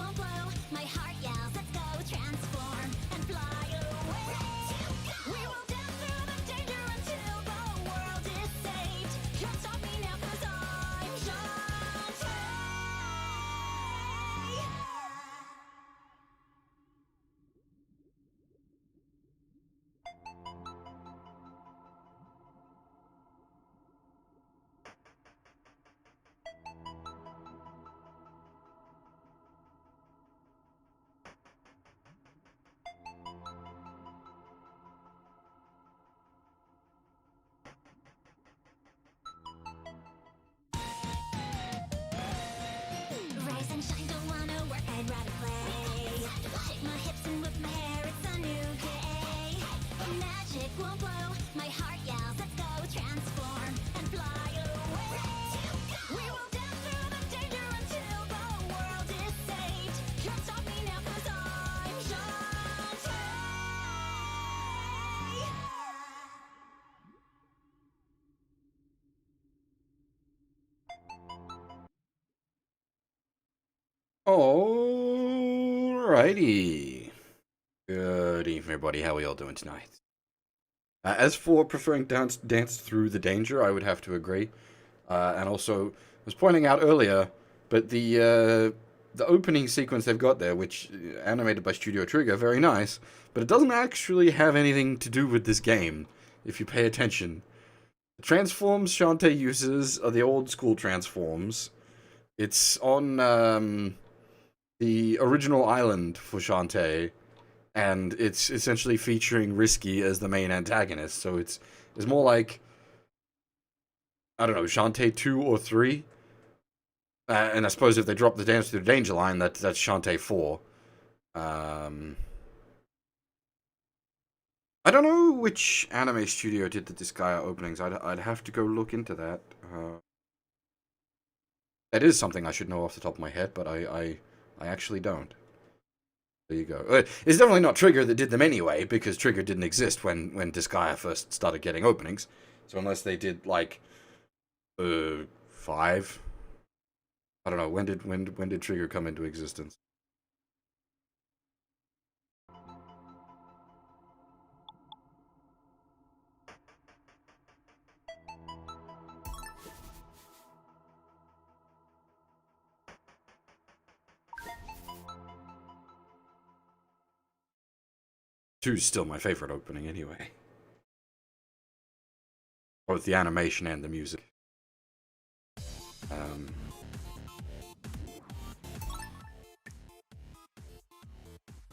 won't blow. My heart yells, let's go transform and fly away. We will dance through the danger until the world is saved. Can't stop me now 'cause I'm Shantae. Rise and shine, don't wanna work, I'd rather play. Shake my hips and whip my hair, it's a new day. Magic won't blow, my heart yells, let's go transform and fly away. We will dance through the danger until the world is saved. Can't stop me now 'cause I'm Shantae. Alrighty. Good evening, everybody. How are we all doing tonight? As for preferring dance through the danger, I would have to agree. And also, I was pointing out earlier, but the opening sequence they've got there, which animated by Studio Trigger, very nice, but it doesn't actually have anything to do with this game, if you pay attention. The transforms Shantae uses are the old school transforms. It's on the original island for Shantae, and it's essentially featuring Risky as the main antagonist, so it's more like, I don't know, Shantae 2 or 3? And I suppose if they drop the Dance Through the Danger line, that's Shantae 4. I don't know which anime studio did the Disgaea openings. I'd have to go look into that. That is something I should know off the top of my head, but I actually don't. There you go. It's definitely not Trigger that did them anyway, because Trigger didn't exist when Disgaea first started getting openings. So unless they did, like, 5? I don't know, when did Trigger come into existence? Two's still my favorite opening anyway. Both the animation and the music.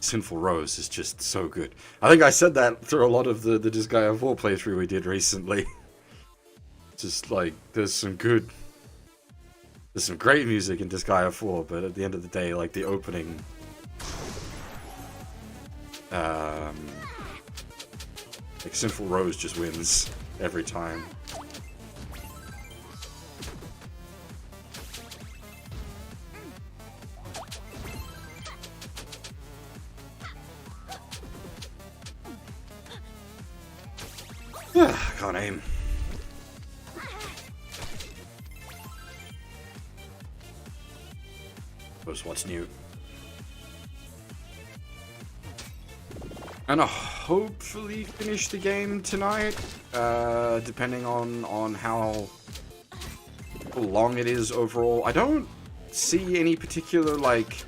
Sinful Rose is just so good. I think I said that through a lot of the Disgaea 4 playthrough we did recently. Just like, there's some great music in Disgaea 4, but at the end of the day, like, the opening like, Sinful Rose just wins every time. Can't aim. Suppose what's new. And I'll hopefully finish the game tonight, depending on how long it is overall. I don't see any particular, like,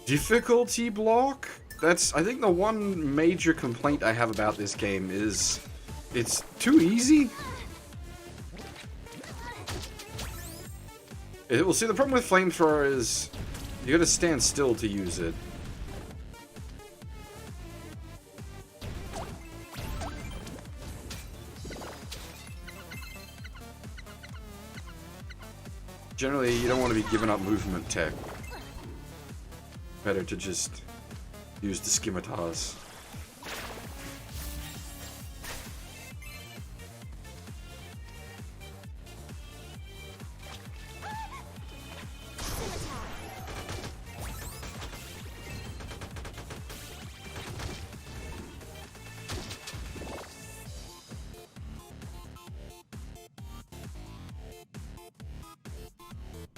difficulty block. That's, I think, the one major complaint I have about this game is it's too easy. Well, see, the problem with Flamethrower is you gotta stand still to use it. Generally, you don't want to be giving up movement tech. Better to just use the scimitars.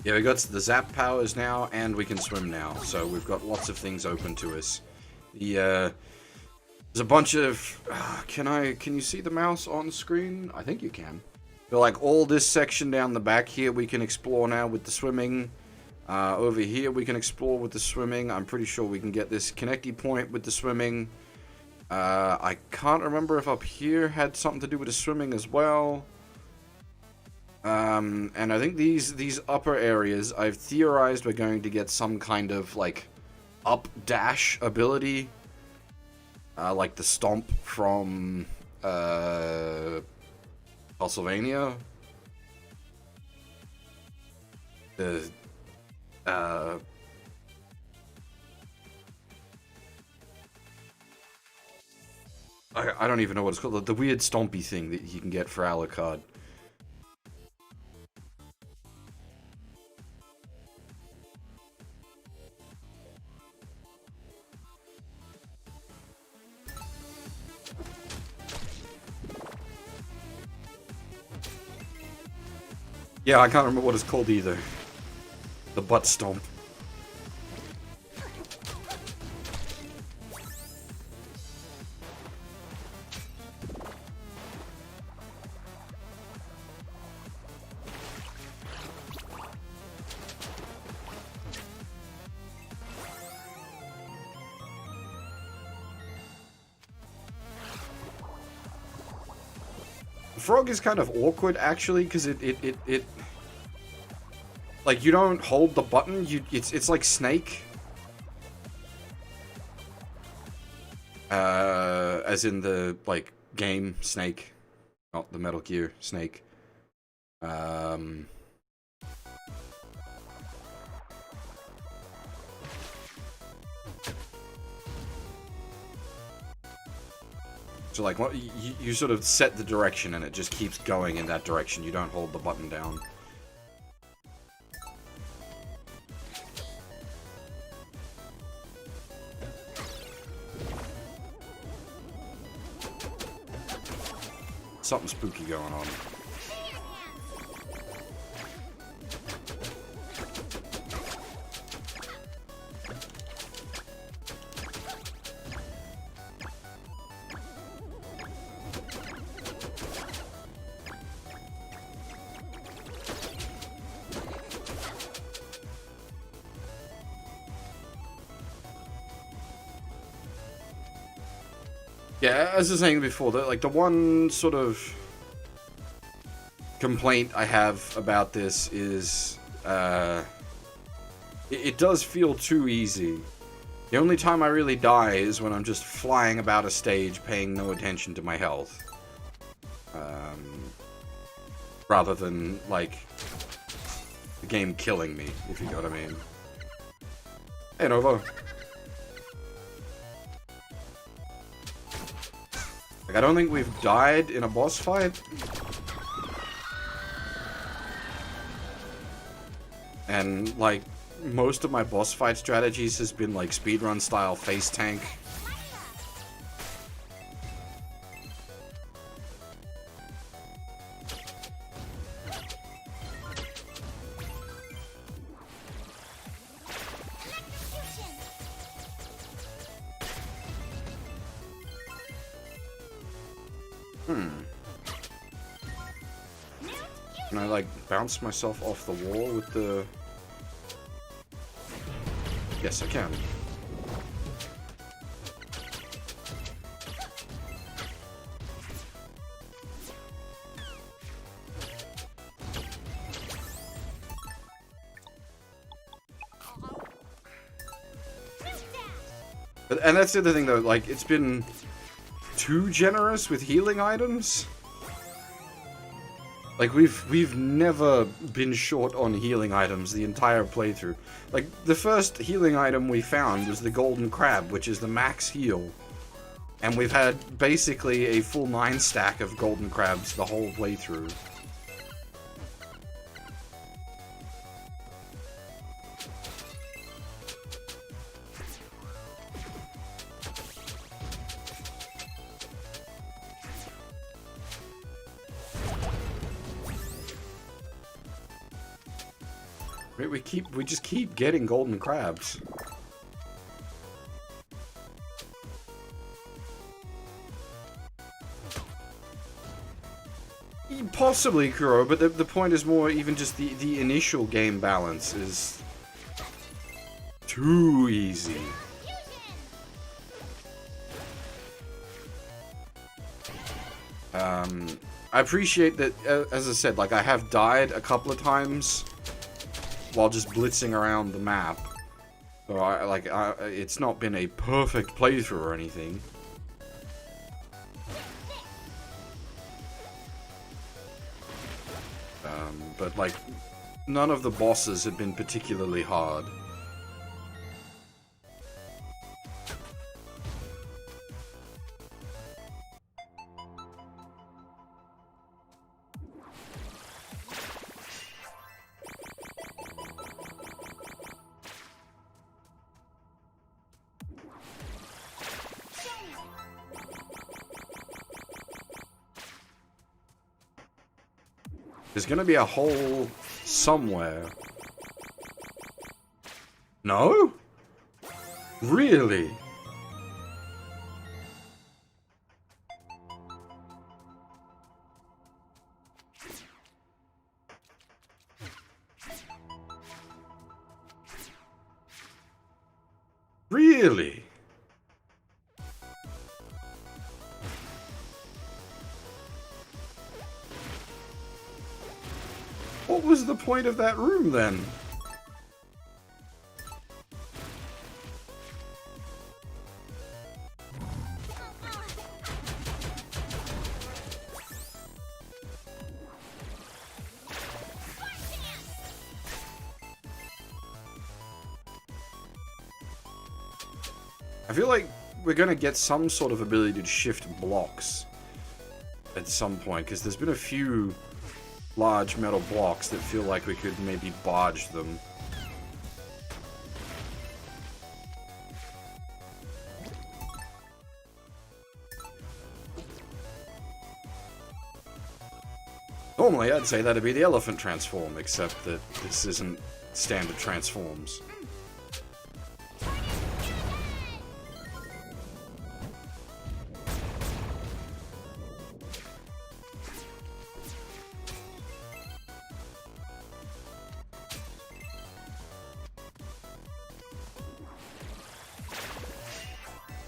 Yeah, we got the zap powers now, and we can swim now. So we've got lots of things open to us. There's a bunch of... can you see the mouse on screen? I think you can. But like all this section down the back here, we can explore now with the swimming. Over here, we can explore with the swimming. I'm pretty sure we can get this connecty point with the swimming. I can't remember if up here had something to do with the swimming as well. And I think these upper areas, I've theorized we're going to get some kind of, like, up dash ability. Like the stomp from, Castlevania. I don't even know what it's called. The weird stompy thing that you can get for Alucard. Yeah, I can't remember what it's called either. The butt stomp. Frog is kind of awkward actually, because it like you don't hold the button. It's like Snake, as in the like game Snake, not the Metal Gear Snake. So like, what you sort of set the direction and it just keeps going in that direction. You don't hold the button down. Something spooky going on. Yeah, as I was saying before, like the one sort of complaint I have about this is it does feel too easy. The only time I really die is when I'm just flying about a stage paying no attention to my health. Rather than, like, the game killing me, if you know what I mean. Hey, Nova. Like, I don't think we've died in a boss fight. And, like, most of my boss fight strategies has been, like, speedrun style face tank. Can I, like, bounce myself off the wall with the... Yes, I can. And that's the other thing, though, like, it's been too generous with healing items. Like, we've never been short on healing items the entire playthrough. Like, the first healing item we found was the golden crab, which is the max heal. And we've had basically a full 9 stack of golden crabs the whole playthrough. We just keep getting golden crabs. Possibly, Kuro, but the point is more even just the initial game balance is too easy. I appreciate that, as I said, like, I have died a couple of times while just blitzing around the map. So, it's not been a perfect playthrough or anything. But, like, none of the bosses have been particularly hard. There's gonna be a hole somewhere. No? Really? Really? What was the point of that room then? I feel like we're gonna get some sort of ability to shift blocks at some point, because there's been a few large metal blocks that feel like we could maybe bodge them. Normally I'd say that'd be the elephant transform, except that this isn't standard transforms.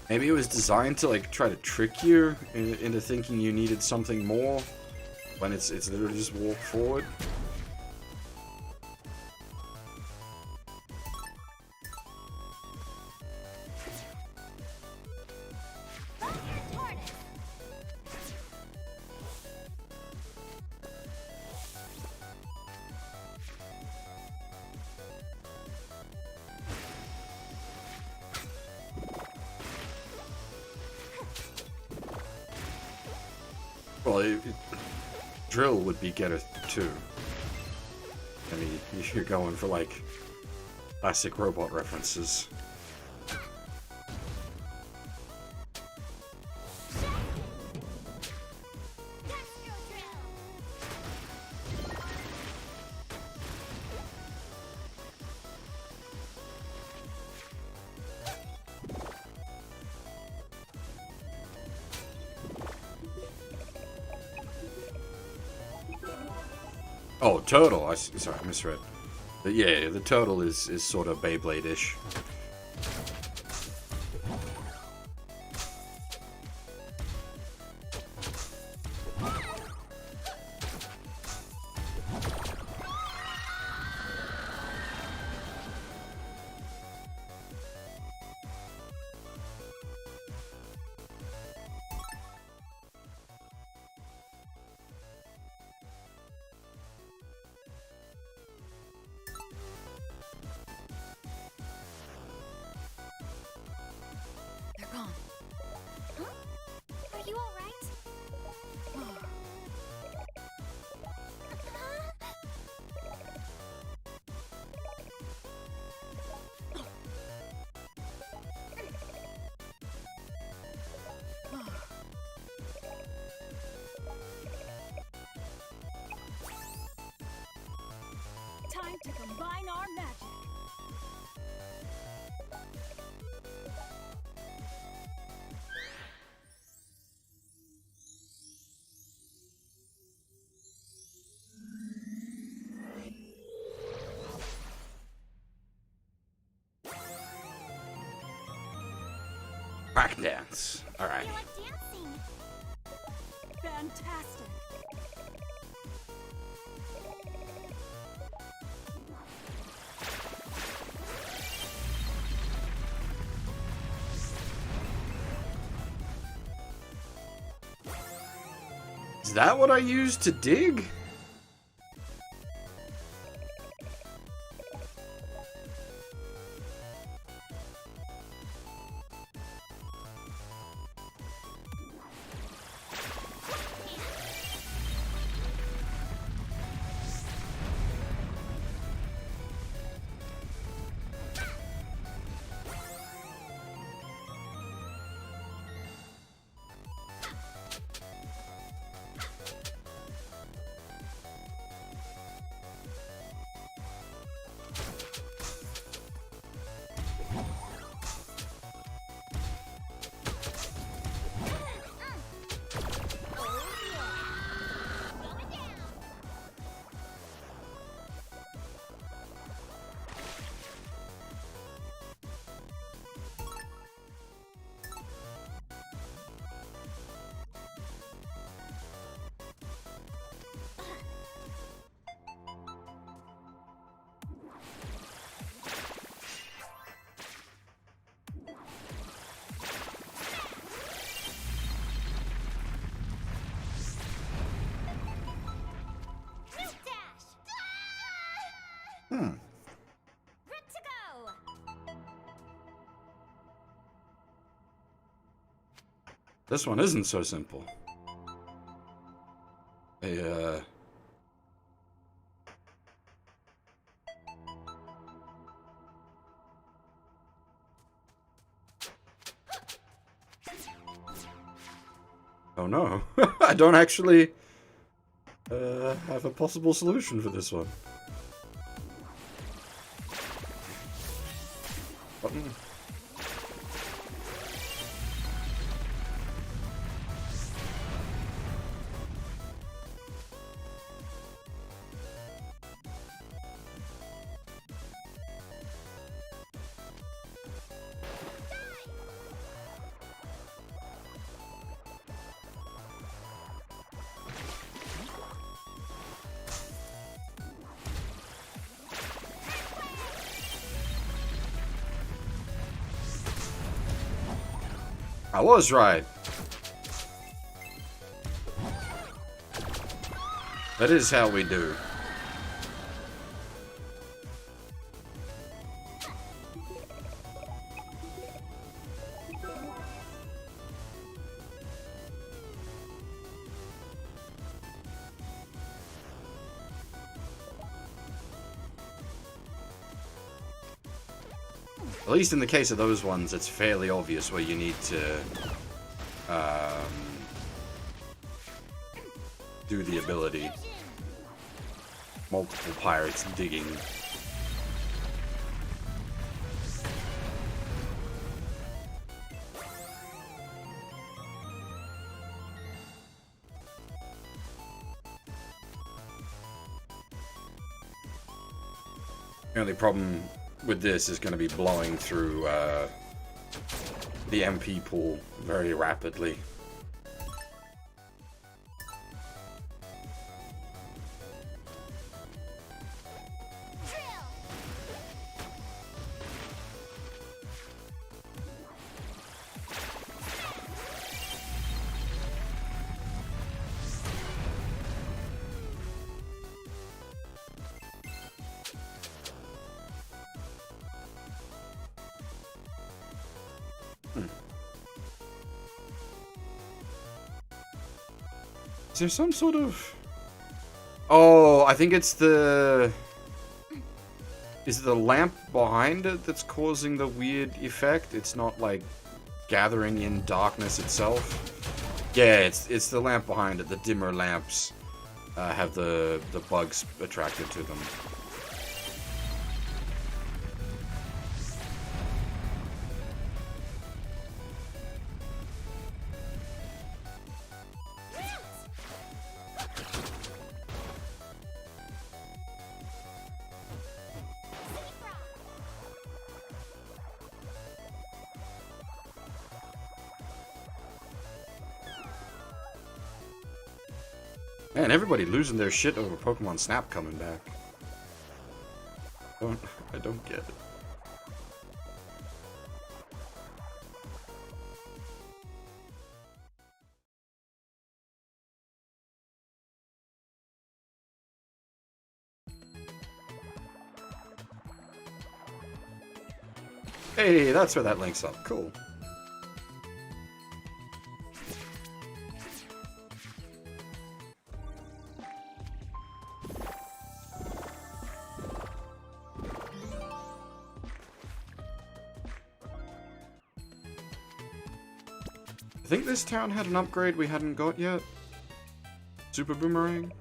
Maybe it was designed to, like, try to trick you into thinking you needed something more, when it's literally just walk forward. Well, drill would be getter too. I mean, you're going for, like, classic robot references. Oh, turtle. Sorry, I misread. But yeah, the turtle is sort of Beyblade-ish. to combine our magic. Back dance. Alright. I like dancing. Fantastic. Is that what I used to dig? Hmm. Good to go. This one isn't so simple. Oh no. I don't actually have a possible solution for this one. Button. I was right. That is how we do. At least in the case of those ones, it's fairly obvious where you need to do the ability. Multiple pirates digging. The only problem with this is going to be blowing through the MP pool very rapidly. Is there some sort of... Oh, I think it's the... Is it the lamp behind it that's causing the weird effect? It's not, like, gathering in darkness itself? Yeah, it's the lamp behind it. The dimmer lamps have the bugs attracted to them. Man, everybody losing their shit over Pokemon Snap coming back. I don't get it. Hey, that's where that links up. Cool. I think this town had an upgrade we hadn't got yet. Super Boomerang.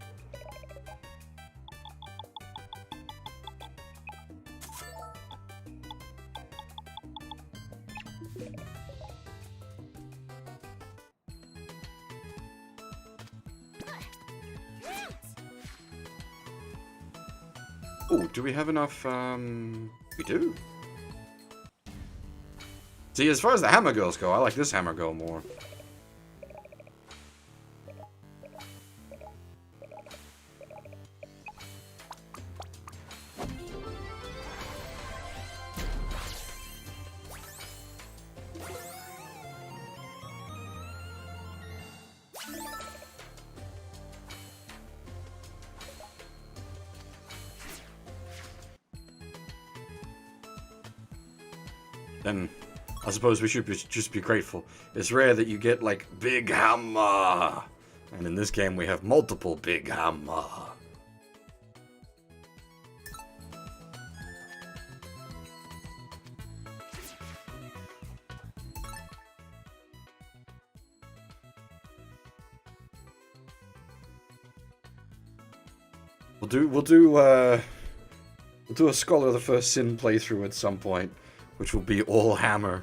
Oh, do we have enough, we do. See, as far as the Hammer Girls go, I like this Hammer Girl more. Then I suppose we should just be grateful. It's rare that you get, like, Big Hammer! And in this game we have multiple Big Hammer. We'll do a Scholar of the First Sin playthrough at some point, which will be all hammer,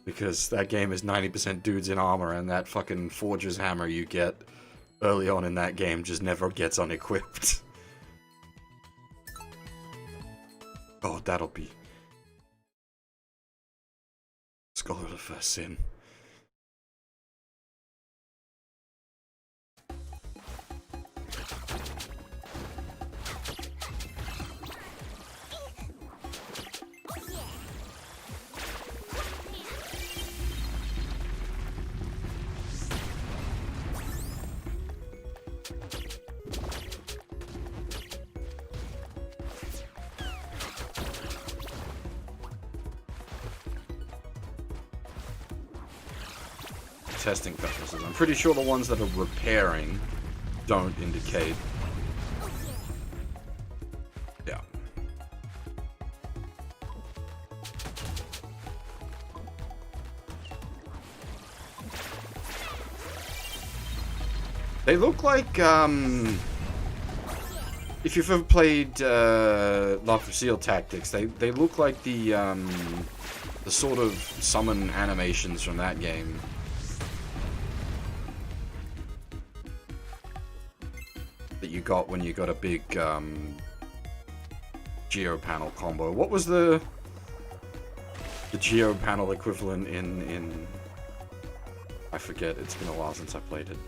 because that game is 90% dudes in armor, and that fucking Forger's hammer you get early on in that game just never gets unequipped. Oh, that'll be Scholar of the First Sin. Testing purposes. I'm pretty sure the ones that are repairing don't indicate. Yeah. They look like, if you've ever played, Love for Seal Tactics, they look like the sort of summon animations from that game. That you got when you got a big Geo Panel combo. What was the Geo Panel equivalent in I forget, it's been a while since I played it.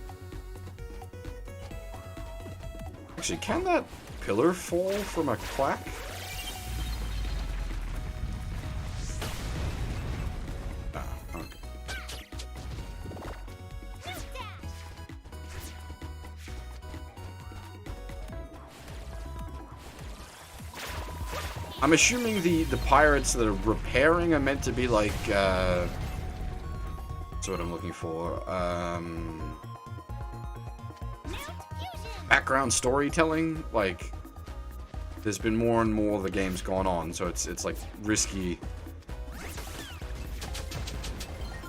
Actually, can that pillar fall from a quack? I'm assuming the pirates that are repairing are meant to be like, that's what I'm looking for, background storytelling. Like, there's been more and more of the game's gone on, so it's like risky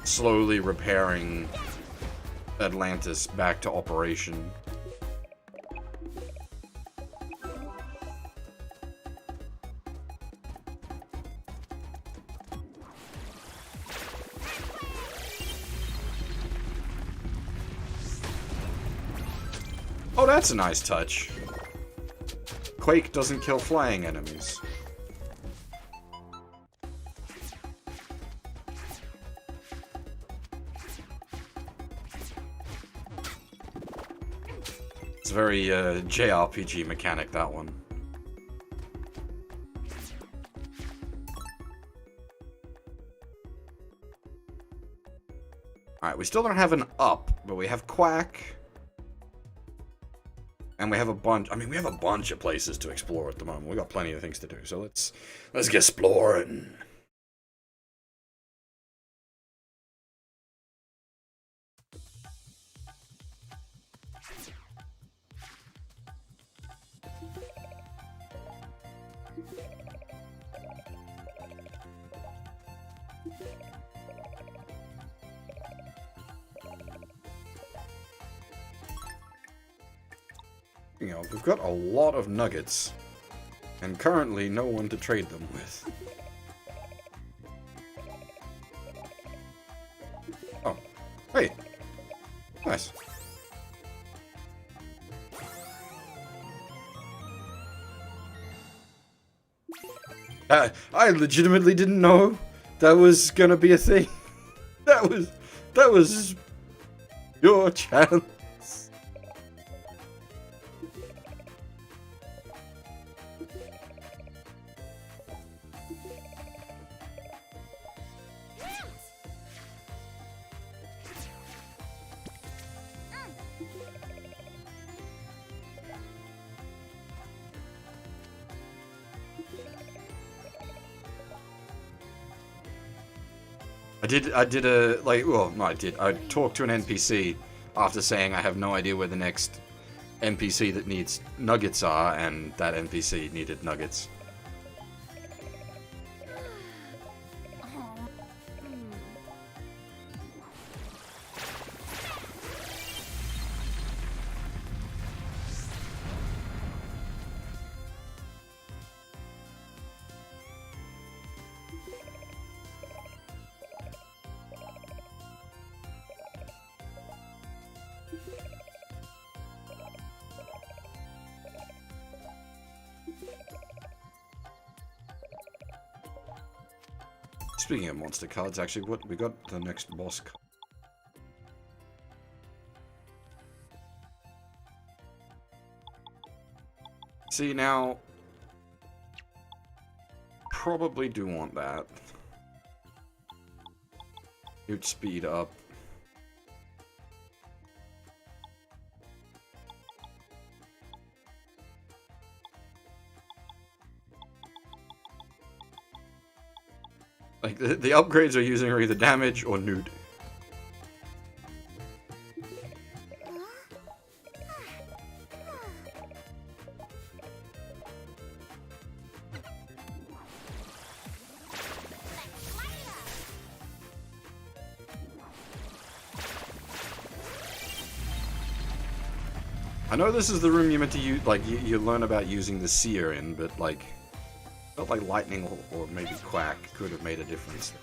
slowly repairing Atlantis back to operation. Oh, that's a nice touch. Quake doesn't kill flying enemies. It's very JRPG mechanic, that one. Alright, we still don't have an up, but we have Quack. And we have a bunch, I mean, we have a bunch of places to explore at the moment. We got plenty of things to do, so let's get exploring. You know, we've got a lot of nuggets, and currently no one to trade them with. Oh, hey, nice. I legitimately didn't know that was gonna be a thing. That was your chance. I did a, like, well, no, I talked to an NPC after saying I have no idea where the next NPC that needs nuggets are, and that NPC needed nuggets. Speaking of monster cards, actually, what we got the next boss card. See, now, probably do want that. Huge speed up. Like, the upgrades are using are either damage or nude. I know this is the room you meant to use, like, you learn about using the seer in, but, like, felt like lightning or maybe Quack could have made a difference.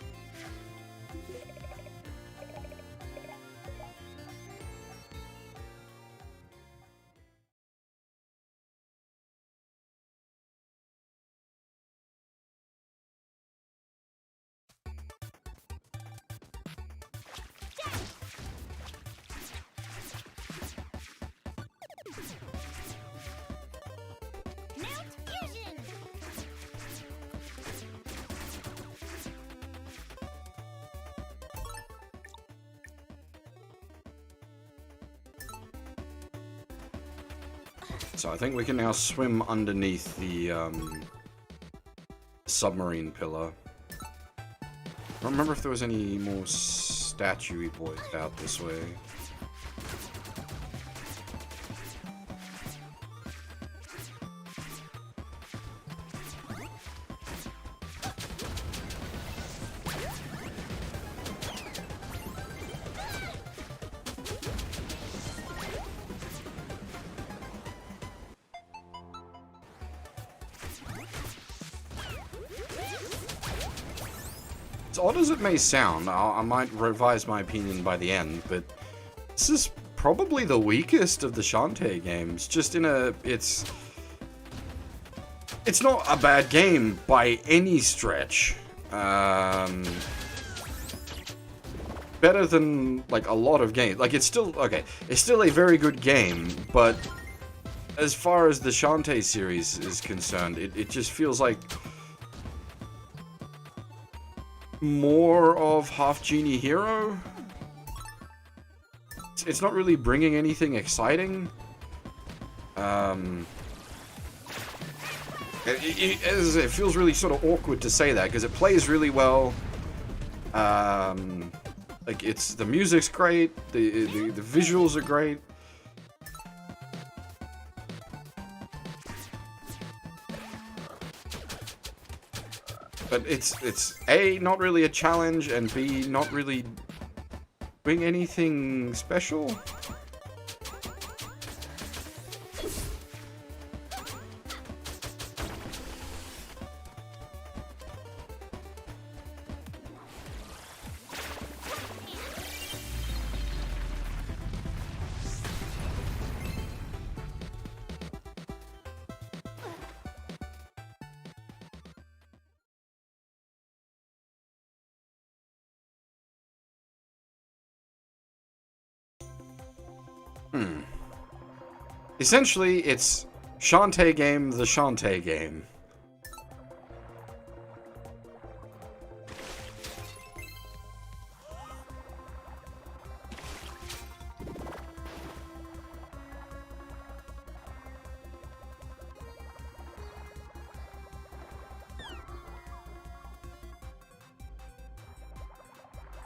So I think we can now swim underneath the submarine pillar. I don't remember if there was any more statue-y boys out this way. As odd as it may sound, I might revise my opinion by the end, but this is probably the weakest of the Shantae games. Just in a... It's not a bad game by any stretch. Better than, like, a lot of games. Like, it's still... Okay, it's still a very good game, but as far as the Shantae series is concerned, it just feels like more of Half Genie Hero. It's not really bringing anything exciting. It feels really sort of awkward to say that, because it plays really well. Like, the music's great, the visuals are great. But it's A, not really a challenge, and B, not really doing anything special. Essentially, it's Shantae game, the Shantae game.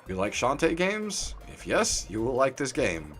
You like Shantae games? If yes, you will like this game.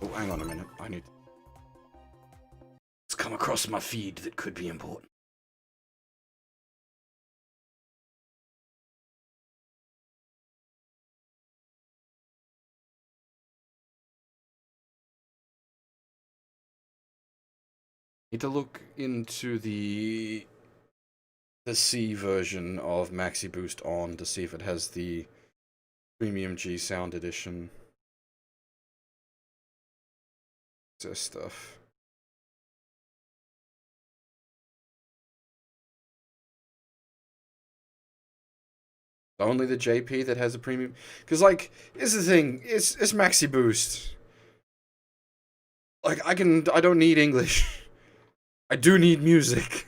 Oh, hang on a minute. I need... It's come across my feed that could be important. Need to look into the C version of Maxi Boost On to see if it has the Premium G Sound Edition. This stuff. Only the JP that has a premium, because like, here's the thing, it's Maxi Boost. Like, I don't need English. I do need music.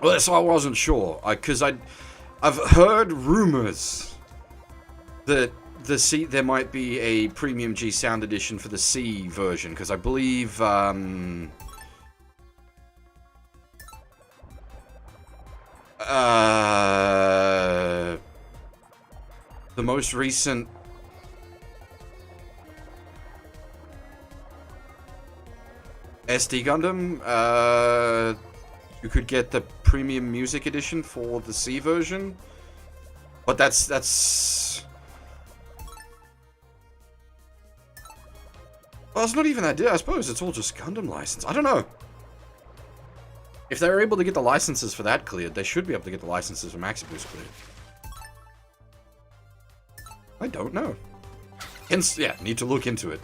Well, that's why I wasn't sure, because I've heard rumors that there might be a Premium G Sound Edition for the C version, because I believe the most recent SD Gundam, you could get the Premium Music Edition for the C version, but that's Well, it's not even that deal. I suppose it's all just Gundam license. I don't know. If they were able to get the licenses for that cleared, they should be able to get the licenses for Maxi Boost cleared. I don't know. Hence, yeah, need to look into it.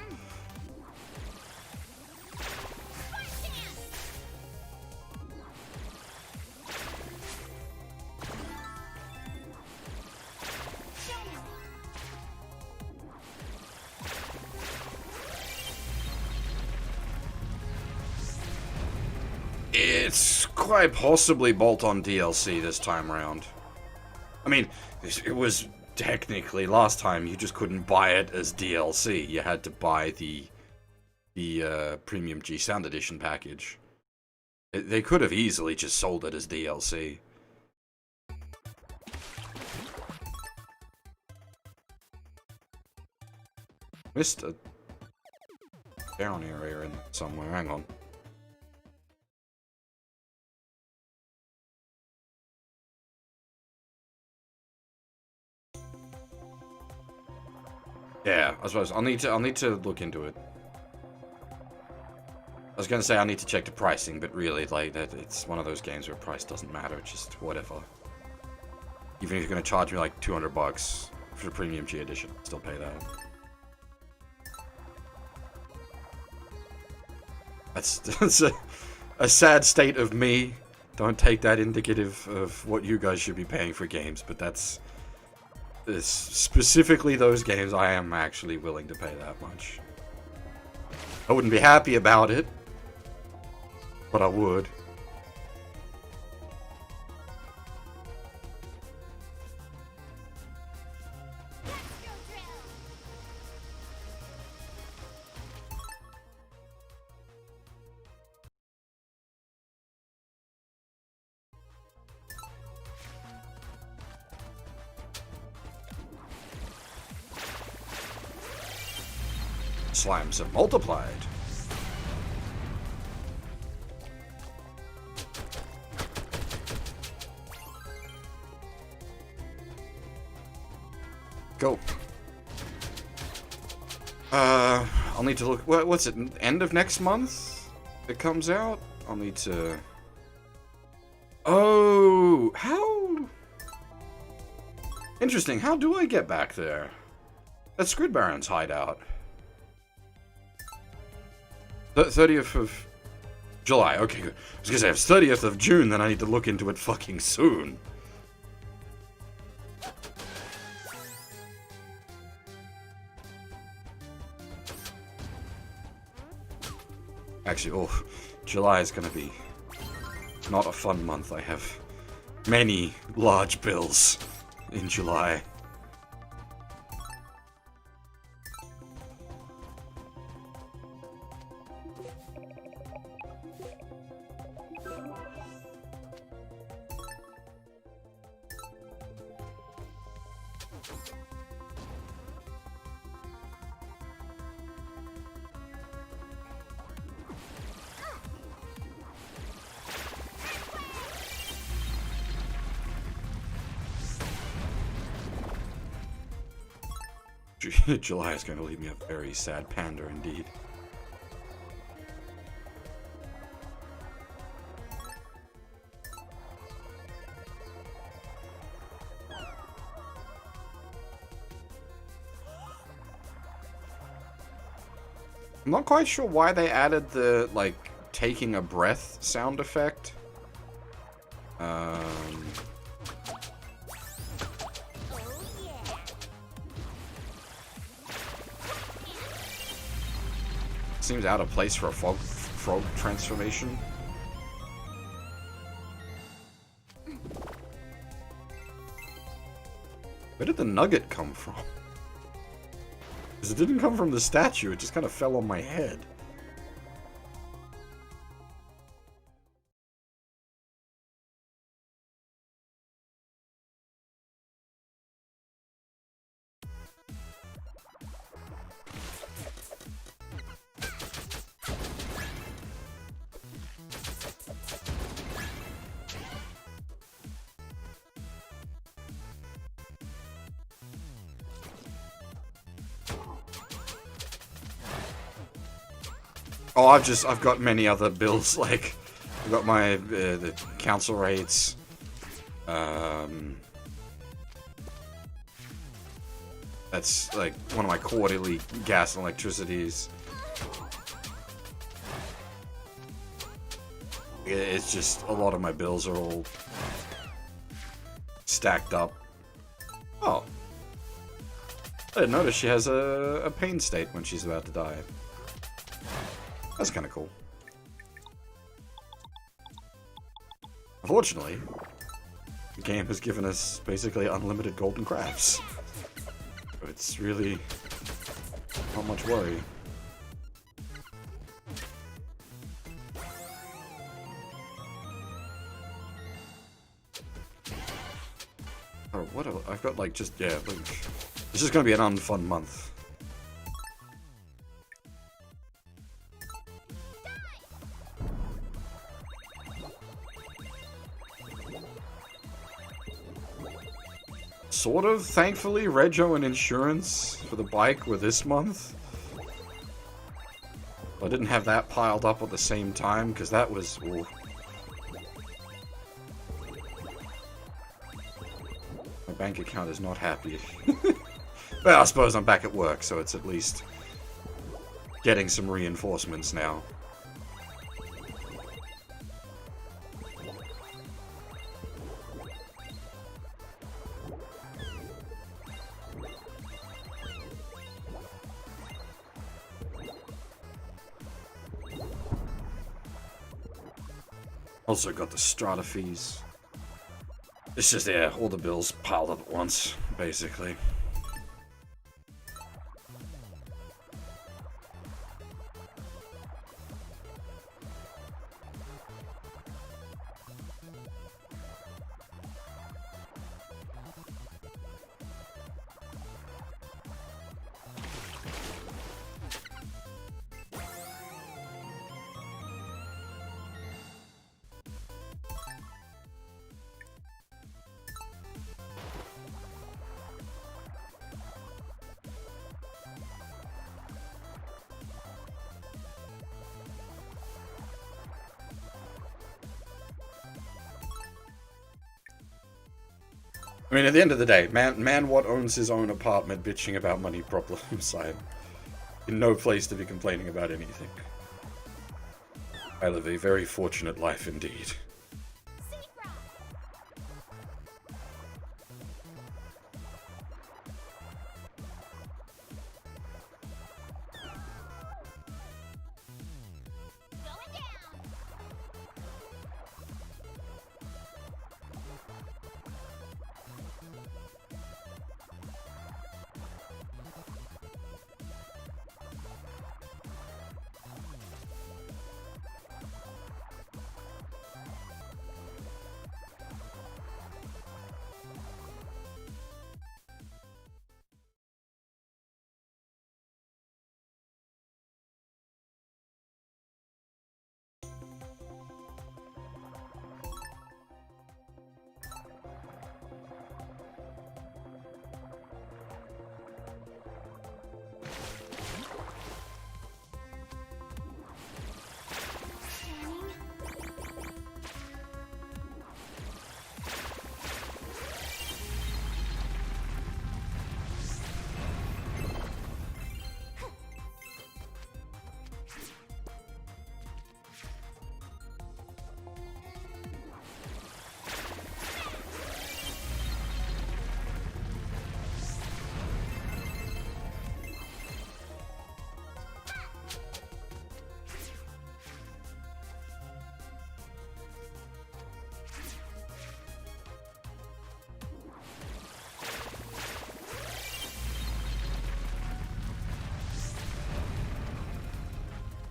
It's quite possibly bolt-on DLC this time around. I mean, it was technically last time you just couldn't buy it as DLC. You had to buy the Premium G Sound Edition package. They could have easily just sold it as DLC. Missed a down area in somewhere. Hang on. Yeah, I suppose I'll need to look into it. I was gonna say I need to check the pricing, but really, like, that it's one of those games where price doesn't matter. Just whatever. Even if you're gonna charge me like $200 for the Premium G edition, I'll still pay that. That's a sad state of me. Don't take that indicative of what you guys should be paying for games, but that's specifically those games I am actually willing to pay that much. I wouldn't be happy about it, but I would. Slimes have multiplied. Go. I'll need to look. What's it? End of next month? It comes out. I'll need to. Oh, how interesting. How do I get back there? That's Squid Baron's hideout. 30th of July. Okay, good. I was gonna say, if it's 30th of June, then I need to look into it fucking soon. Actually, oh, July is gonna be not a fun month. I have many large bills in July. July is going to leave me a very sad panda indeed. I'm not quite sure why they added the, like, taking a breath sound effect. Seems out of place for a frog transformation. Where did the nugget come from? Because it didn't come from the statue, it just kind of fell on my head. Oh, I've got many other bills, like, I've got my, the council rates, that's, like, one of my quarterly gas and electricities. It's just, a lot of my bills are all stacked up. Oh. I didn't notice she has a pain state when she's about to die. That's kind of cool. Unfortunately, the game has given us basically unlimited golden crabs. So it's really not much worry. Oh, what I've got like just, yeah, like, this is gonna be an unfun month. Sort of, thankfully, Rego and insurance for the bike were this month. I didn't have that piled up at the same time, because that was... Ooh. My bank account is not happy. Well, I suppose I'm back at work, so it's at least getting some reinforcements now. Also got the strata fees. It's just, yeah, all the bills piled up at once, basically. I mean, at the end of the day, man what owns his own apartment bitching about money problems? I'm in no place to be complaining about anything. I live a very fortunate life indeed.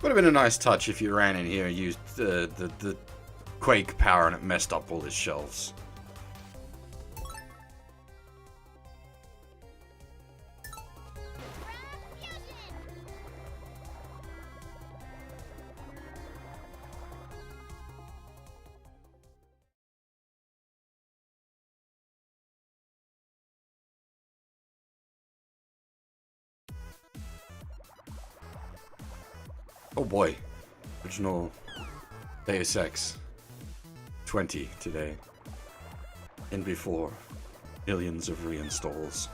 Would have been a nice touch if you ran in here and used the Quake power and it messed up all his shelves. Oh boy. Original Deus Ex 20 today. And before, millions of reinstalls.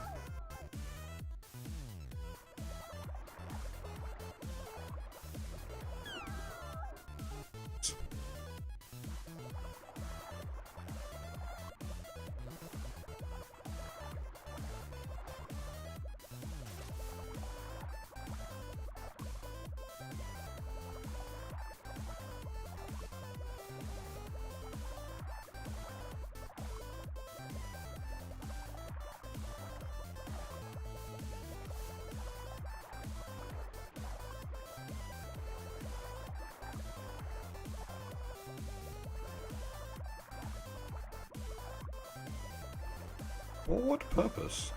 For what purpose?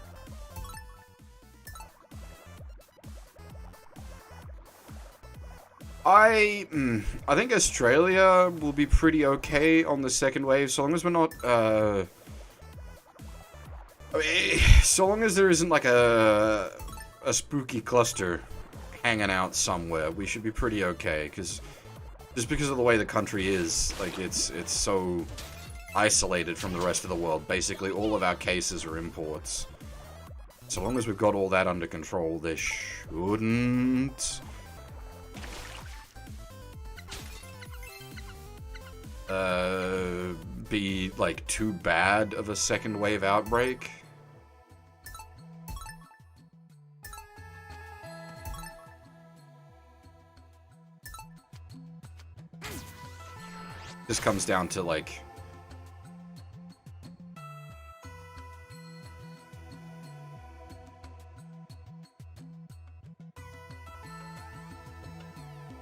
I think Australia will be pretty okay on the second wave, so long as we're not, I mean, so long as there isn't like a spooky cluster hanging out somewhere, we should be pretty okay, just because of the way the country is, like, it's so isolated from the rest of the world. Basically, all of our cases are imports. So long as we've got all that under control, there shouldn't be, like, too bad of a second wave outbreak. This comes down to, like,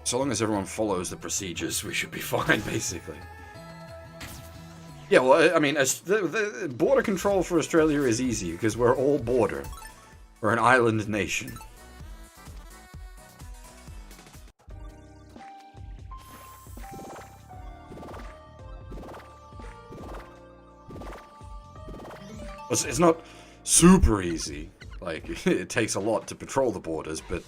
so long as everyone follows the procedures, we should be fine, basically. Yeah, well, I mean, the border control for Australia is easy, because we're all border. We're an island nation. It's not super easy. Like, it takes a lot to patrol the borders, but...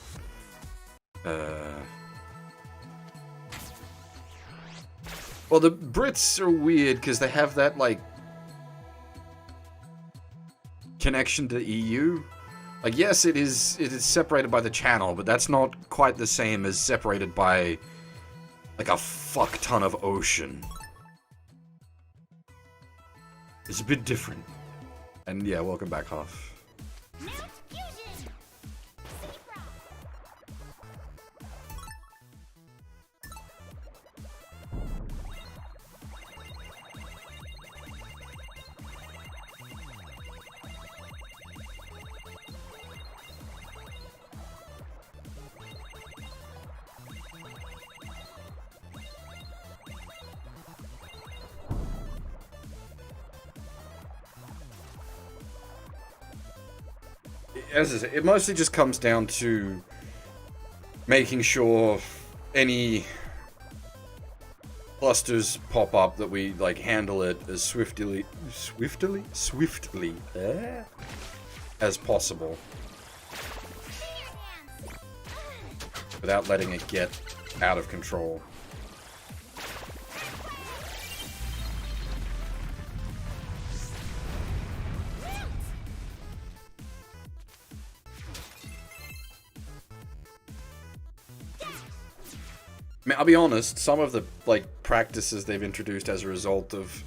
Well, the Brits are weird because they have that, like, connection to the EU. Like, yes, it is separated by the channel, but that's not quite the same as separated by, like, a fuck ton of ocean. It's a bit different. And yeah, welcome back, Huff. As I say, it mostly just comes down to making sure any clusters pop up that we, like, handle it as swiftly as possible without letting it get out of control. I mean, I'll be honest, some of the, like, practices they've introduced as a result of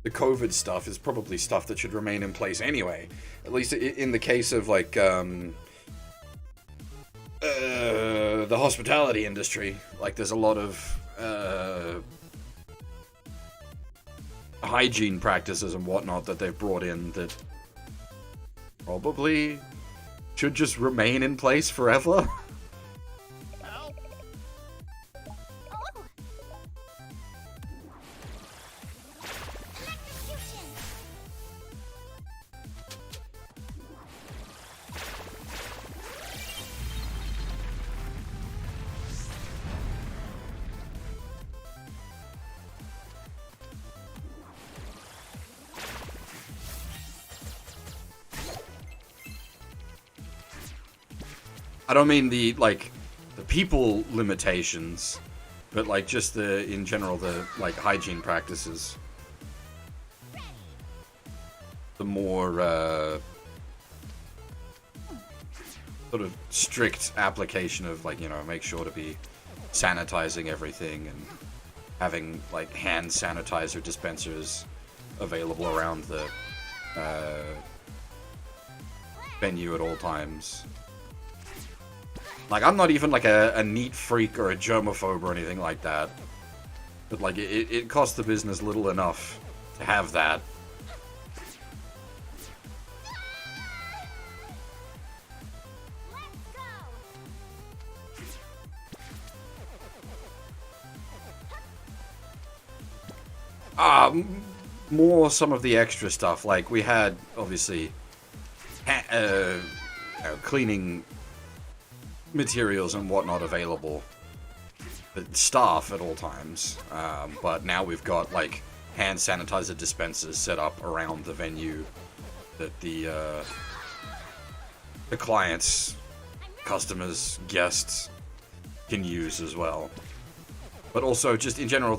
the COVID stuff is probably stuff that should remain in place anyway. At least in the case of, like, the hospitality industry. Like, there's a lot of, hygiene practices and whatnot that they've brought in that probably should just remain in place forever. I don't mean the people limitations. but like just in general, the like hygiene practices. The more sort of strict application of like, you know, make sure to be sanitizing everything and having like hand sanitizer dispensers available around the venue at all times. Like, I'm not even like a neat freak or a germaphobe or anything like that, but like it costs the business little enough to have that. More some of the extra stuff. Like, we had, obviously, cleaning materials and whatnot available. Staff at all times. But now we've got, like, hand sanitizer dispensers set up around the venue that the clients, customers, guests can use as well. But also, just in general,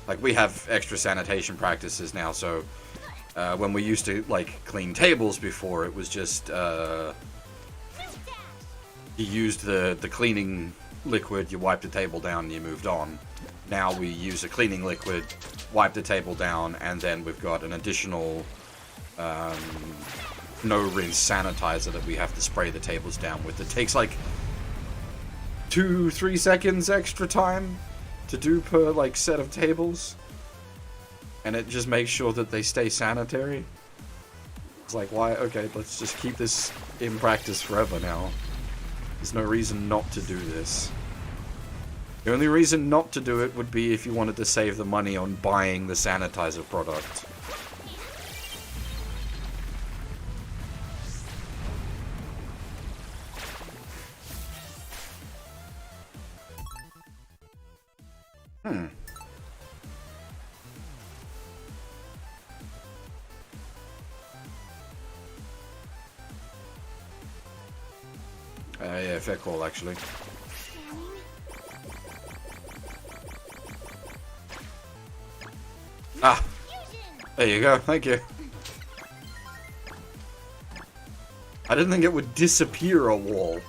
like, we have extra sanitation practices now, so when we used to, like, clean tables before, it was just, you used the cleaning liquid, you wiped the table down, and you moved on. Now we use a cleaning liquid, wipe the table down, and then we've got an additional no-rinse sanitizer that we have to spray the tables down with. It takes, like, 2-3 seconds extra time to do per, like, set of tables. And it just makes sure that they stay sanitary. It's like, why? Okay, let's just keep this in practice forever now. There's no reason not to do this. The only reason not to do it would be if you wanted to save the money on buying the sanitizer product. Yeah, fair call, actually. Ah! There you go, thank you. I didn't think it would disappear a wall.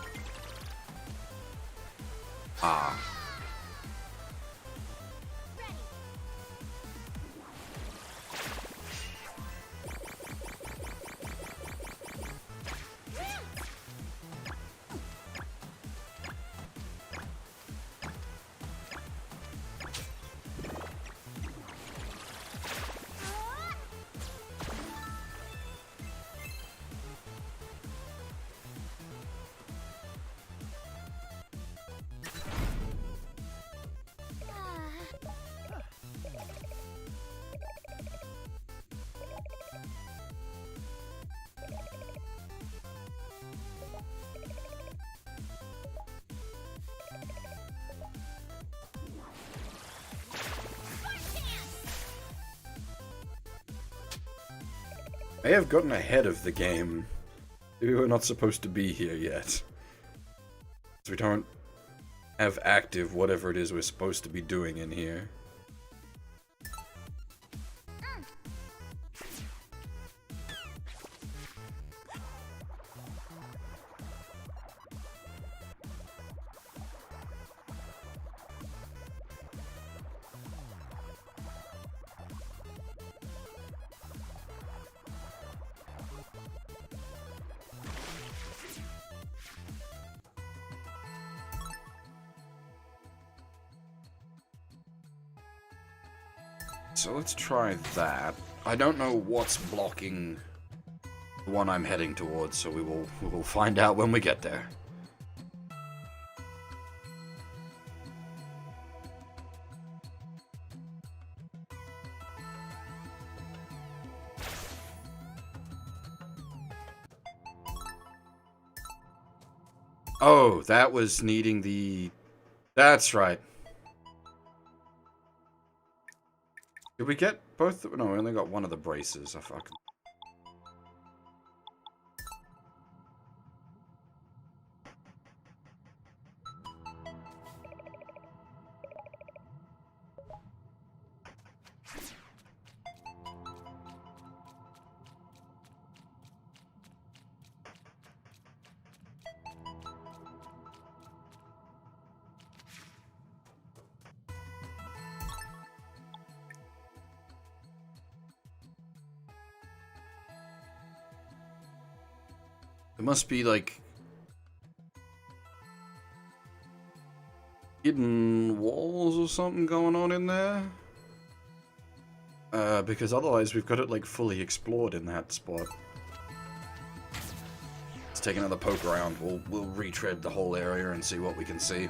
Ah. I have gotten ahead of the game. We were not supposed to be here yet. We don't have active whatever it is we're supposed to be doing in here. So let's try that. I don't know what's blocking the one I'm heading towards, so we will find out when we get there. Oh, that was needing the... That's right. Did we get both? No, we only got one of the braces. I fucking... There must be, like, hidden walls or something going on in there. Because otherwise we've got it, like, fully explored in that spot. Let's take another poke around. We'll retread the whole area and see what we can see.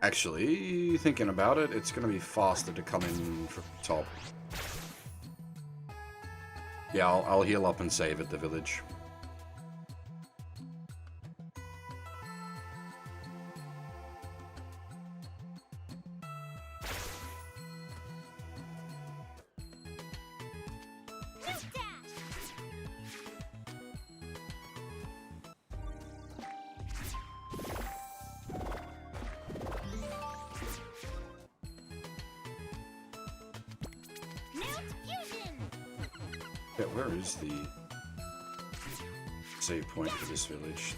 Actually, thinking about it, it's going to be faster to come in from the top. Yeah, I'll heal up and save at the village. Yeah, where is the save point for this village?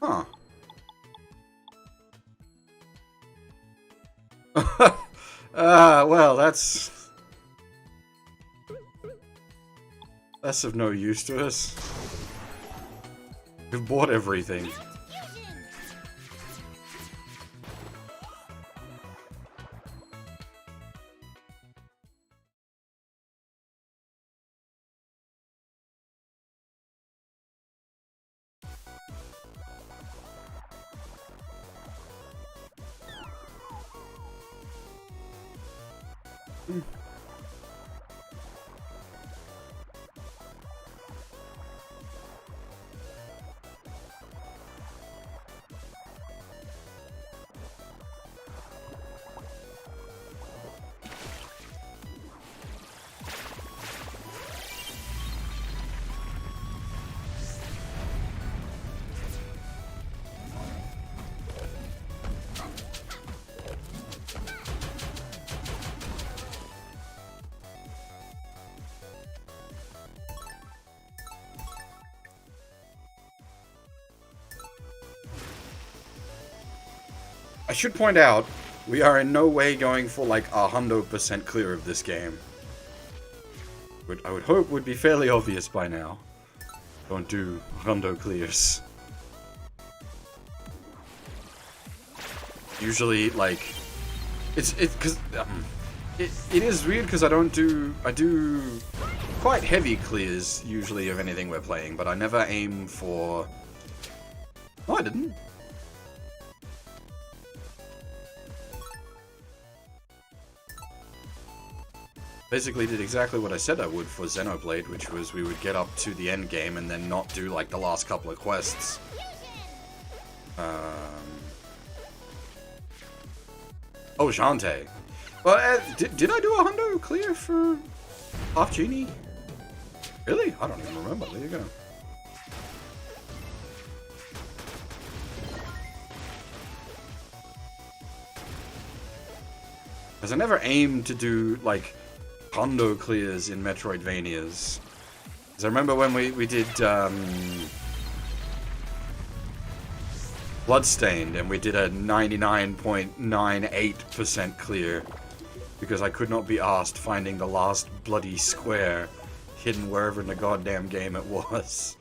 Huh. Well, that's of no use to us. We've bought everything. I should point out, we are in no way going for like 100% clear of this game. Which I would hope would be fairly obvious by now. Don't do hundo clears. Usually, like, it is weird because I do quite heavy clears usually of anything we're playing, but I never aim for. Oh, I didn't. Basically did exactly what I said I would for Xenoblade, which was we would get up to the end game and then not do like the last couple of quests. Oh, Shantae. Well, did I do a hundo clear for Half Genie? Really? I don't even remember. There you go. Because I never aimed to do like hundo clears in Metroidvanias. Because I remember when we did Bloodstained and we did a 99.98% clear because I could not be asked finding the last bloody square hidden wherever in the goddamn game it was.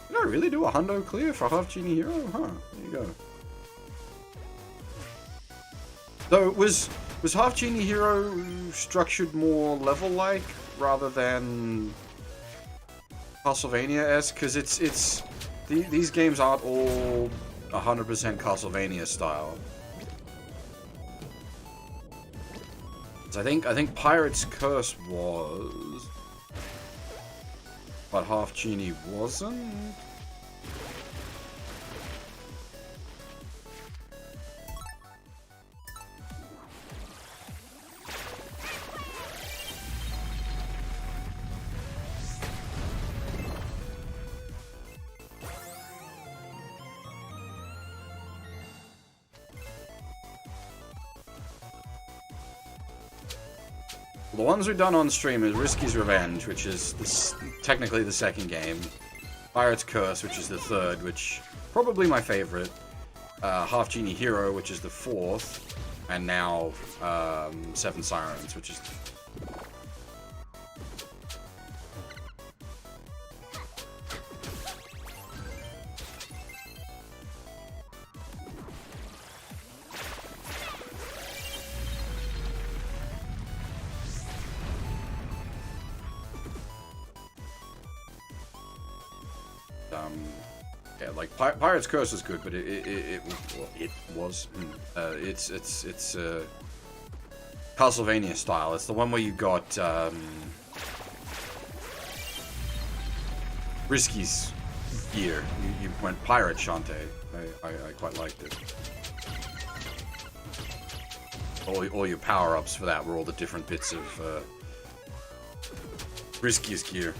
Did I really do a hundo clear for Half Genie Hero? Huh, there you go. Though, was Half Genie Hero structured more level-like rather than Castlevania-esque? Because these games aren't all 100% Castlevania style. I think Pirate's Curse was, but Half Genie wasn't. The ones we've done on stream is Risky's Revenge, which is technically the second game. Pirate's Curse, which is the third, which probably my favorite. Half Genie Hero, which is the fourth. And now Seven Sirens, which is... yeah, like Pirate's Curse is good, but it's Castlevania style. It's the one where you got Risky's gear. You went Pirate Shantae. I quite liked it. All your power-ups for that were all the different bits of Risky's gear.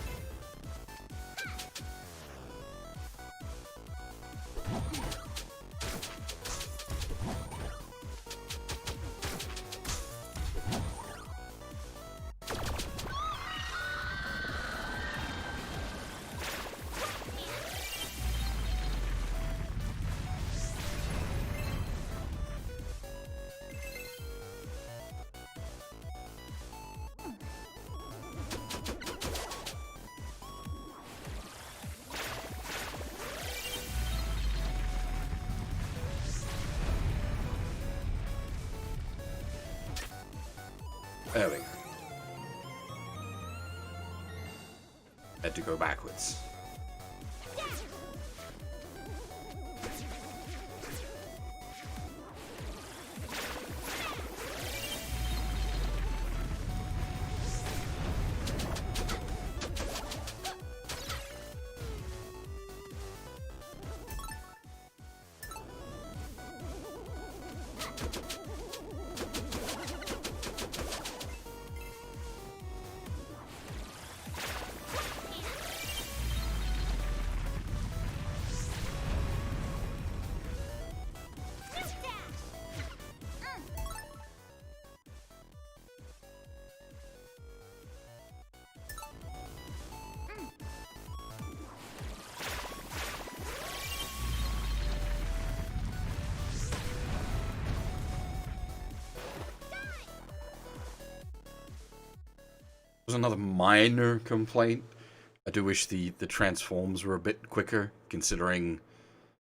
There we go. Had to go backwards. Was another minor complaint. I do wish the transforms were a bit quicker, considering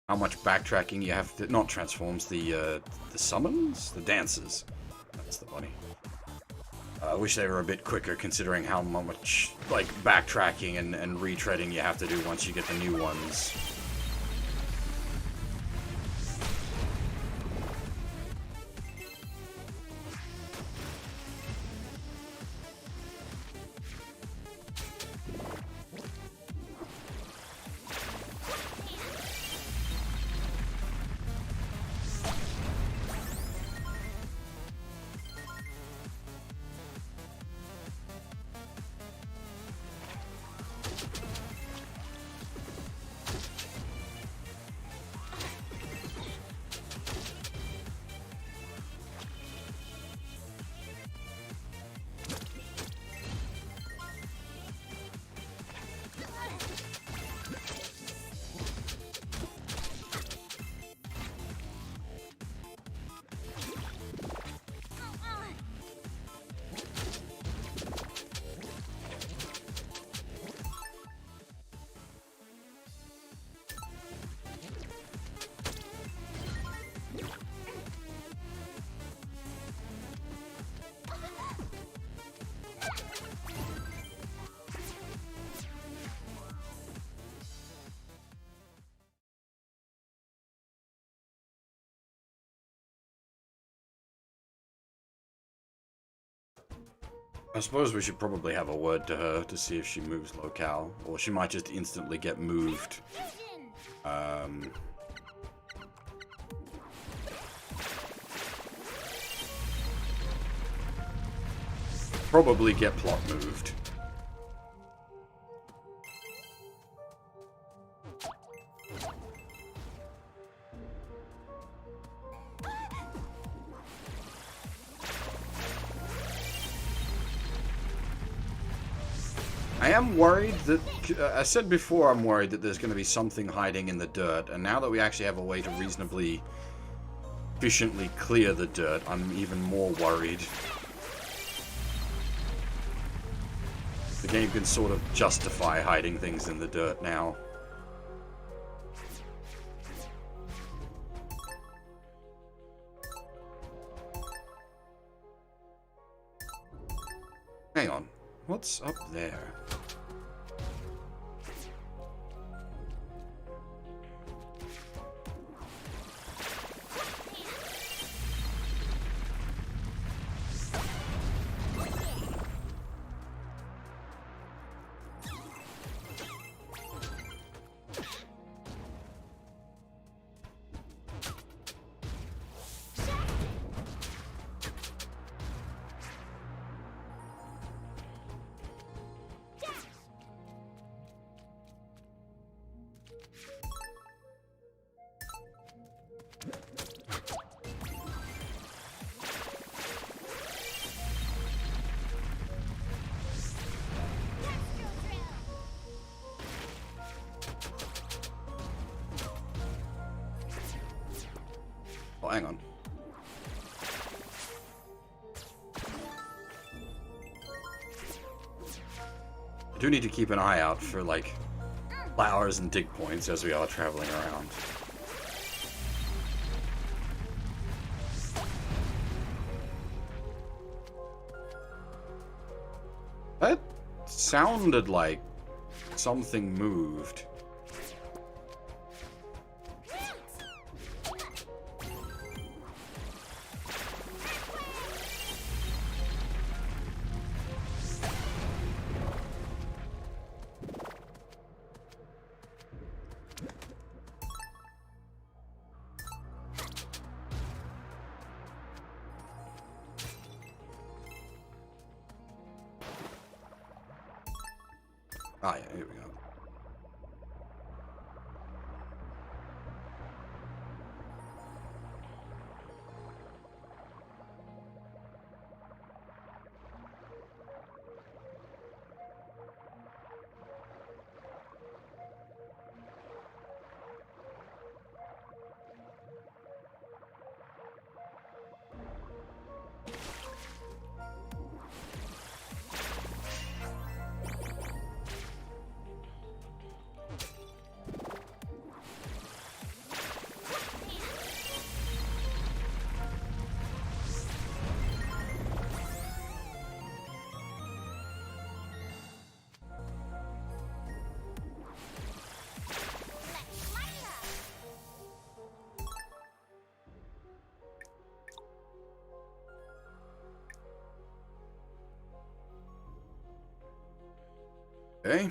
how much backtracking you have to... Not transforms, the summons? The dances. That's the bunny. I wish they were a bit quicker, considering how much, like, backtracking and retreading you have to do once you get the new ones. I suppose we should probably have a word to her to see if she moves locale, or she might just instantly get moved. Probably get plot moved. I am worried that, I said before I'm worried that there's going to be something hiding in the dirt, and now that we actually have a way to reasonably efficiently clear the dirt, I'm even more worried. The game can sort of justify hiding things in the dirt now. Hang on, what's up there? Oh, hang on. I do need to keep an eye out for, like, flowers and dig points as we are traveling around. That sounded like something moved. Ah, yeah, here we go. Okay.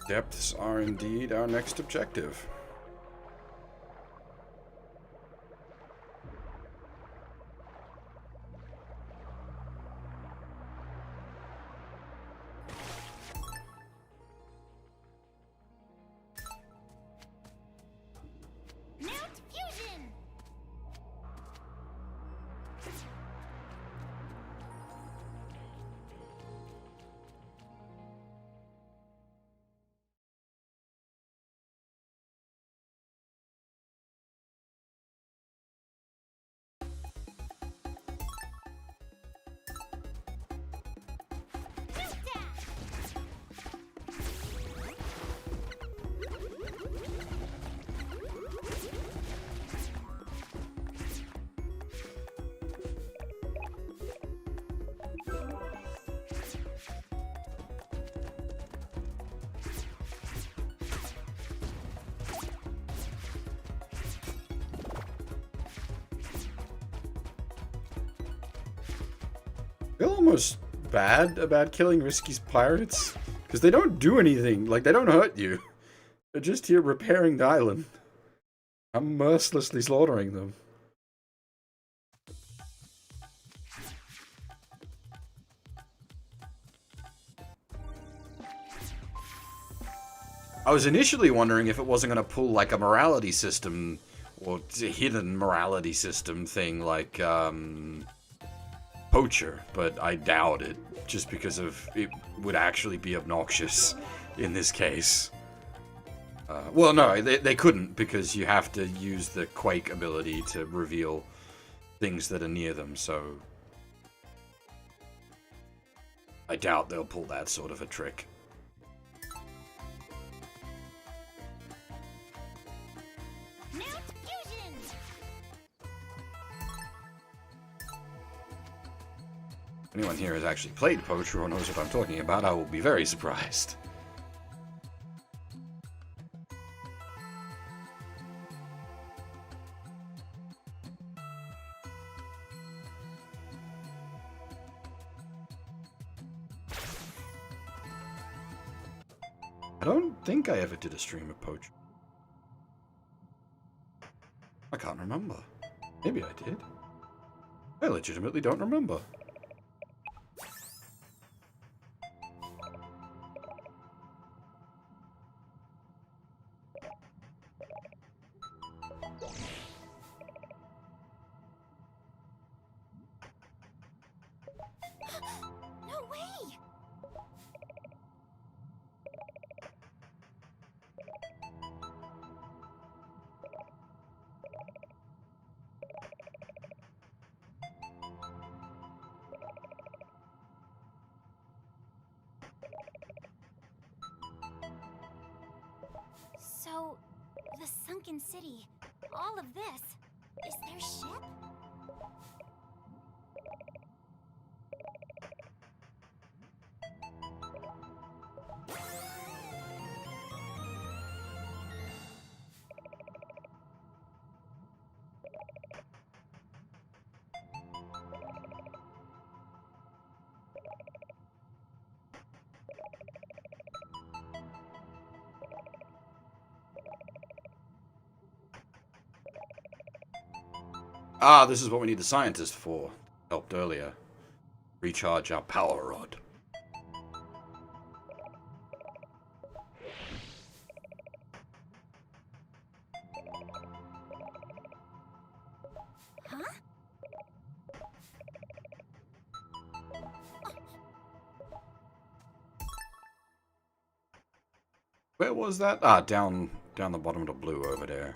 Depths are indeed our next objective. feel almost bad about killing risky pirates. Because they don't do anything. Like, they don't hurt you. They're just here repairing the island. I'm mercilessly slaughtering them. I was initially wondering if it wasn't going to pull like a morality system or hidden morality system thing like Poacher, but I doubt it just because of it would actually be obnoxious in this case. Well, no, they couldn't because you have to use the Quake ability to reveal things that are near them, so I doubt they'll pull that sort of a trick. If anyone here has actually played Poacher or knows what I'm talking about, I will be very surprised. I don't think I ever did a stream of Poacher. I can't remember. Maybe I did. I legitimately don't remember. No way! So, the sunken city, all of this, is their ship? Ah, this is what we need the scientist for. Helped earlier. Recharge our power rod. Huh? Where was that? Ah, down the bottom of the blue over there.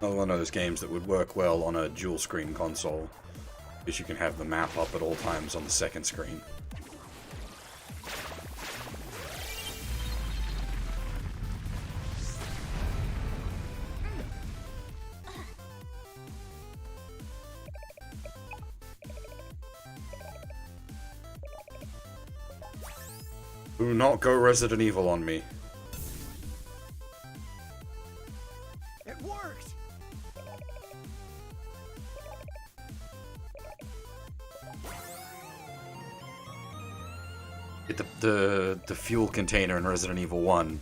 Another one of those games that would work well on a dual screen console, because you can have the map up at all times on the second screen. Do not go Resident Evil on me. It worked! Get the fuel container in Resident Evil 1.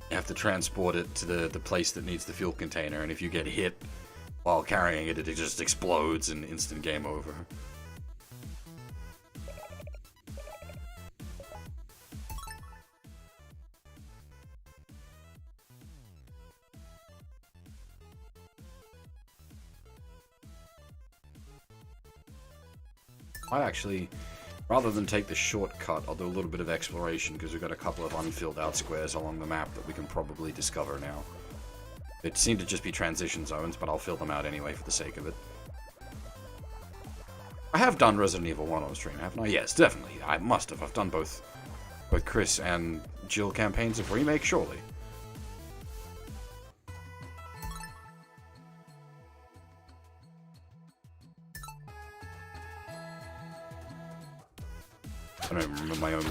You have to transport it to the place that needs the fuel container, and if you get hit while carrying it, it just explodes and instant game over. I actually, rather than take the shortcut, I'll do a little bit of exploration because we've got a couple of unfilled out squares along the map that we can probably discover now. It seemed to just be transition zones, but I'll fill them out anyway for the sake of it. I have done Resident Evil 1 on stream, haven't I? Yes, definitely. I must have. I've done both Chris and Jill campaigns of Remake, surely. I don't even remember my own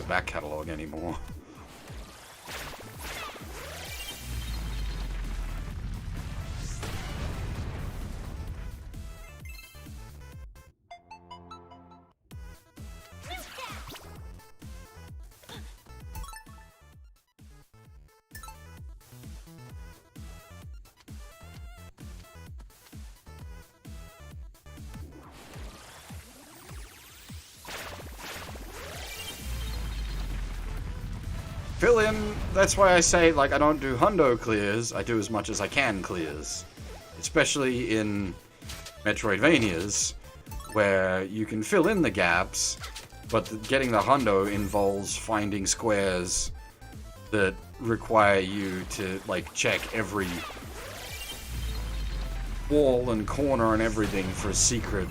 back catalog anymore. Fill in, that's why I say, like, I don't do hundo clears, I do as much as I can clears. Especially in Metroidvanias, where you can fill in the gaps, but getting the hundo involves finding squares that require you to, like, check every wall and corner and everything for secret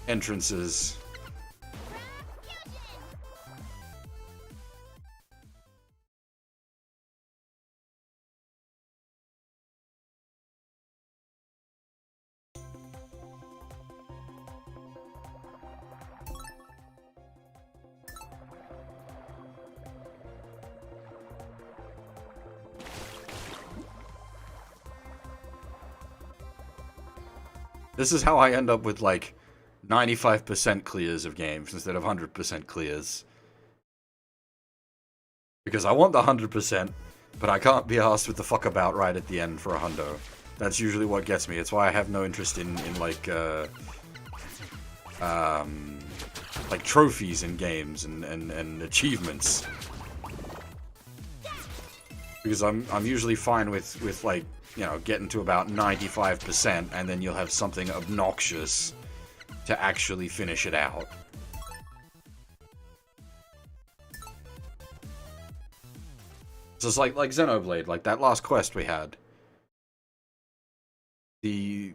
entrances. This is how I end up with, like, 95% clears of games instead of 100% clears. Because I want the 100%, but I can't be asked with the fuck about right at the end for a hundo. That's usually what gets me. It's why I have no interest in like trophies in games and achievements. Because I'm usually fine with like, you know, getting to about 95%, and then you'll have something obnoxious to actually finish it out. So it's like Xenoblade, like that last quest we had. We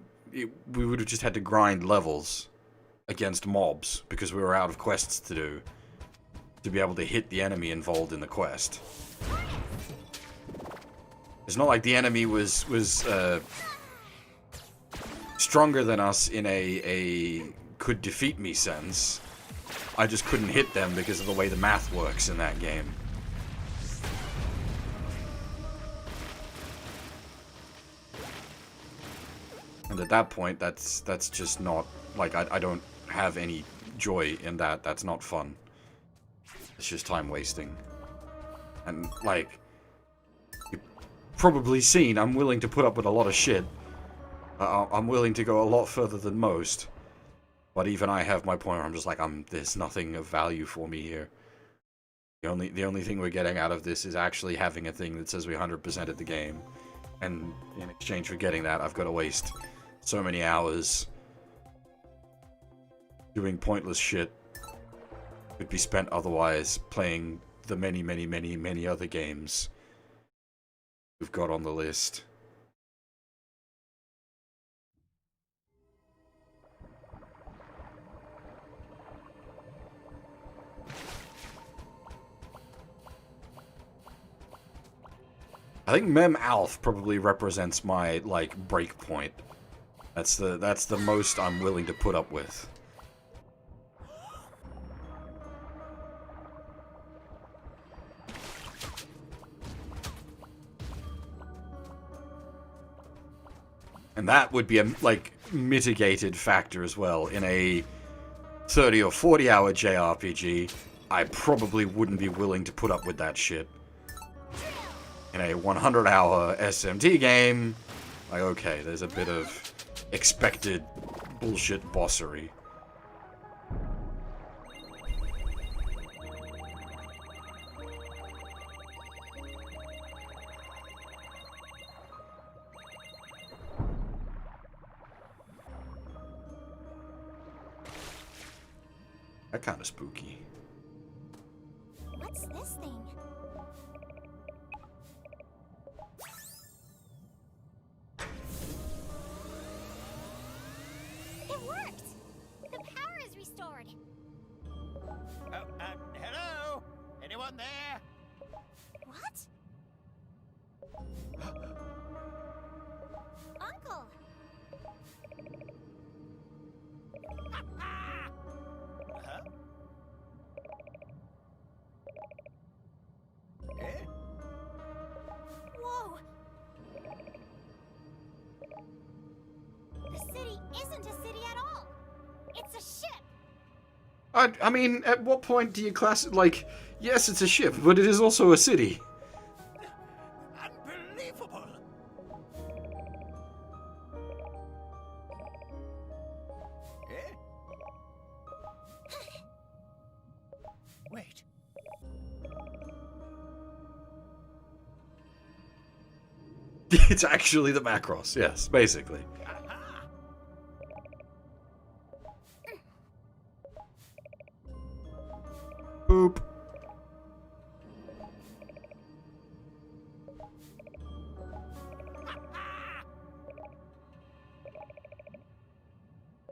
would have just had to grind levels against mobs because we were out of quests to do to be able to hit the enemy involved in the quest. It's not like the enemy was stronger than us in a could defeat me sense. I just couldn't hit them because of the way the math works in that game. And at that point, that's just not, like, I don't have any joy in that. That's not fun. It's just time wasting. And, like, you've probably seen, I'm willing to put up with a lot of shit. I'm willing to go a lot further than most. But even I have my point where I'm just like, there's nothing of value for me here. The only thing we're getting out of this is actually having a thing that says we 100%ed the game. And in exchange for getting that, I've got to waste so many hours doing pointless shit could be spent otherwise playing the many other games we've got on the list. I think Mem Alf probably represents my, like, break point. That's the most I'm willing to put up with. And that would be a, like, mitigated factor as well. In a 30 or 40 hour JRPG, I probably wouldn't be willing to put up with that shit. In a 100 hour SMT game, like, okay, there's a bit of expected bullshit bossery. kind of spooky. What's this thing? It worked! The power is restored. Hello? Anyone there? What? Uncle! Huh? Eh? Whoa! The city isn't a city at all! It's a ship! I mean, at what point do you class it like, yes, it's a ship, but it is also a city? Unbelievable! Eh? Wait. It's actually the Macross, yes, basically. Aha! Boop.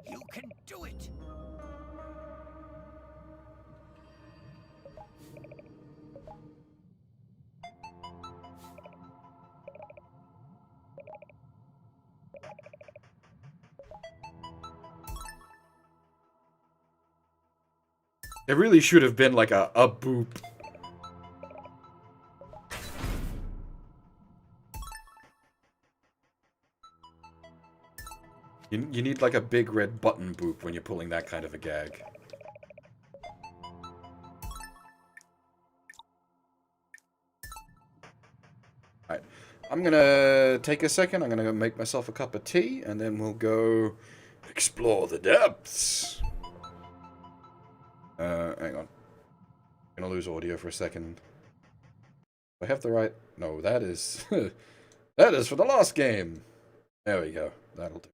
You can do it! It really should have been like a boop. You need like a big red button boop when you're pulling that kind of a gag. Alright, I'm gonna take a second, I'm gonna go make myself a cup of tea, and then we'll go explore the depths. Hang on. I'm gonna lose audio for a second. Do I have the right... No, that is... that is for the last game! There we go. That'll do.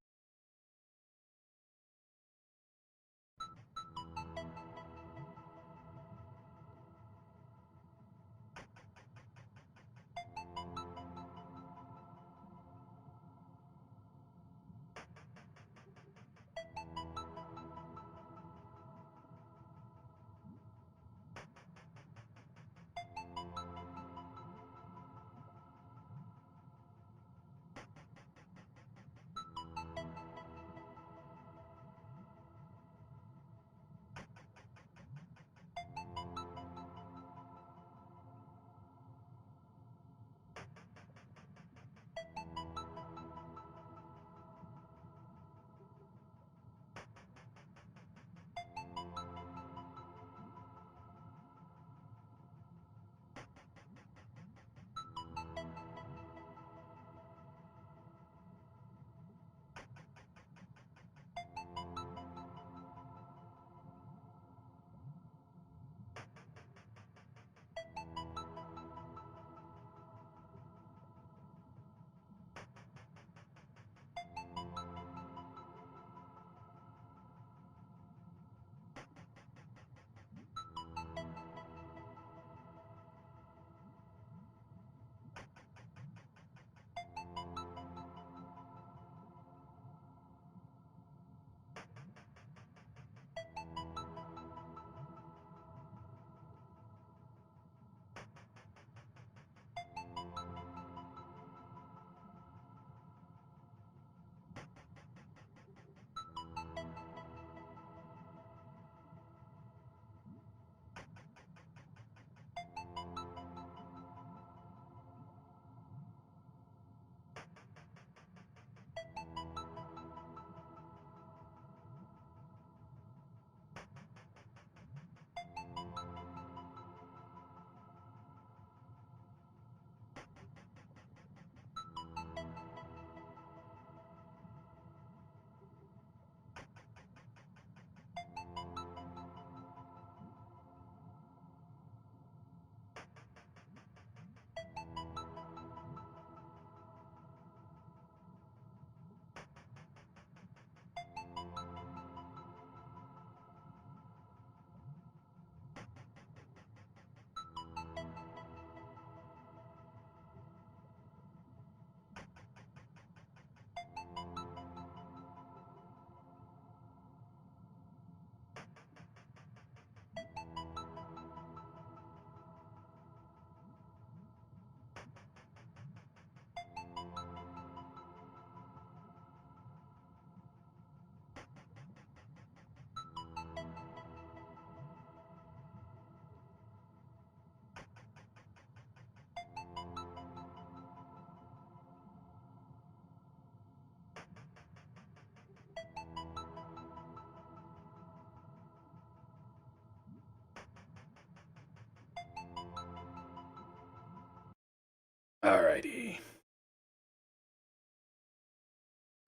Alrighty.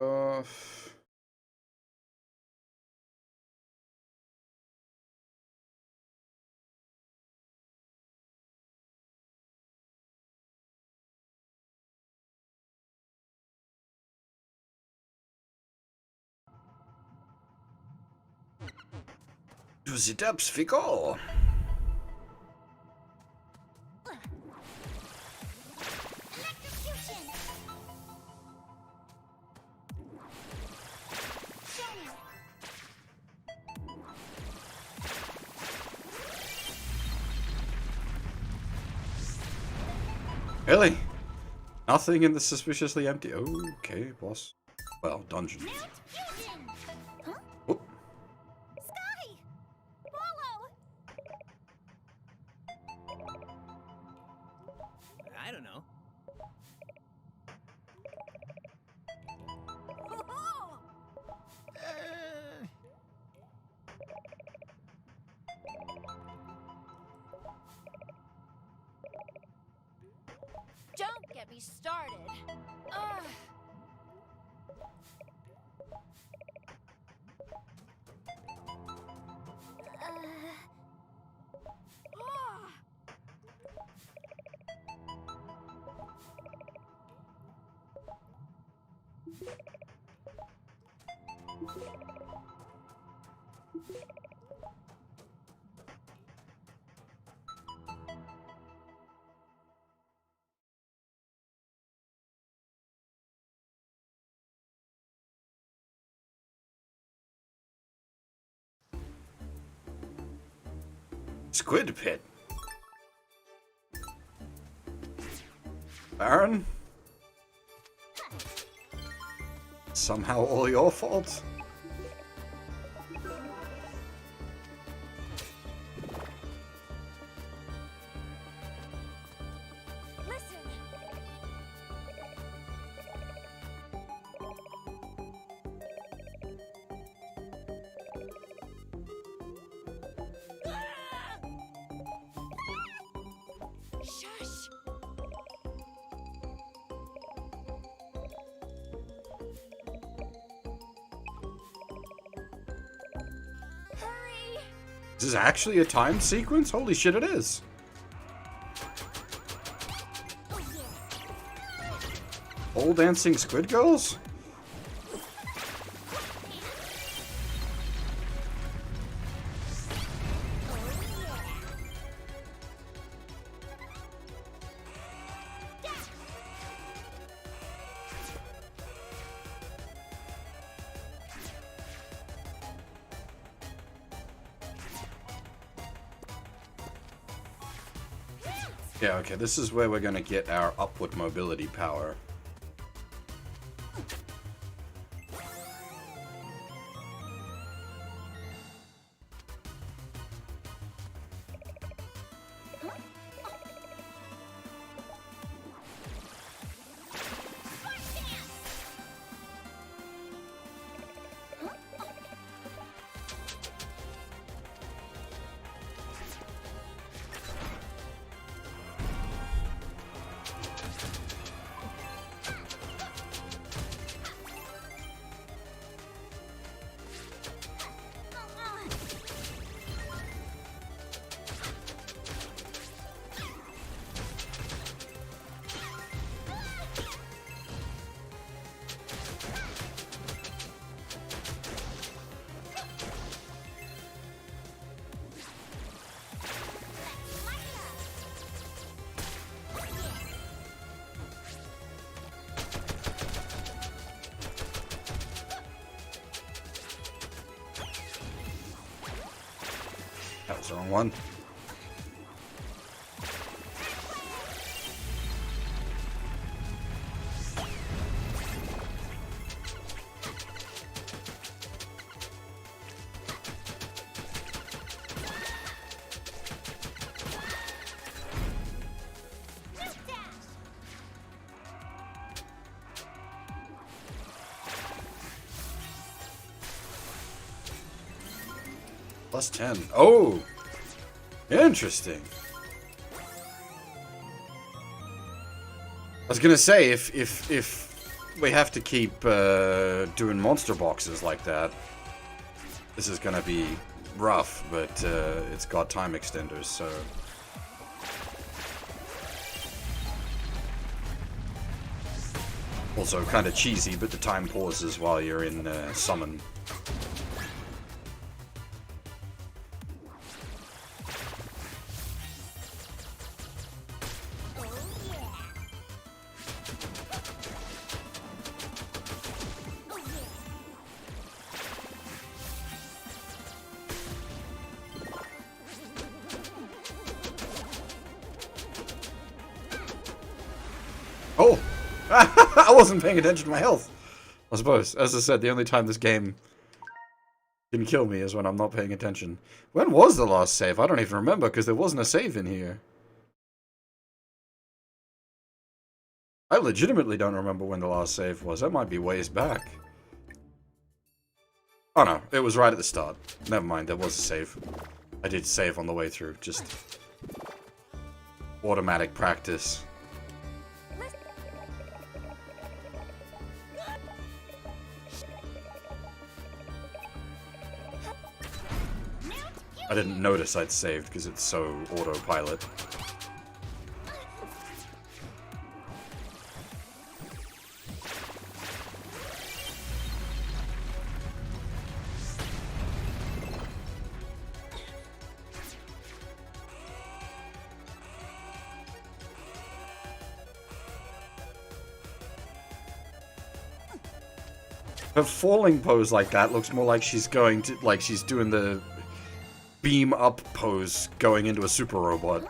Uh, to the depths we go. Electrocution! Shantae! Really? Nothing in the suspiciously empty. Okay, boss. Well, dungeon. Mount fusion! Huh? Oh, Sky! Follow! I don't know. Uh, Don't get me started. Ugh. Ah. squid pit. Baron? Somehow all your fault? Listen. Shush. Hurry. This is actually a timed sequence? Holy shit, it is. Oh yeah. All dancing squid girls? Yeah, okay, this is where we're gonna get our upward mobility power. That was the wrong one. Plus 10. Oh! Interesting. was gonna say, if we have to keep doing monster boxes like that, this is gonna be rough, but it's got time extenders, so... Also kind of cheesy, but the time pauses while you're in summon. Oh! I wasn't paying attention to my health. I suppose, as I said, the only time this game can kill me is when I'm not paying attention. When was the last save? I don't even remember, because there wasn't a save in here. I legitimately don't remember when the last save was. That might be ways back. Oh no, it was right at the start. Never mind, there was a save. I did save on the way through, just... automatic practice. I didn't notice I'd saved because it's so autopilot. Her falling pose like that looks more like she's going to, like she's doing the beam up pose going into a super robot.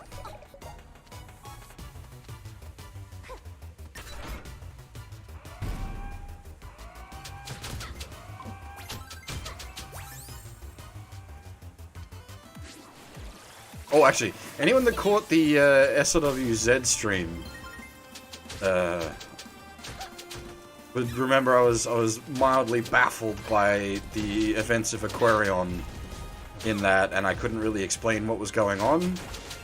Oh, actually, anyone that caught the SLWZ stream would remember I was mildly baffled by the events of Aquarion in that, and I couldn't really explain what was going on.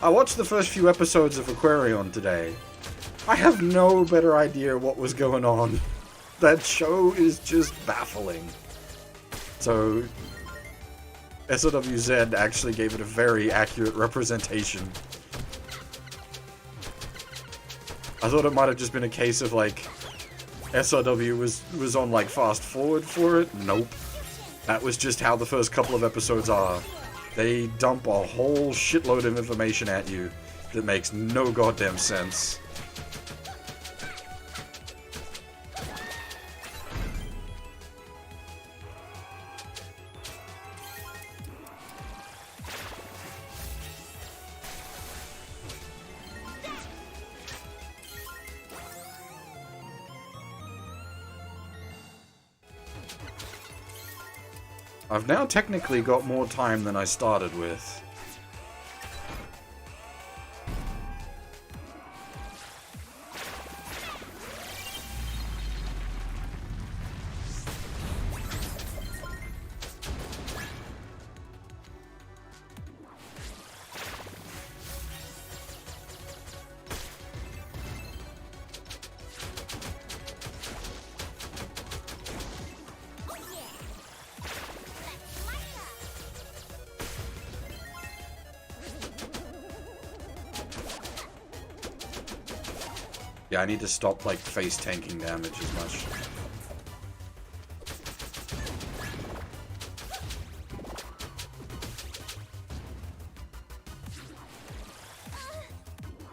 I watched the first few episodes of Aquarion today. I have no better idea what was going on. That show is just baffling. So, SLWZ actually gave it a very accurate representation. I thought it might have just been a case of, like, SRW was on, like, fast forward for it. Nope. That was just how the first couple of episodes are. They dump a whole shitload of information at you that makes no goddamn sense. I've now technically got more time than I started with. Yeah, I need to stop, like, face tanking damage as much.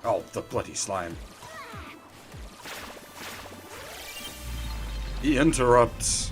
Oh, the bloody slime. He interrupts.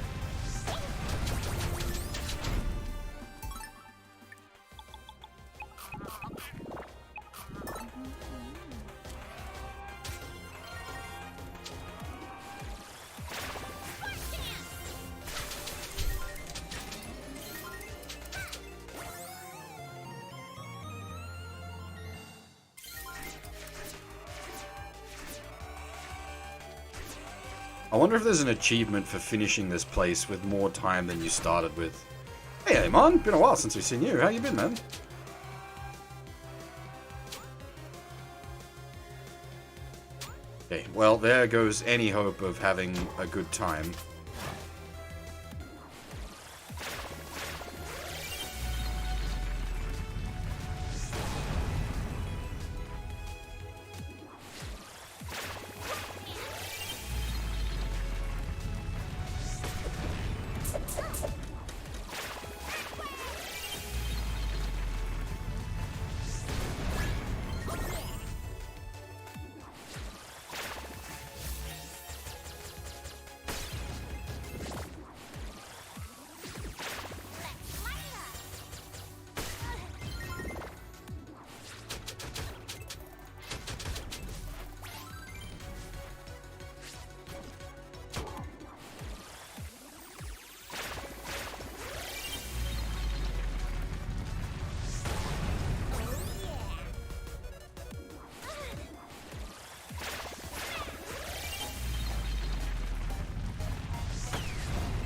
I wonder if there's an achievement for finishing this place with more time than you started with. Hey, man, been a while since we've seen you. How you been, man? Okay, well, there goes any hope of having a good time.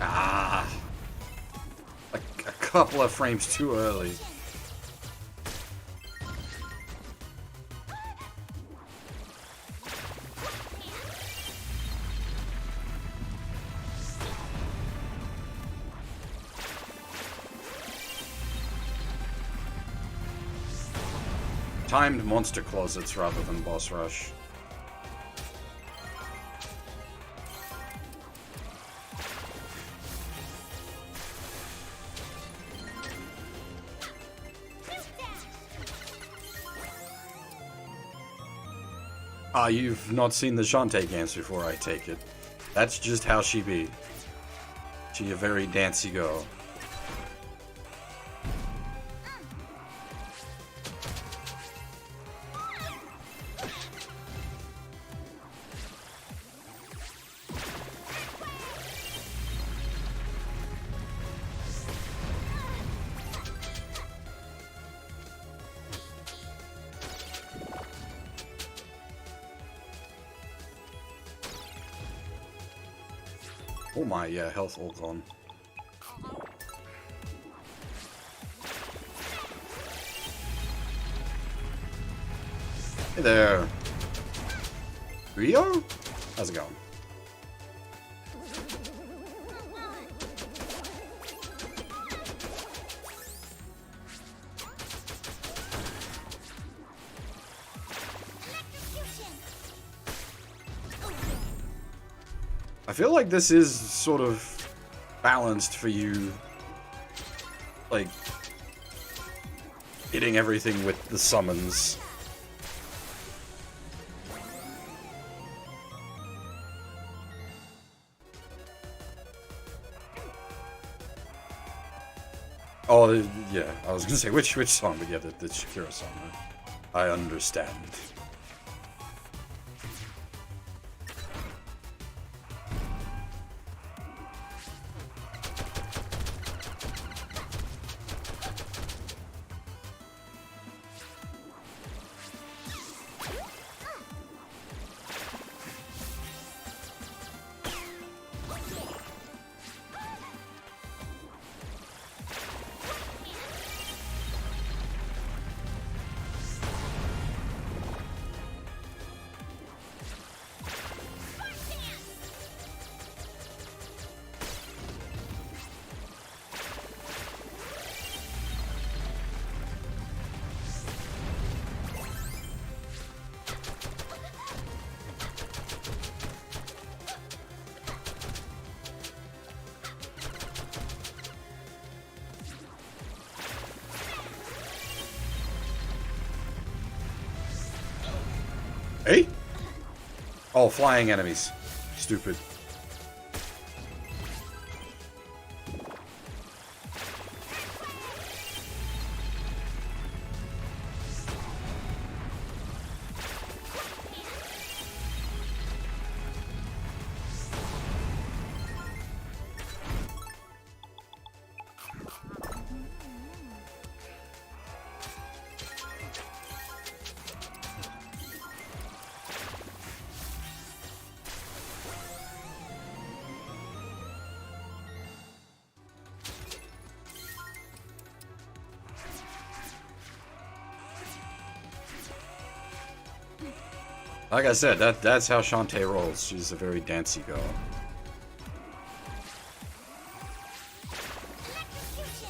Ah! A couple of frames too early. Timed monster closets rather than boss rush. Ah, you've not seen the Shantae games before, I take it. That's just how she be. She a very dancey girl. Oh my, yeah, health all gone. Hey there. Rio? How's it going? I feel like this is sort of balanced for you, like, hitting everything with the summons. Oh, yeah, I was gonna say, which song, but yeah, the Shakira song, I understand. Hey? Oh, flying enemies. Stupid. Like I said, that's how Shantae rolls. She's a very dancey girl. Electrocution.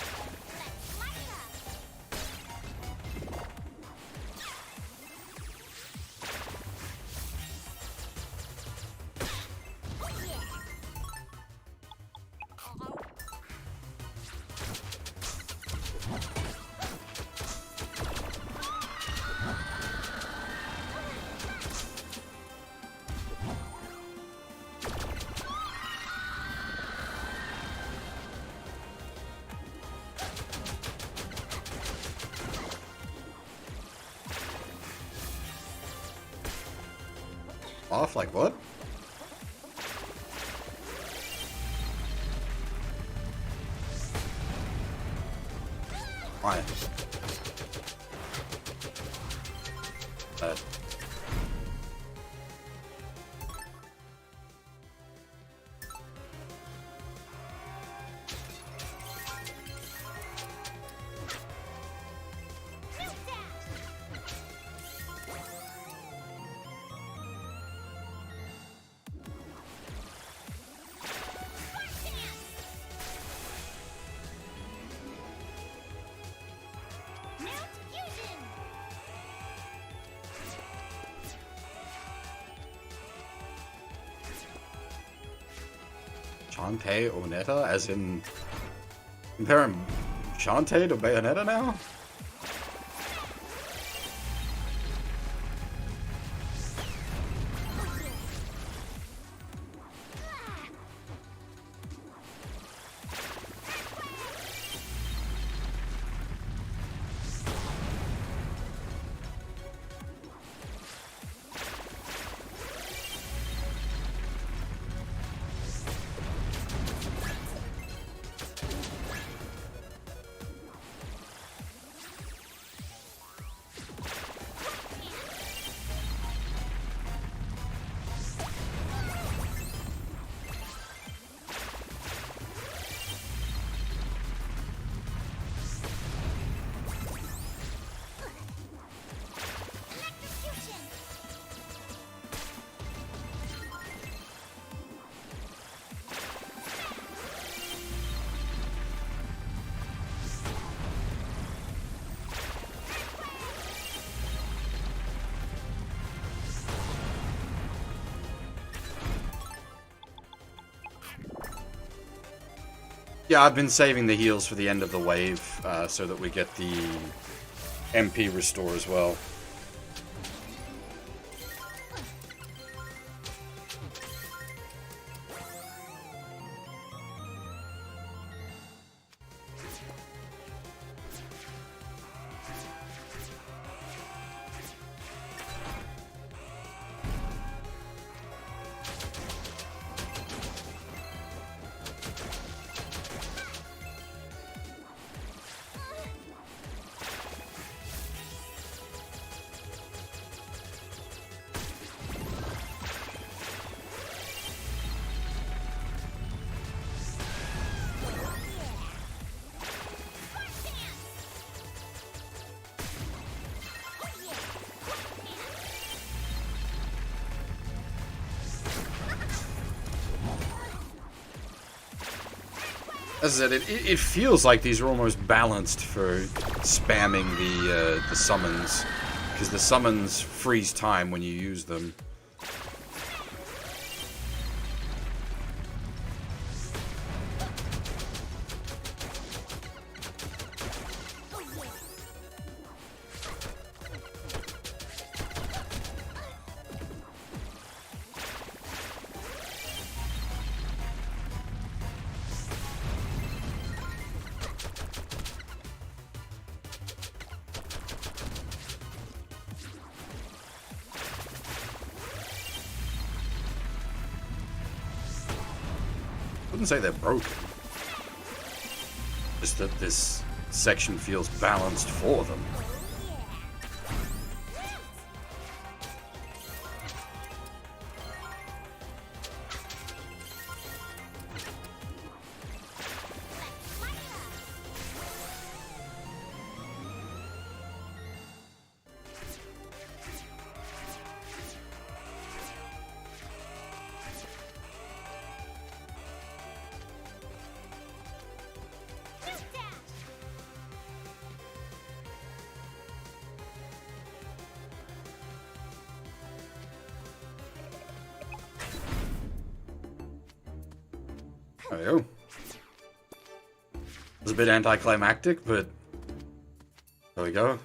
Oh yeah. Let's light it up. Oh yeah. Off? Like what? Why? Uh, Shantae Onetta? As in... comparing Shantae to Bayonetta now? Yeah, I've been saving the heals for the end of the wave, so that we get the MP restore as well. As I said, it feels like these are almost balanced for spamming the summons, because the summons freeze time when you use them. I wouldn't say they're broken. Just that this section feels balanced for them. There we go. It was a bit anticlimactic, but there we go.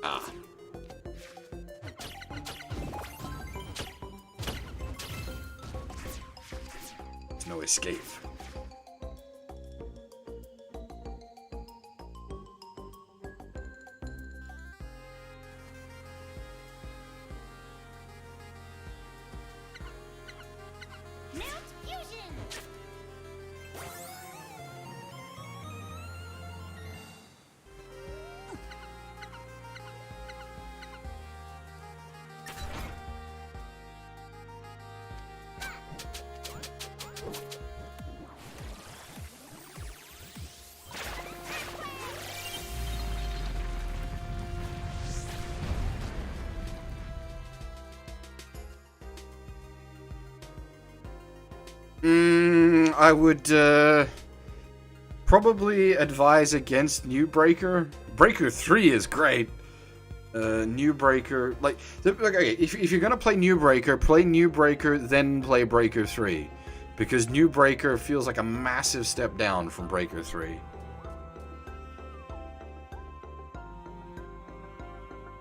Ah. There's no escape. I would probably advise against New Breaker. Breaker 3 is great. New Breaker, like, okay, if you're gonna play New Breaker, then play Breaker 3. Because New Breaker feels like a massive step down from Breaker 3.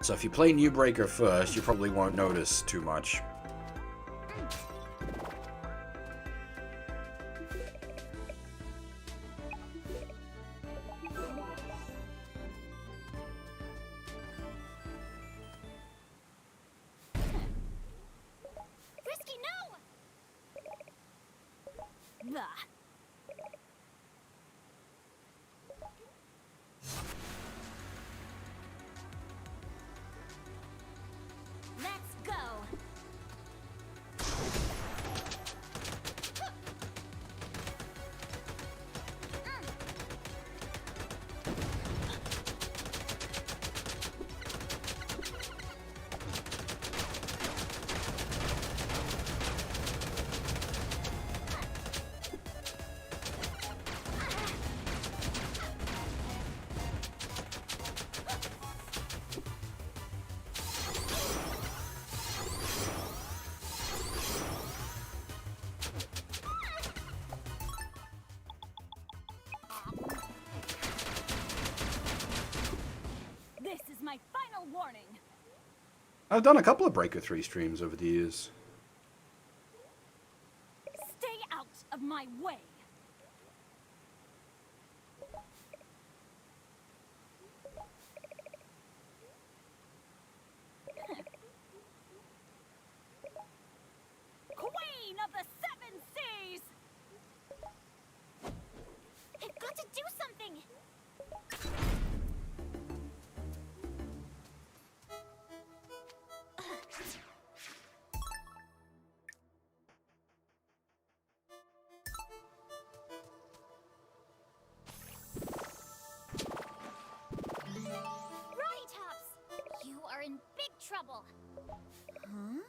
So if you play New Breaker first, you probably won't notice too much. Let's go. This is my final warning. I've done a couple of Breaker 3 streams over the years. Stay out of my way. Queen of the Seven Seas! I've got to do something! Tops, you are in big trouble. Huh?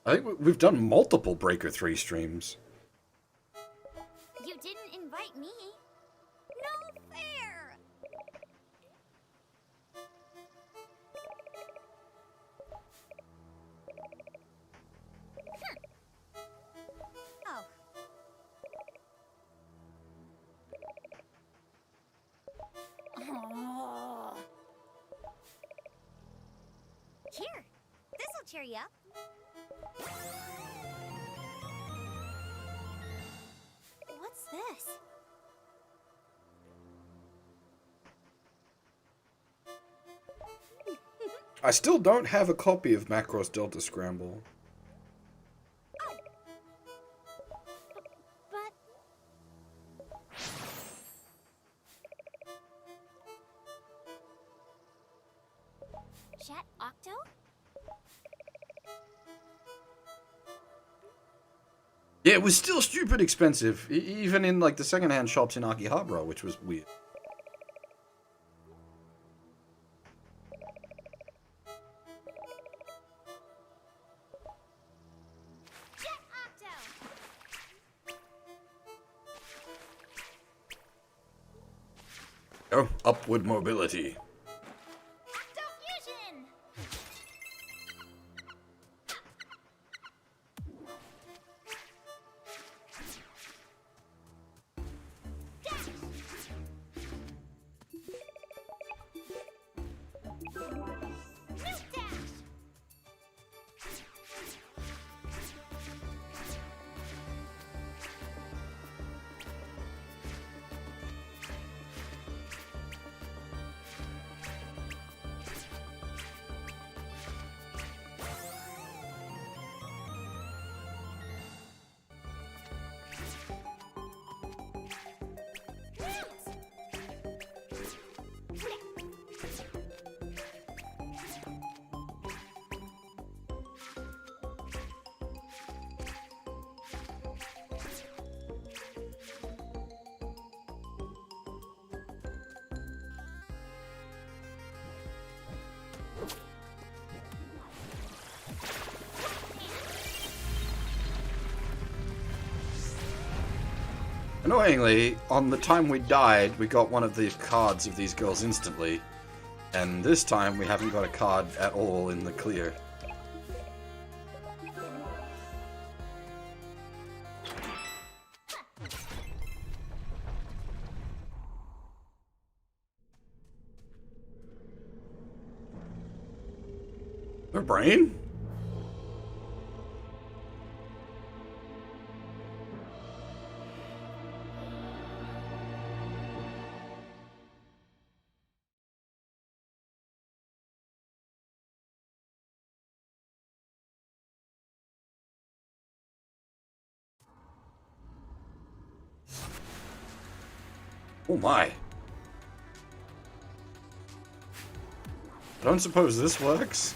I think we've done multiple Breaker 3 streams. You didn't invite me. No fair! Oh. Oh. Here, this'll cheer you up. What's this? I still don't have a copy of Macross Delta Scramble. Oh. But... Chat Octo? Yeah, it was still stupid expensive, even in like the secondhand shops in Akihabara, which was weird. Jet Octo! Oh, upward mobility. Octo Fusion! Dash! Snoop Dash! Annoyingly, on the time we died, we got one of the cards of these girls instantly. And this time, we haven't got a card at all in the clear. Her brain? Oh my. I don't suppose this works?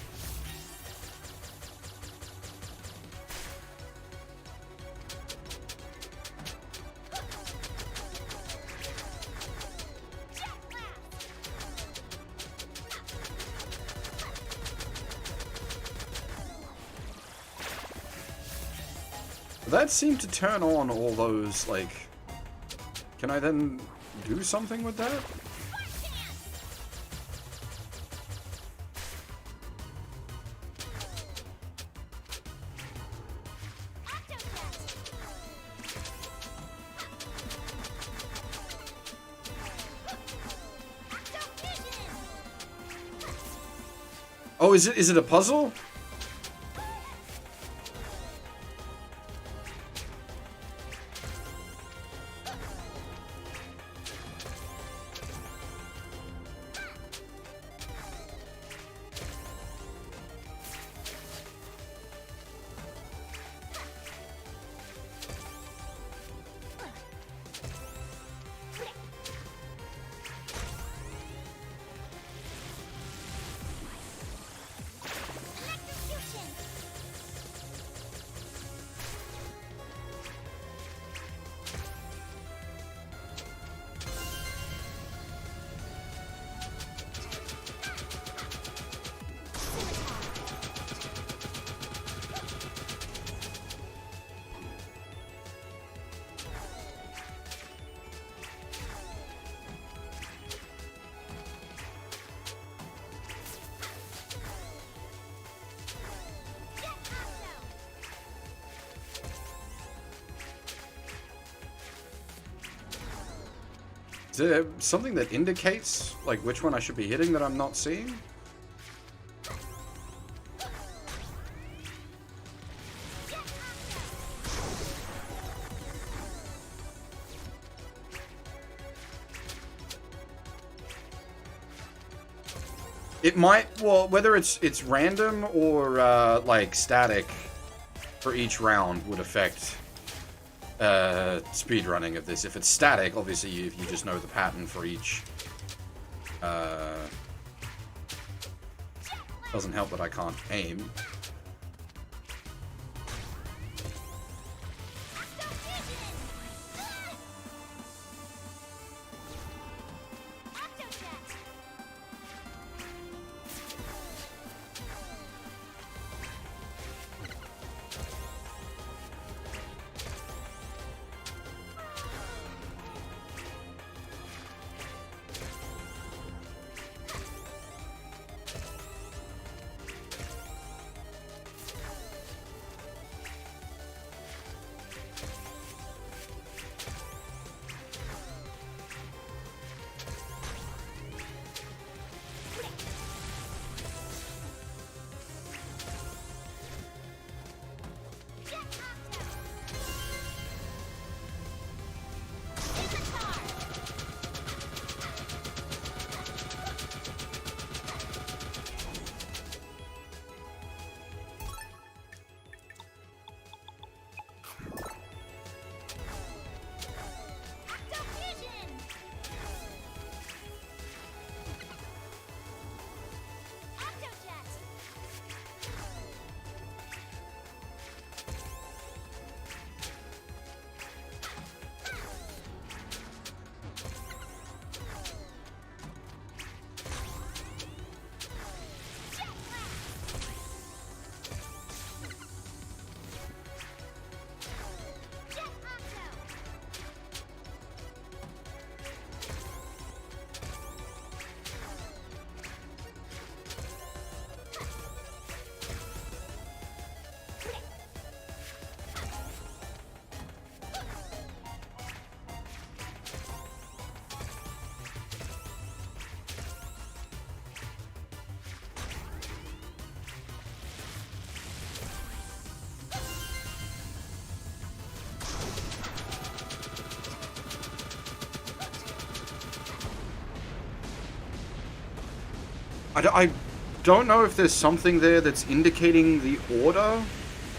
That seemed to turn on all those, like... Can I then do something with that? Oh, is it a puzzle? Is there something that indicates, like, which one I should be hitting that I'm not seeing? It might, well, whether it's random or, like, static for each round would affect speedrunning of this. If it's static, obviously you just know the pattern for each. Doesn't help that I can't aim. I don't know if there's something there that's indicating the order,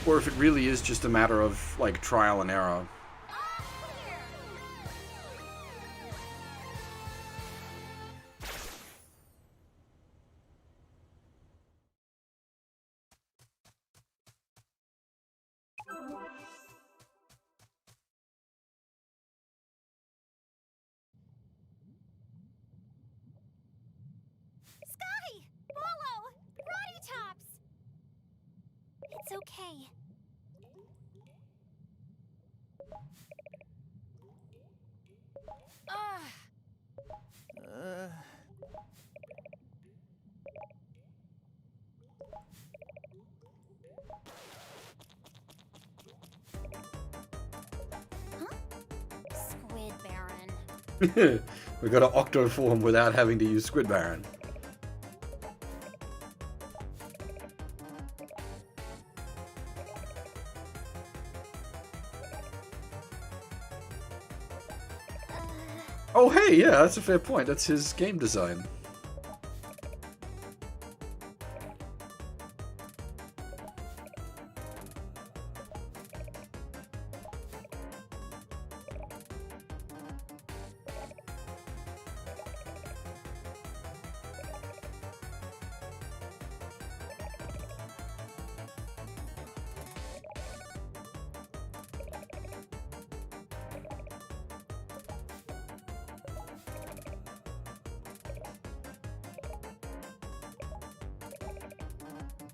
or if it really is just a matter of, like, trial and error. Sky! Bolo! Roddy Tops! It's okay. Uh, Squid Baron. We got an octo form without having to use Squid Baron. Oh hey, yeah, that's a fair point. That's his game design.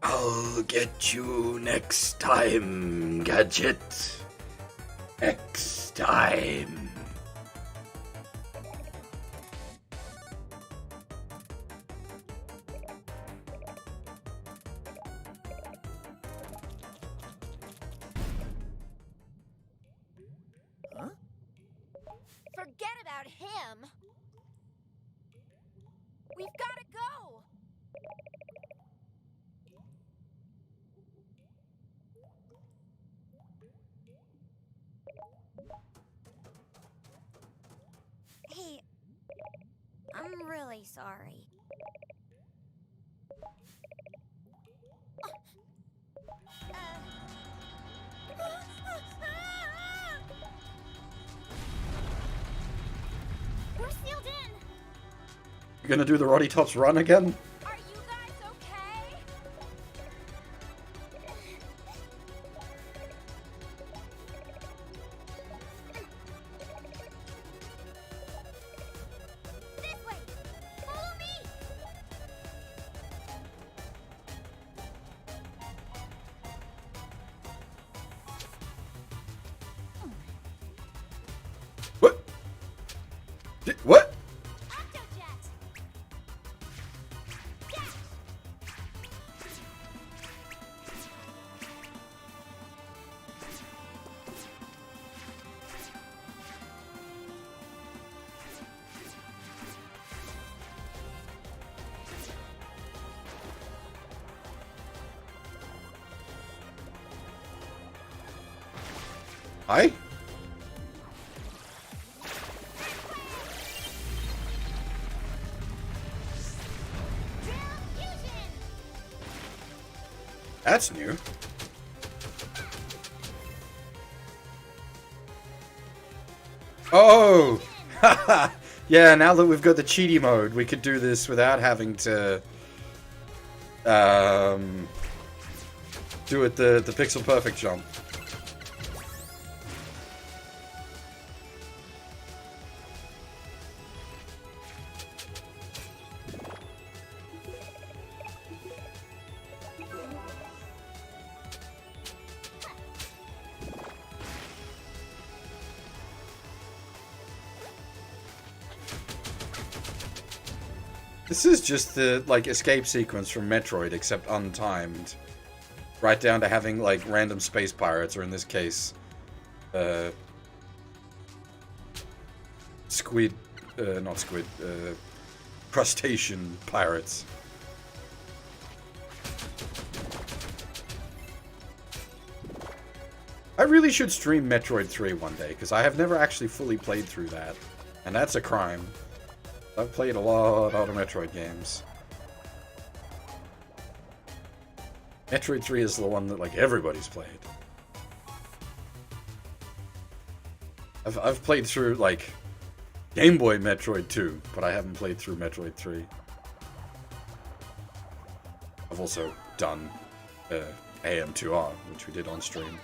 I'll get you next time, Gadget. Next time. huh? Forget about him! We've gotta go! Hey, I'm really sorry. We're sealed in! You gonna do the Roddy Tops run again? Are you guys okay? This way! Follow me! What? What? Octojet! Hi? That's new. Oh! Haha! Yeah, now that we've got the cheaty mode, we could do this without having to do it the pixel perfect jump. This is just the, like, escape sequence from Metroid, except untimed. Right down to having, like, random space pirates, or in this case, squid, not squid, crustacean pirates. I really should stream Metroid 3 one day, because I have never actually fully played through that. And that's a crime. I've played a lot of Metroid games. Metroid 3 is the one that, like, everybody's played. I've played through, like, Game Boy Metroid 2, but I haven't played through Metroid 3. I've also done AM2R, which we did on stream.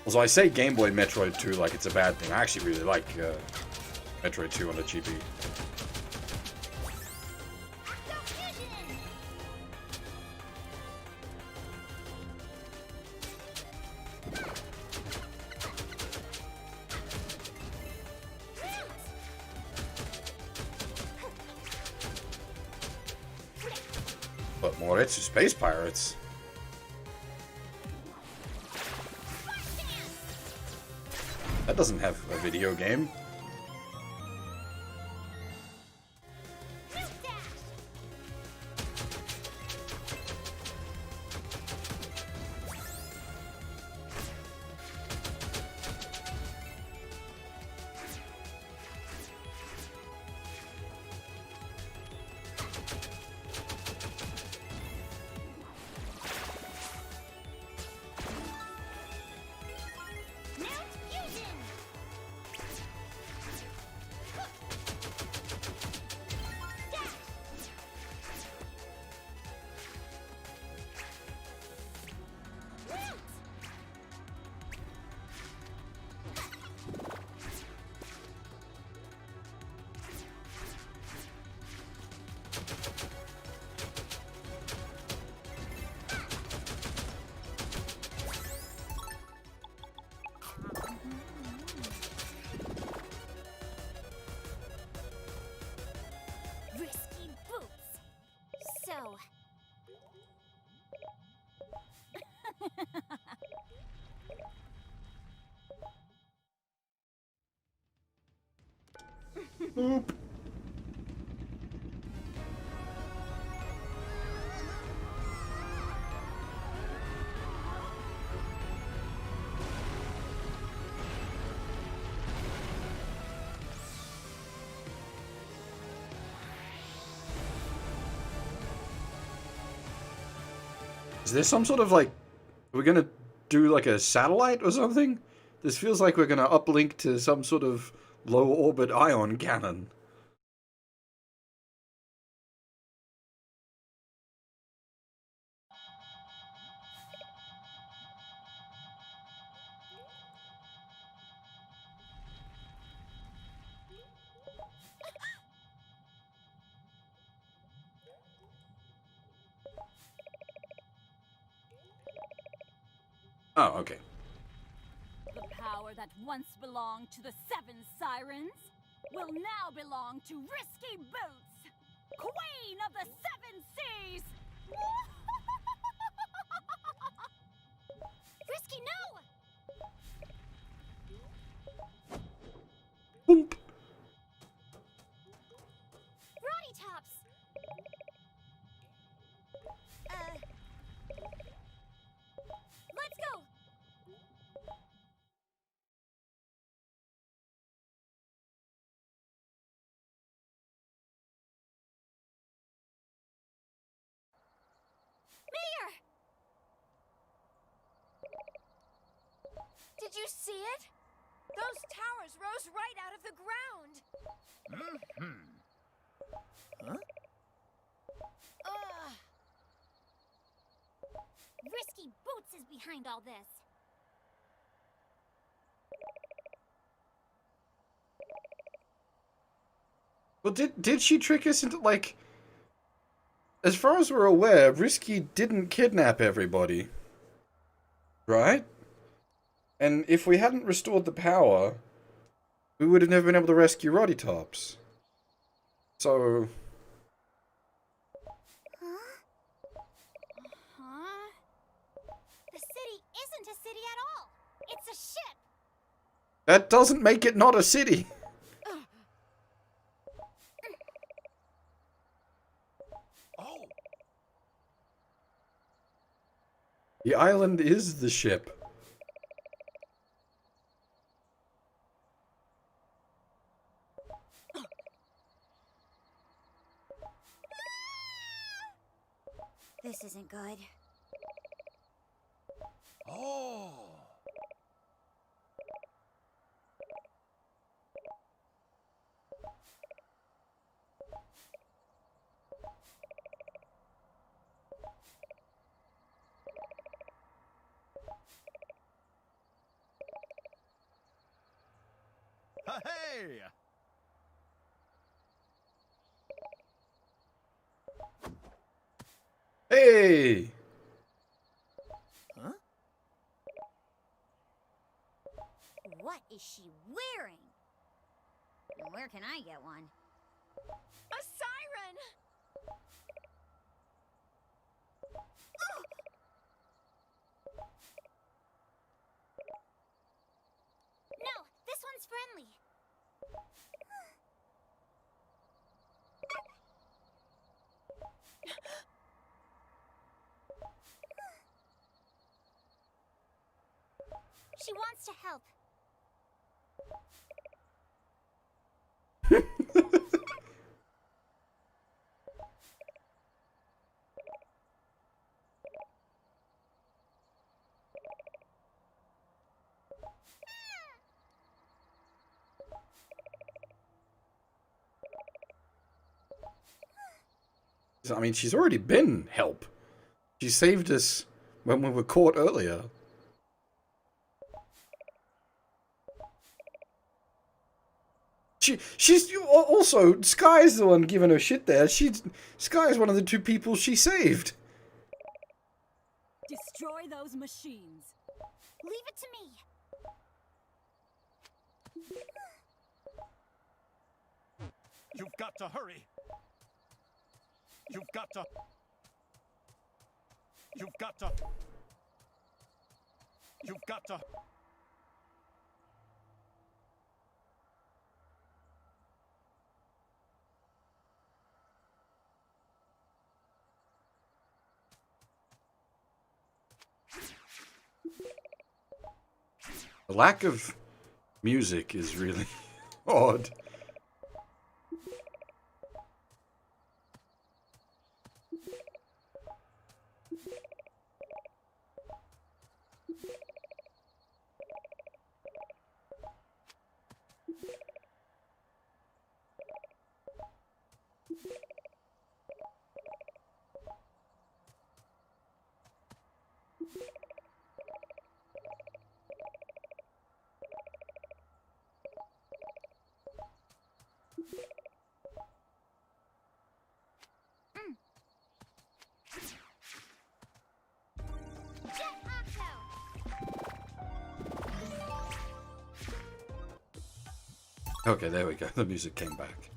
Also, I say Game Boy Metroid 2 like it's a bad thing. I actually really like Metroid 2 on the GP. But Moritz, Space Pirates. That doesn't have a video game. Risky boots. So. Boop. Is there some sort of, like, we're gonna do, like, a satellite or something? This feels like we're gonna uplink to some sort of low-orbit ion cannon. Oh, okay. The power that once belonged to the 7 Sirens will now belong to Risky Boots, Queen of the 7 Seas! Risky, no! Boop. Roddy Tops! Let's go! Mayor! Did you see it? Those towers rose right out of the ground! Mm-hmm. Huh? Ugh. Risky Boots is behind all this. Well, did she trick us into, like... As far as we're aware, Risky didn't kidnap everybody. Right? And if we hadn't restored the power, we would have never been able to rescue Roddy Tops. So... Huh? Huh? The city isn't a city at all. It's a ship. that doesn't make it not a city. Oh, The island is the ship. This isn't good. Oh. Hey! Hey! Huh? What is she wearing? And where can I get one? A siren! No, this one's friendly. She wants to help. I mean, she's already been help. She saved us when we were caught earlier. She's also, Sky's the one giving her shit there. Sky's one of the two people she saved. Destroy those machines. Leave it to me. You've got to hurry. You've got to. You've got to. You've got to. The lack of music is really odd. Okay, there we go. The music came back.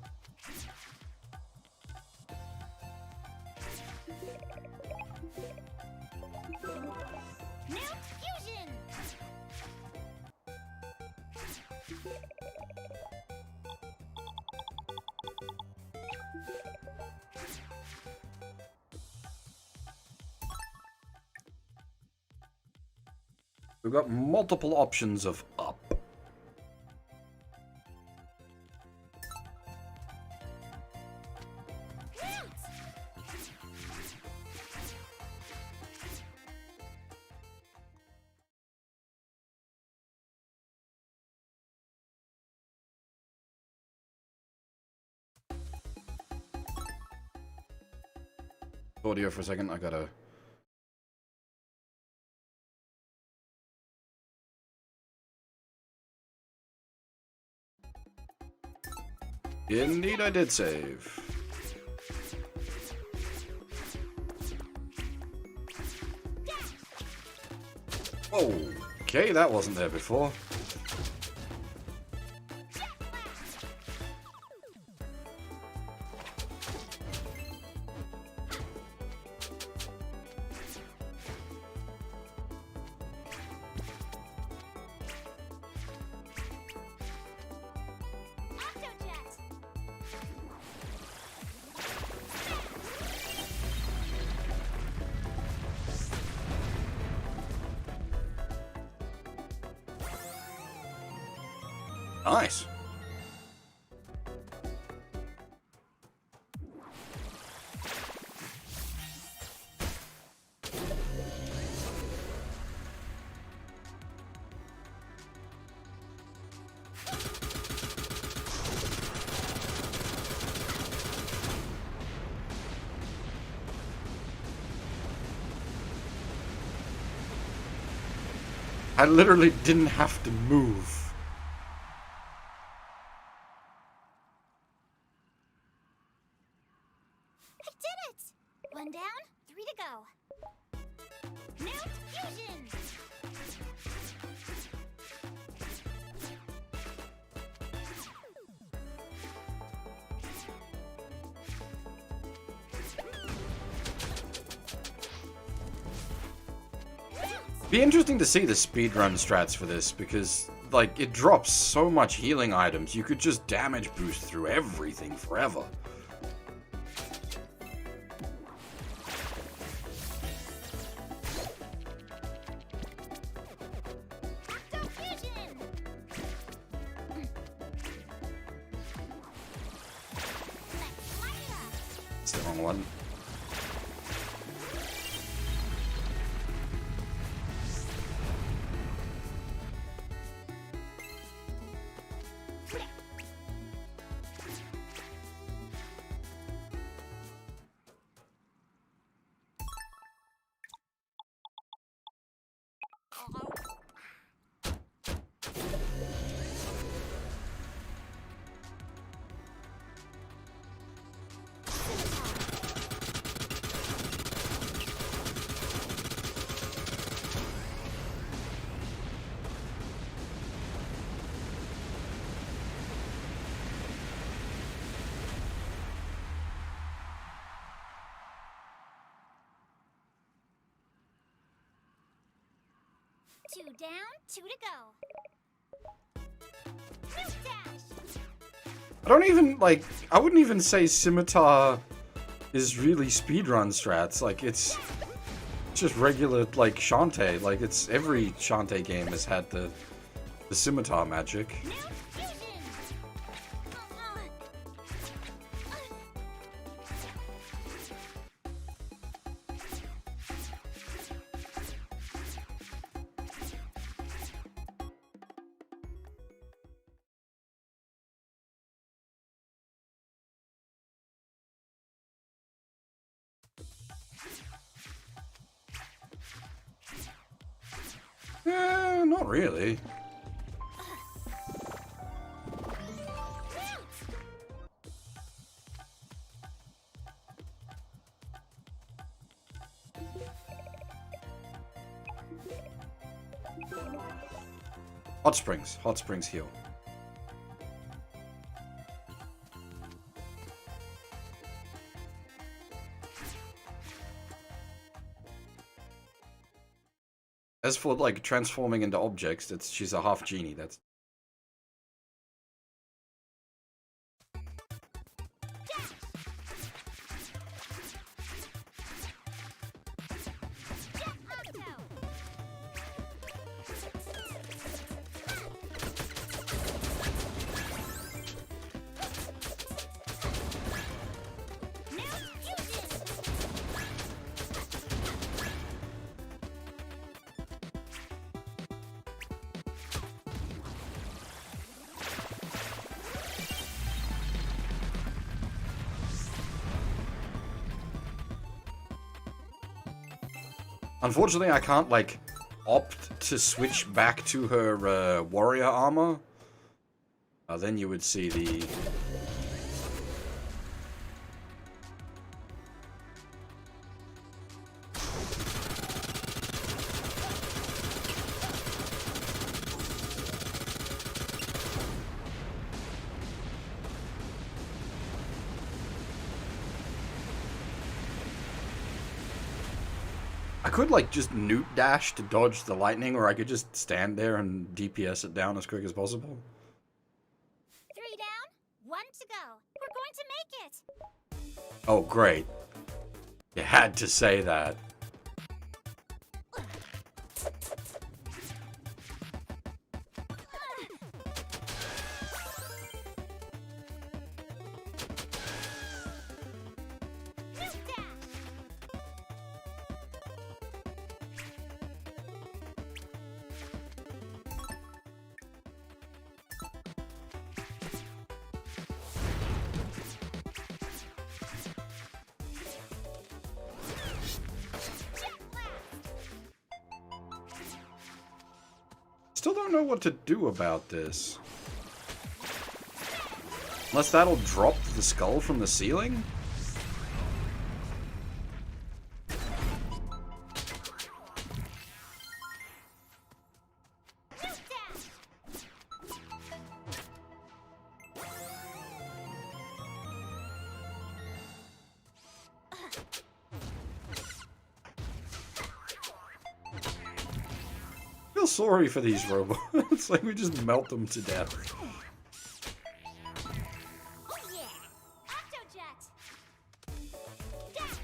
New fusion. We've got multiple options of up. Audio for a second, I gotta... Indeed, I did save. Okay, that wasn't there before. Nice. I literally didn't have to move. I did it! 1 down, 3 to go. New fusion! Be interesting to see the speedrun strats for this, because, like, it drops so much healing items, you could just damage boost through everything forever. Octo fusion! Let's light it up! It's the wrong one. Two down, 2 to go. New dash! I don't even, like, I wouldn't even say Scimitar is really speedrun strats. Like, it's just regular, like, Shantae. Like, it's every Shantae game has had the Scimitar magic. New fusion! Not really. Hot Springs heal. As for, like, transforming into objects, she's a half genie, that's... Unfortunately, I can't, like, opt to switch back to her warrior armor. Then you would see the... I could, like, just newt dash to dodge the lightning, or I could just stand there and DPS it down as quick as possible. 3 down, 1 to go. We're going to make it! Oh, great. You had to say that. New dash! Still don't know what to do about this. Unless that'll drop the skull from the ceiling? I feel sorry for these robots. It's like we just melt them to death. Oh yeah! Octojet! Dash!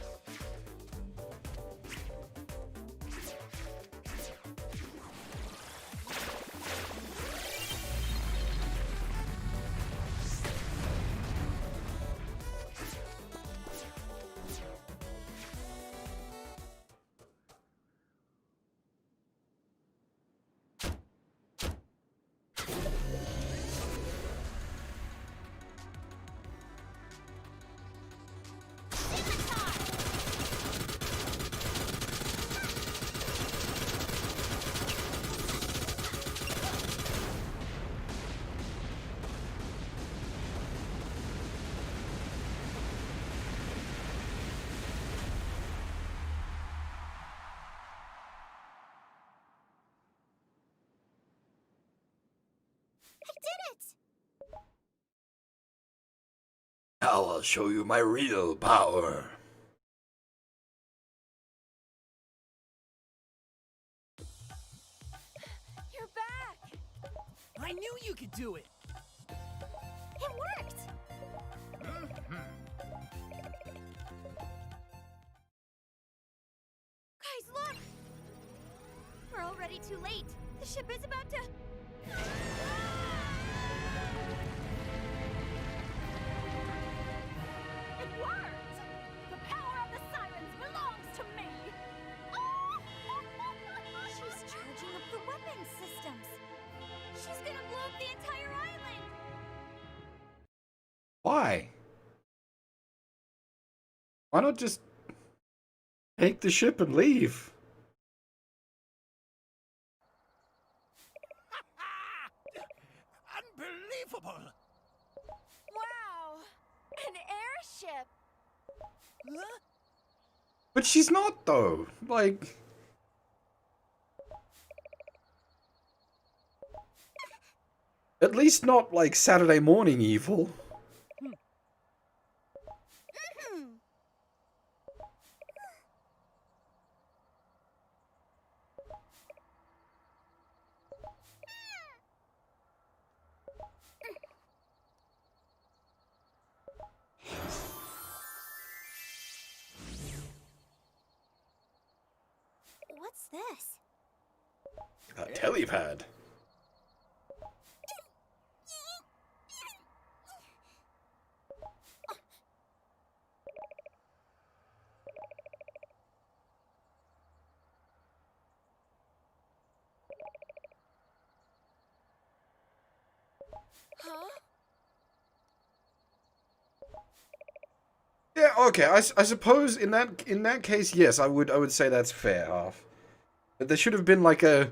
I did it! Now I'll show you my real power. You're back! I knew you could do it! It worked! Guys, look! We're already too late. The ship is about to... It worked! The power of the Sirens belongs to me! She's charging up the weapon systems. She's gonna blow up the entire island. Why? Why not just take the ship and leave? Unbelievable! Wow! An airship! Huh? But she's not, though. Like... At least not, like, Saturday morning evil. What's this? A telepad. Huh? Yeah, okay. I suppose in that case, yes, I would say that's fair, half. But there should have been like a.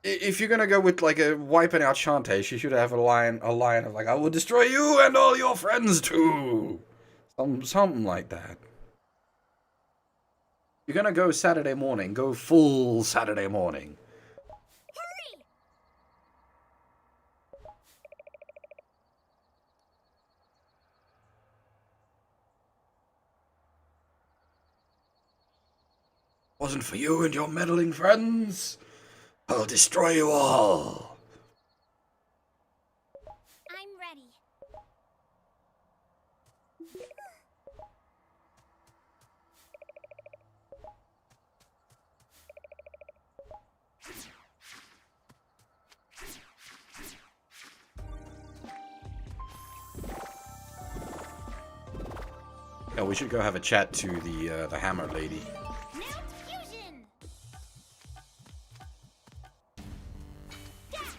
If you're gonna go with like a wiping out Shantae, she should have a line of like, "I will destroy you and all your friends too," something like that. You're gonna go Saturday morning, go full Saturday morning. Hurry! Wasn't for you and your meddling friends, I'll destroy you all. I'm ready. Yeah, we should go have a chat to the hammer lady. Mount fusion! Dash!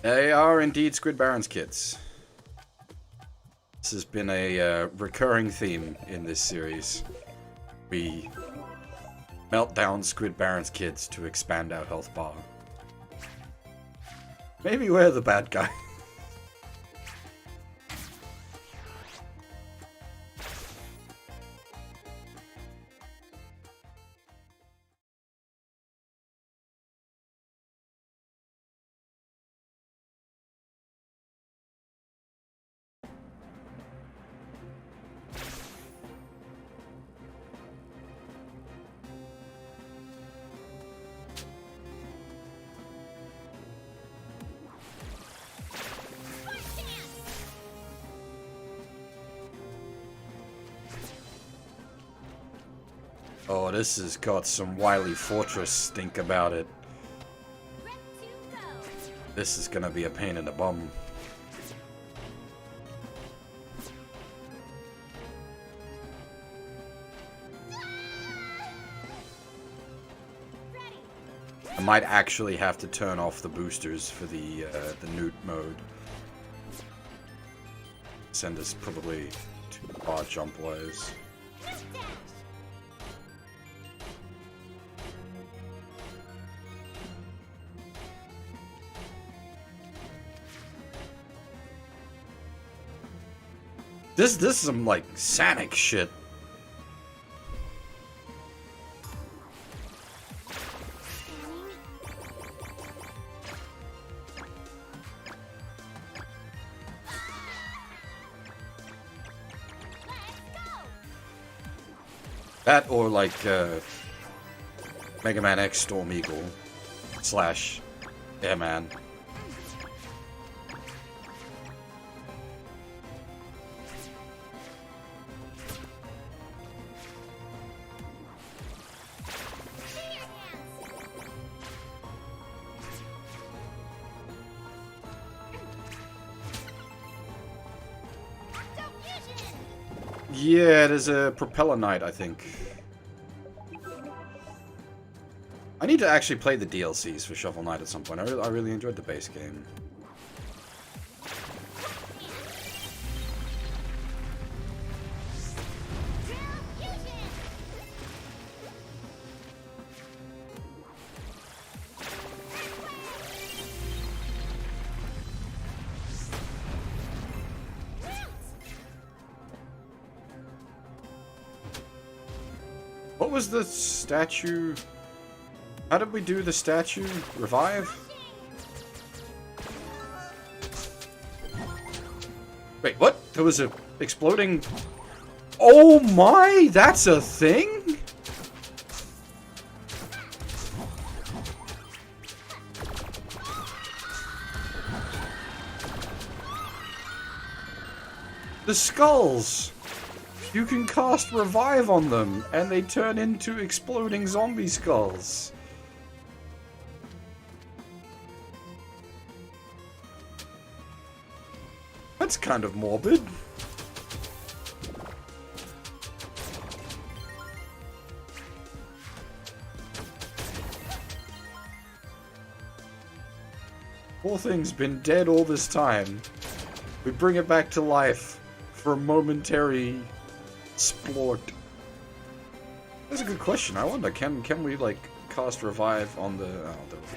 They are indeed Squid Baron's kids. This has been a recurring theme in this series. We melt down Squid Baron's kids to expand our health bar. Maybe we're the bad guy. Oh, this has got some Wily Fortress stink about it. Ready to go. This is gonna be a pain in the bum. Ready. I might actually have to turn off the boosters for the newt mode. Send us probably too far jump wise. Dash. This is some like Sonic shit. That or like Mega Man X Storm Eagle slash Airman. Yeah, there's a Propeller Knight, I think. I need to actually play the DLCs for Shovel Knight at some point. I really enjoyed the base game. What was the statue? How did we do the statue? Revive? Wait, what? There was a exploding... Oh my! That's a thing? The skulls! You can cast Revive on them, and they turn into exploding zombie skulls. That's kind of morbid. Poor thing's been dead all this time. We bring it back to life for a momentary splort. That's a good question. I wonder, can we like cast Revive on the... Oh, there we go.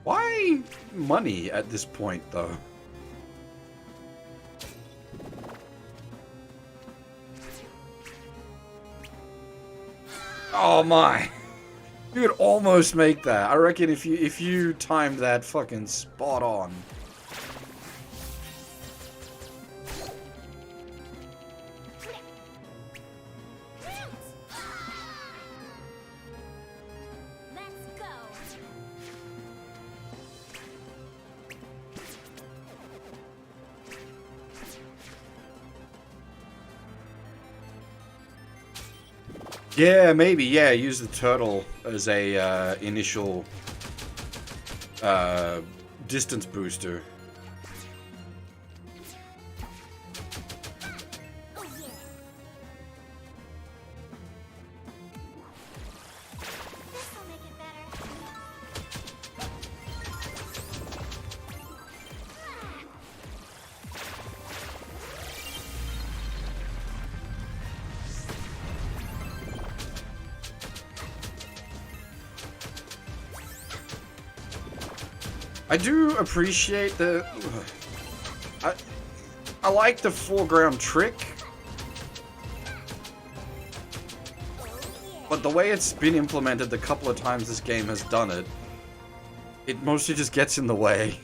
Why money at this point, though? Oh my! You could almost make that. I reckon if you timed that fucking spot on. Yeah, maybe. Yeah, use the turtle as a initial distance booster. Oh yeah. This'll make it better. I do appreciate the... I like the foreground trick, but the way it's been implemented the couple of times this game has done it, it mostly just gets in the way.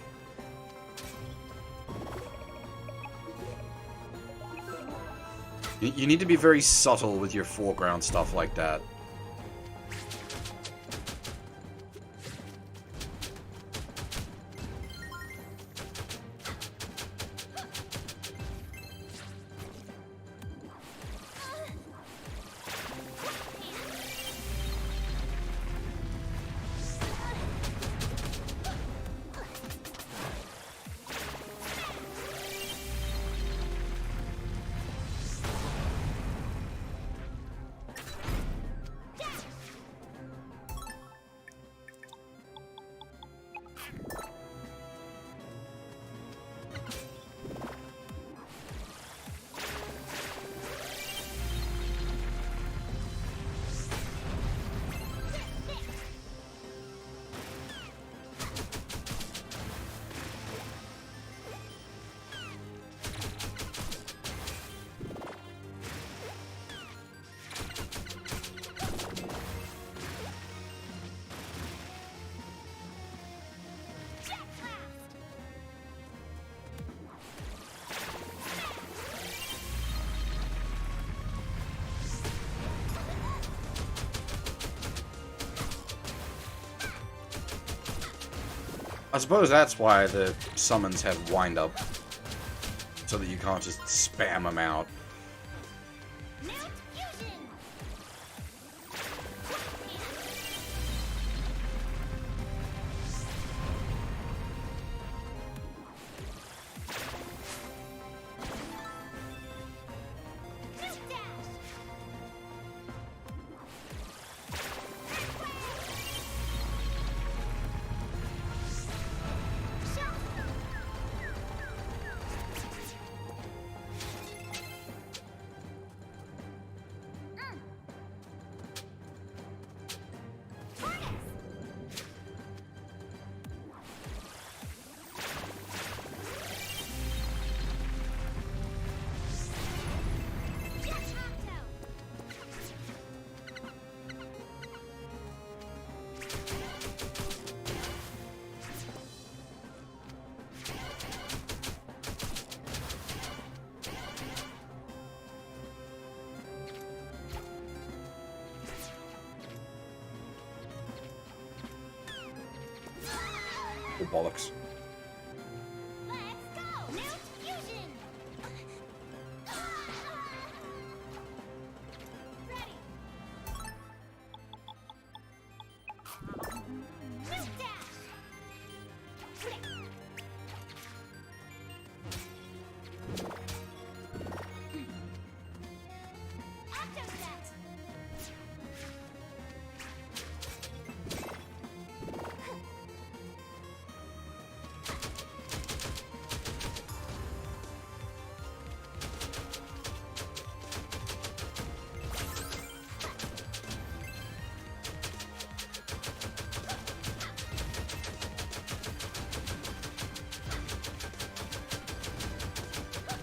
You need to be very subtle with your foreground stuff like that. I suppose that's why the summons have wind up, so that you can't just spam them out. Oh, bollocks. Let's go! New fusion! Ready! New dash! Flick! Octo set!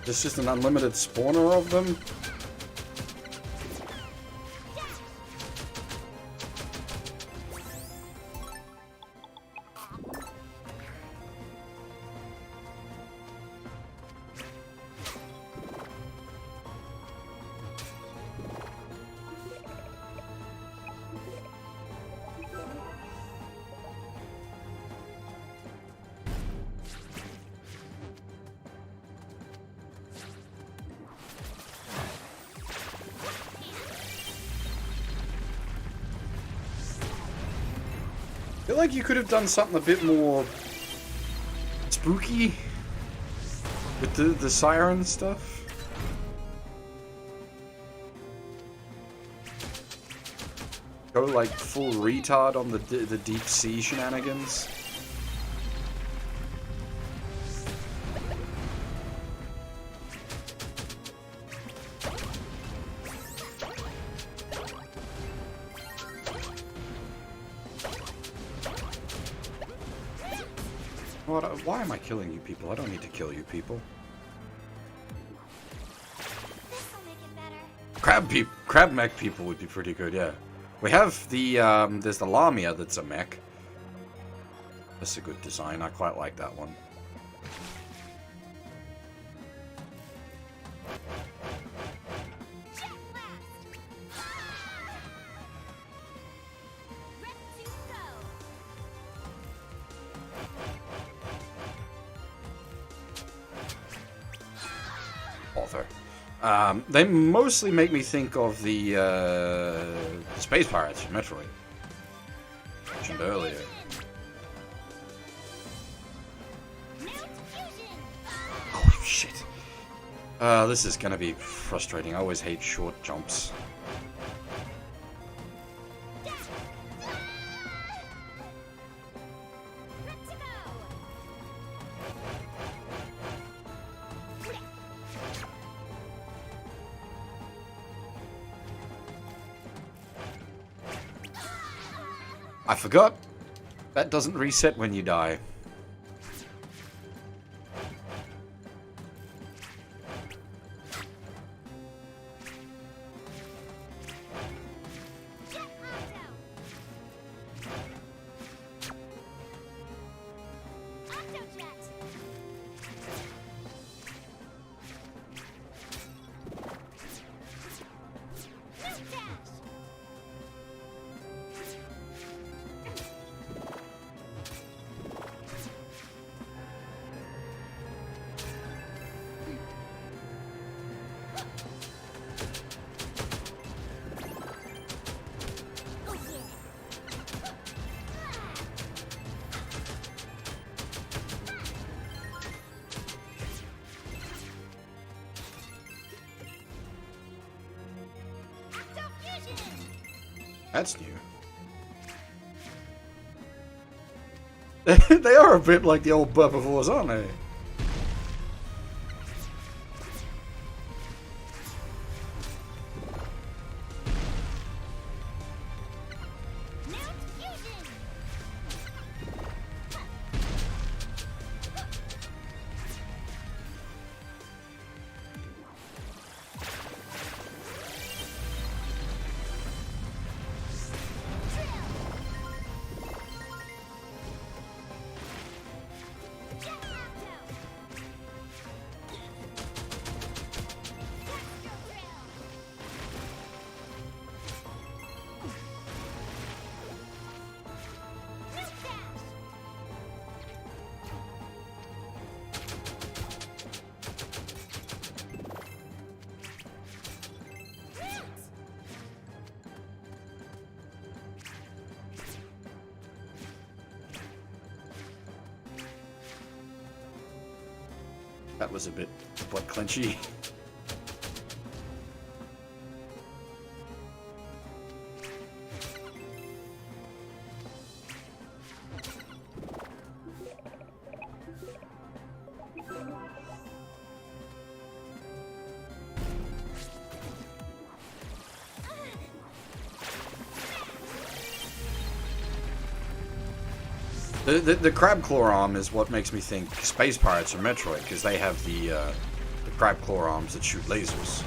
There's just an unlimited spawner of them? feel like you could have done something a bit more spooky with the siren stuff. Go like full retard on the deep sea shenanigans. Why am I killing you people? I don't need to kill you people. This'll make it better. Crab mech people would be pretty good, yeah. We have the, there's the Lamia that's a mech. That's a good design, I quite like that one. Jet blast! Ready to go! Author. They mostly make me think of the Space Pirates from Metroid. Mentioned earlier. Oh shit. This is gonna be frustrating. I always hate short jumps. I forgot. That doesn't reset when you die. That's new. They are a bit like the old Burbivores, aren't they? That was a bit butt clenchy. The crab claw arm is what makes me think Space Pirates or Metroid, because they have the crab claw arms that shoot lasers.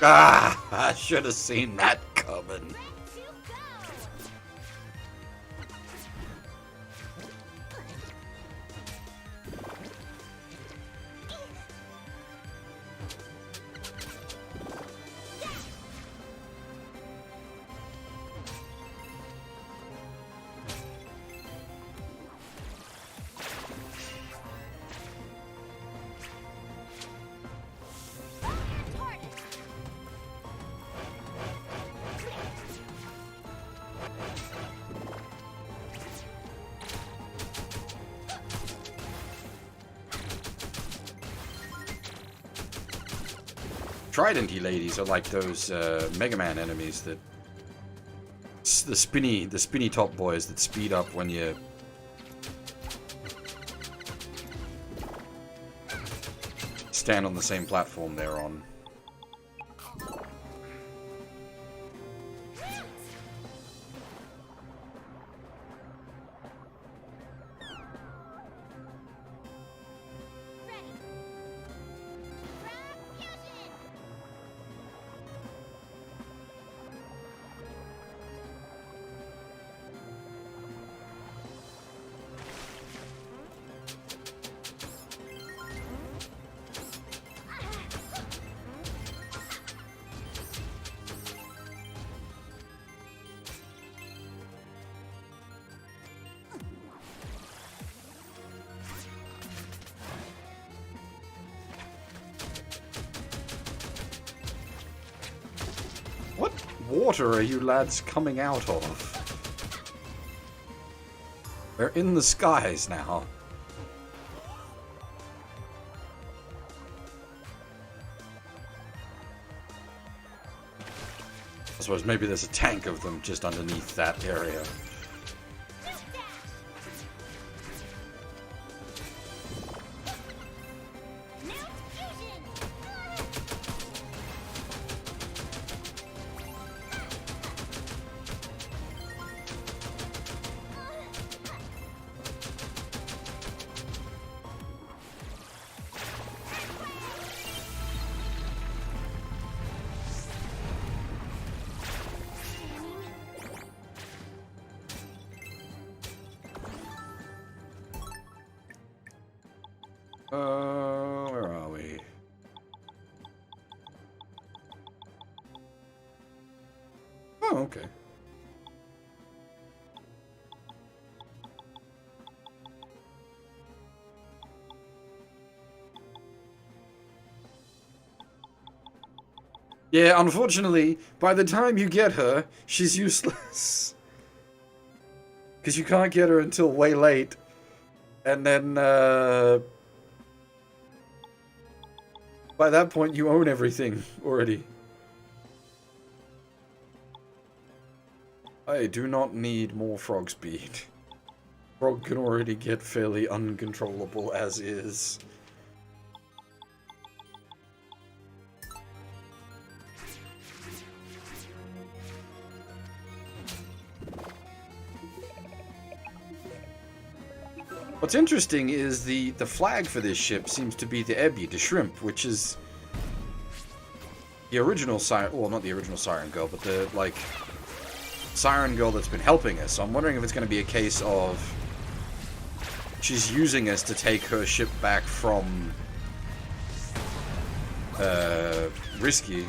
Ah, I should have seen that coming. Trident-y ladies are like those Mega Man enemies that the spinny top boys that speed up when you stand on the same platform they're on. What water are you lads coming out of? They're in the skies now. I suppose maybe there's a tank of them just underneath that area. Where are we? Oh, okay. Yeah, unfortunately, by the time you get her, she's useless. Because you can't get her until way late. And then, by that point, you own everything already. I do not need more frog speed. Frog can already get fairly uncontrollable as is. What's interesting is the flag for this ship seems to be the Ebby, the shrimp, which is the original Siren, well, not the original Siren Girl, but the, like, Siren Girl that's been helping us. So I'm wondering if it's going to be a case of she's using us to take her ship back from Risky.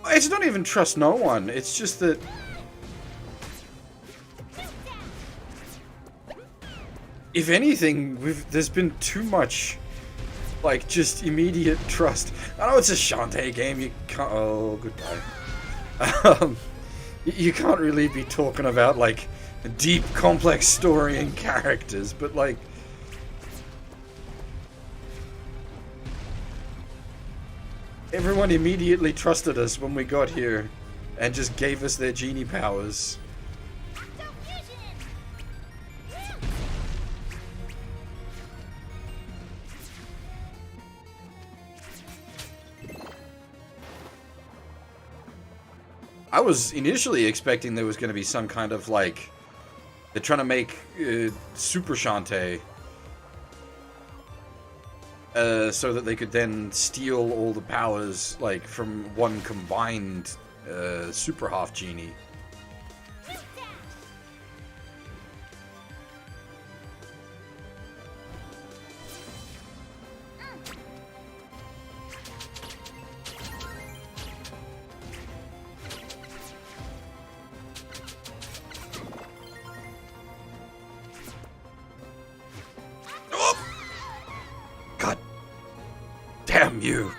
I just don't even trust no one. It's just that if anything, there's been too much, like, just immediate trust. I know it's a Shantae game. You can't. Oh, goodbye. You can't really be talking about, like, a deep, complex story and characters, but, like, everyone immediately trusted us when we got here and just gave us their genie powers. I was initially expecting there was going to be some kind of, like, they're trying to make Super Shantae so that they could then steal all the powers, like, from one combined super half genie. God damn you!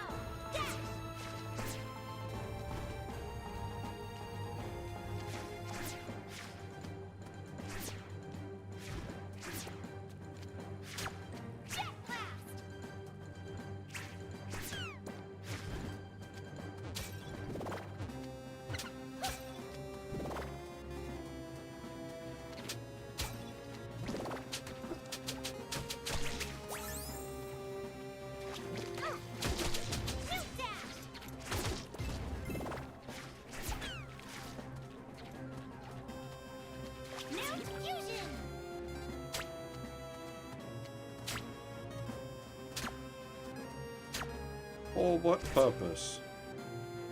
For what purpose?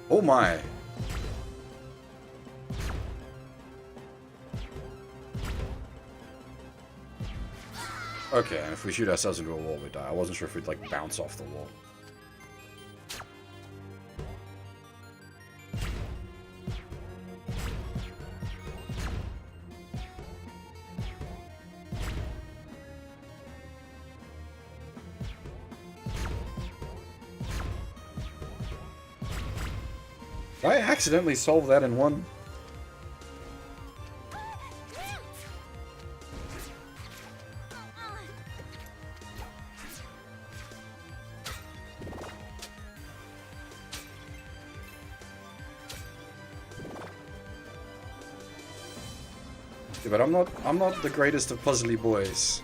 Oh my! Okay, and if we shoot ourselves into a wall, we die. I wasn't sure if we'd, like, bounce off the wall. Did I accidentally solve that in one? Yeah, but I'm not the greatest of puzzly boys.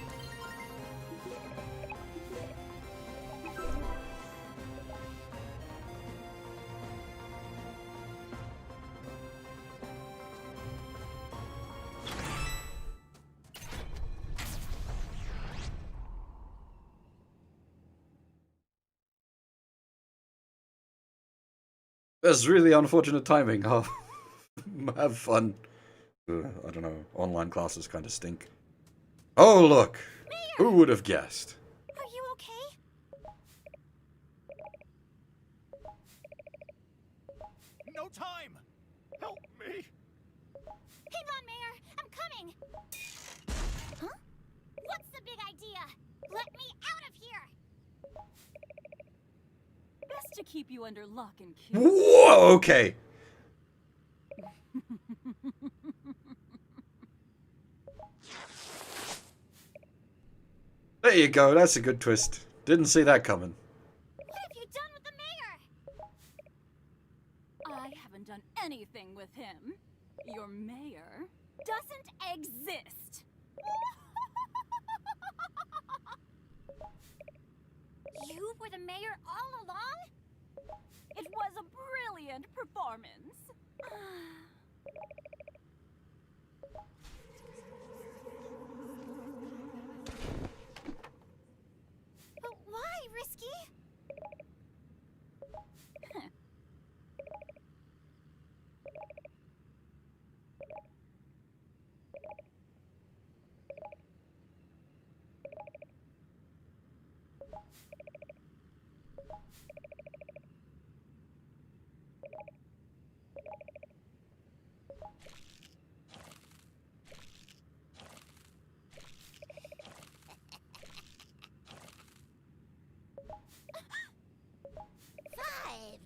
That's really unfortunate timing. Oh, have fun. I don't know. Online classes kind of stink. Oh, look! Who would have guessed? Are you okay? No time! Help me! Hang on, Mayor! I'm coming! Huh? What's the big idea? Let me out of here! Best to keep you under lock and key. Whoa, okay. There you go, that's a good twist. Didn't see that coming. What have you done with the mayor? I haven't done anything with him. Your mayor doesn't exist. You were the mayor all along? It was a brilliant performance. But why, Risky?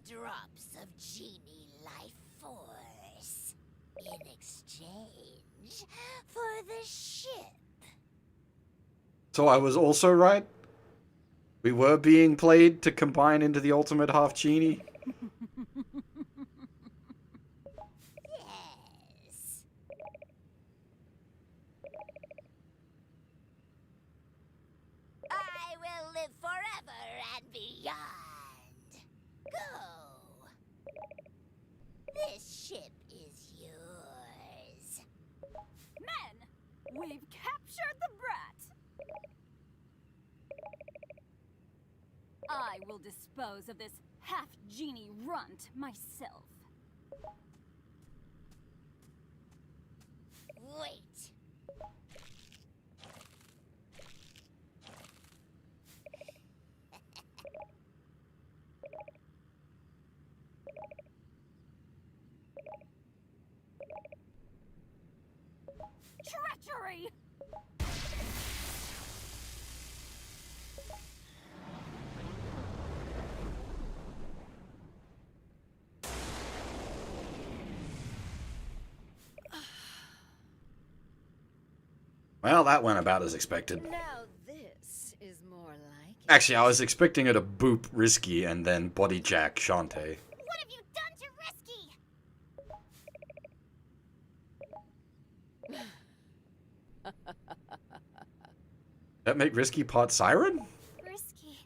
Drops of genie life force in exchange for the ship. So I was also right? We were being played to combine into the ultimate half genie? Yes. I will live forever and beyond. Go. This ship is yours. Men, we've captured the brat. I will dispose of this half-genie runt myself. Wait. Treachery! Well, that went about as expected. Now this is more like Actually, I was expecting her to boop Risky and then body jack Shantae. What have you done to Risky? That make Risky part Siren? Risky.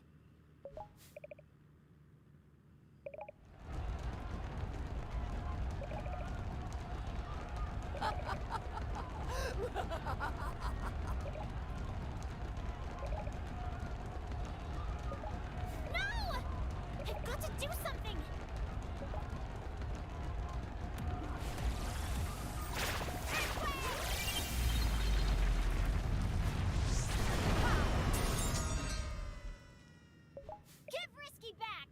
No! I've got to do something. Give Risky back.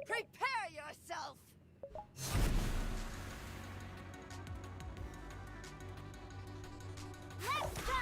prepare yourself. Let's go.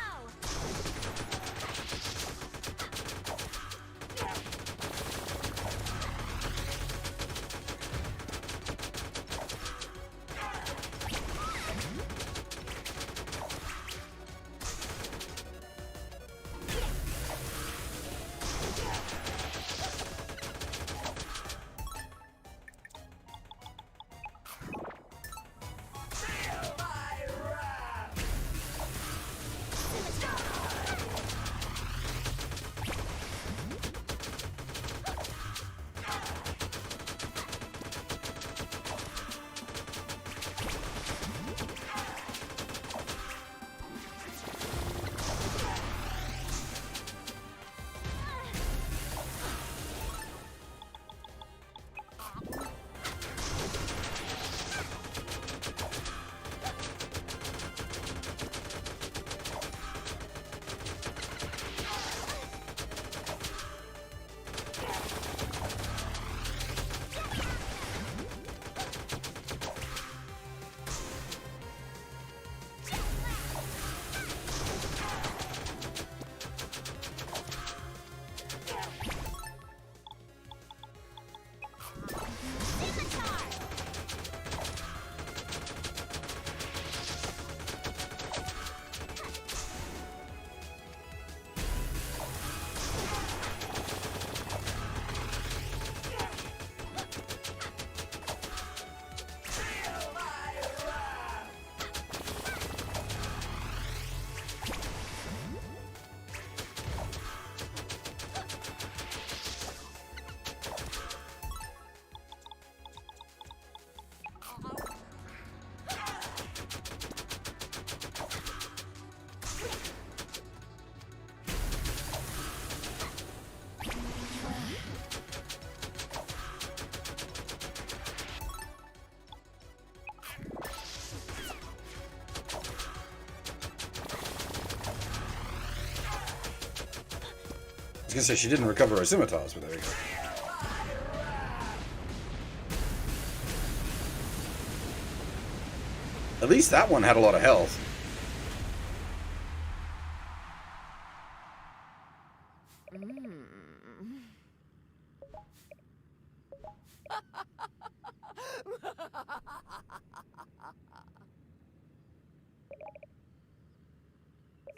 I was gonna say she didn't recover her scimitars, but there we go. At least that one had a lot of health.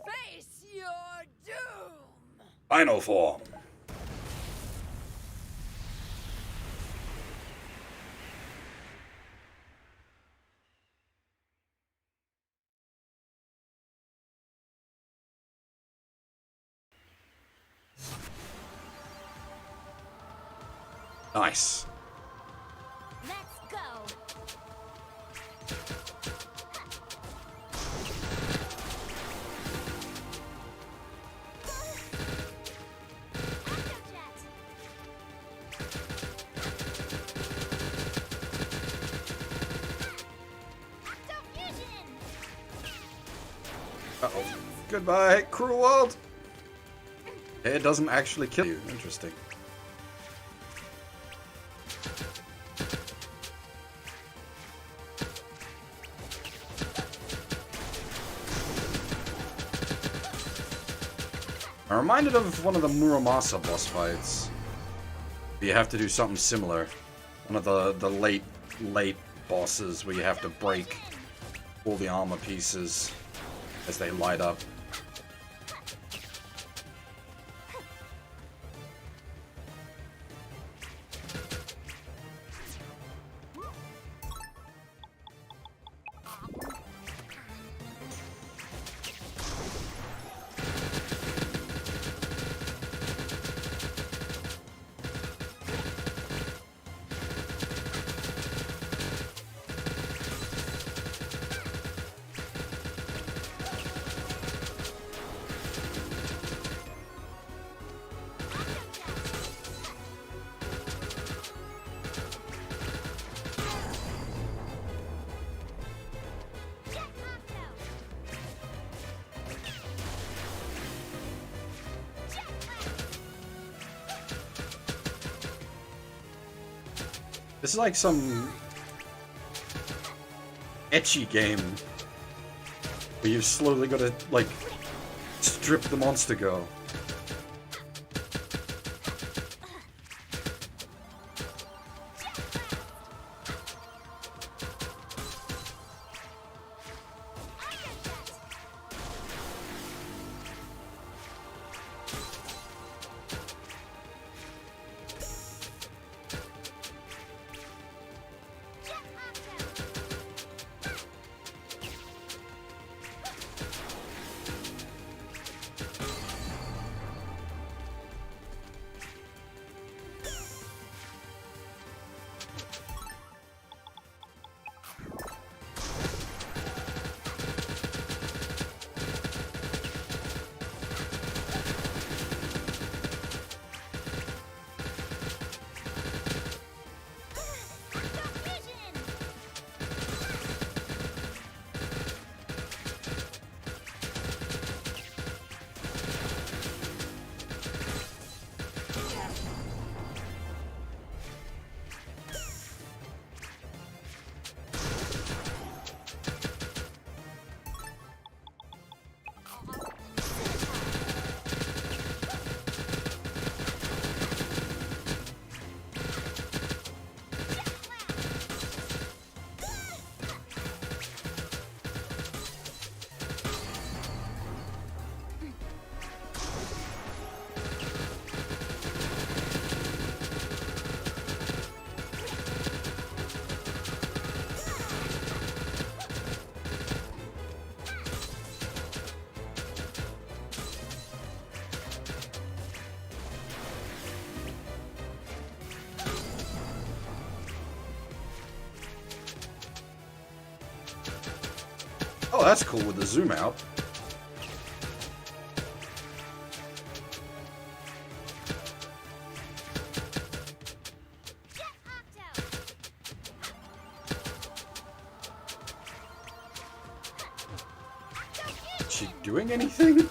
Face your doom. Final form. Nice. Let's go. Goodbye, cruel world! It doesn't actually kill you. Interesting. I'm reminded of one of the Muramasa boss fights. You have to do something similar. One of the late bosses where you have to break all the armor pieces as they light up. This is like some ecchi game where you've slowly got to, like, strip the monster go. Oh, that's cool with the zoom out. Is she doing anything?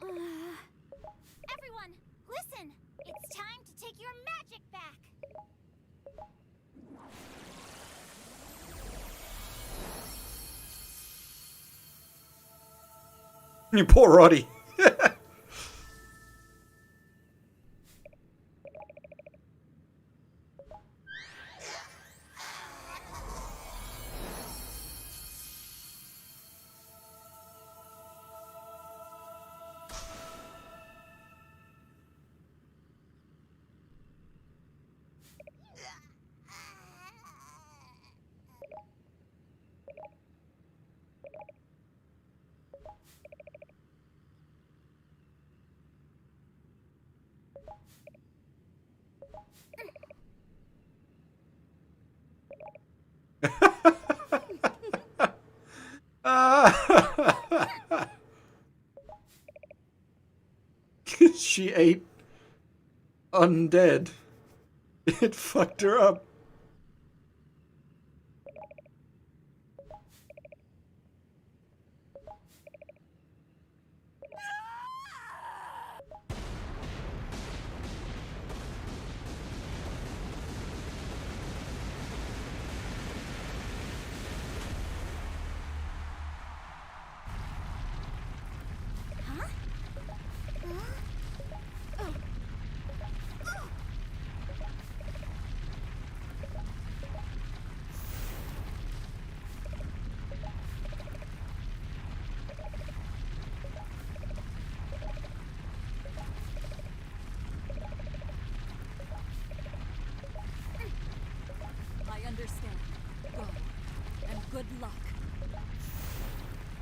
Everyone, listen! It's time to take your magic back! You poor Roddy. She ate undead. It fucked her up. I understand. Go. And good luck.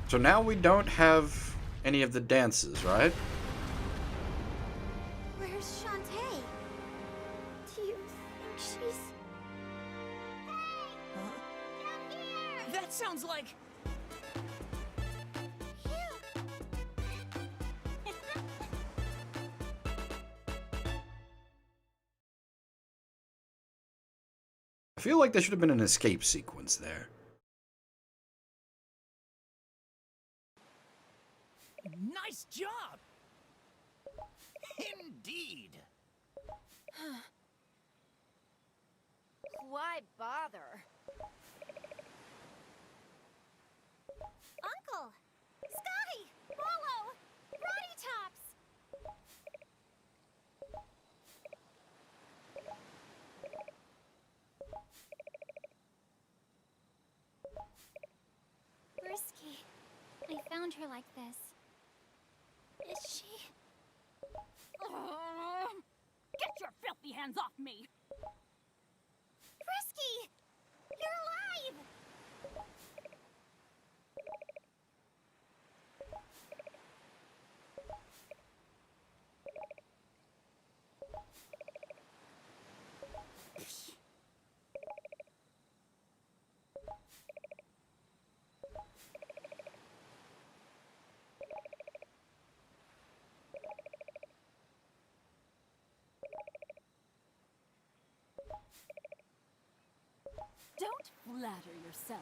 So now we don't have any of the dances, right? Where's Shantae? Do you think she's... Huh? Down here! That sounds like... I feel like there should have been an escape sequence there. Nice job! Indeed. Why bother? Uncle! Scotty! Rollo! Roddy Tops! Risky. I found her like this. Is she... Get your filthy hands off me! Risky! You're alive! Don't flatter yourself.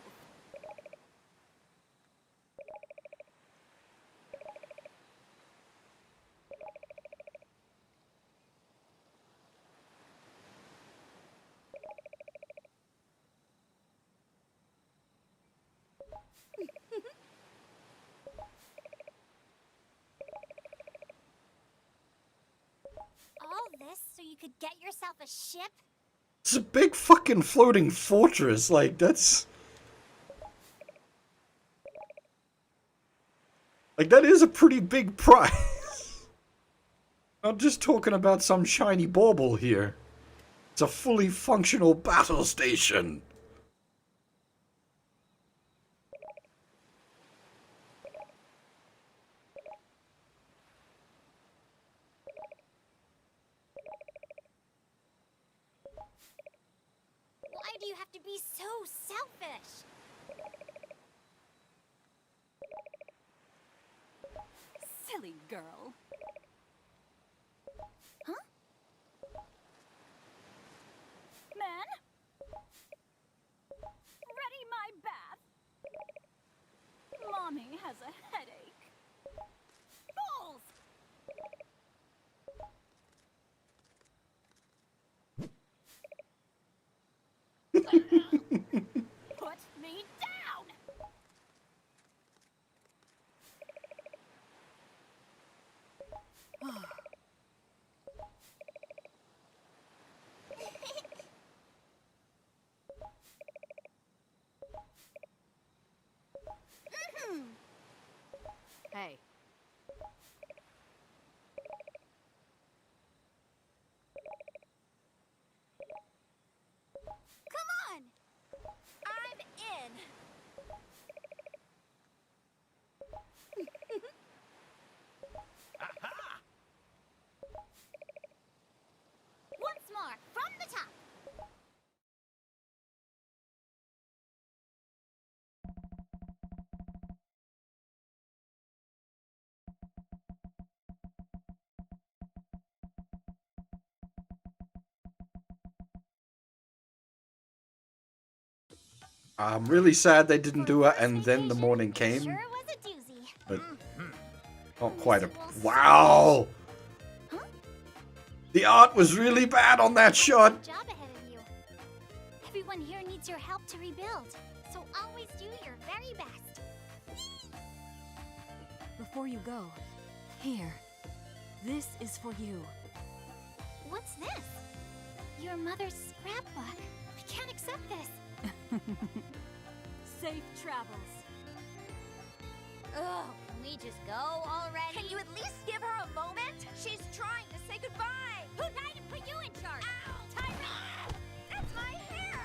All this so you could get yourself a ship? It's a big fucking floating fortress. Like, that's... Like, that is a pretty big prize. Not just talking about some shiny bauble here. It's a fully functional battle station. Why do you have to be so selfish? Silly girl. Huh? Man? Ready my bath. Mommy has a headache. Fools! I'm really sad they didn't do it, and then the morning came. Sure was a doozy. But not quite a... Wow! The art was really bad on that shot! Job ahead of you. Everyone here needs your help to rebuild, so always do your very best. Before you go, here. This is for you. What's this? Your mother's scrapbook. I can't accept this. Safe travels. Ugh, can we just go already? Can you at least give her a moment? She's trying to say goodbye. Who died and put you in charge? Ow! Tyrant! That's my hair!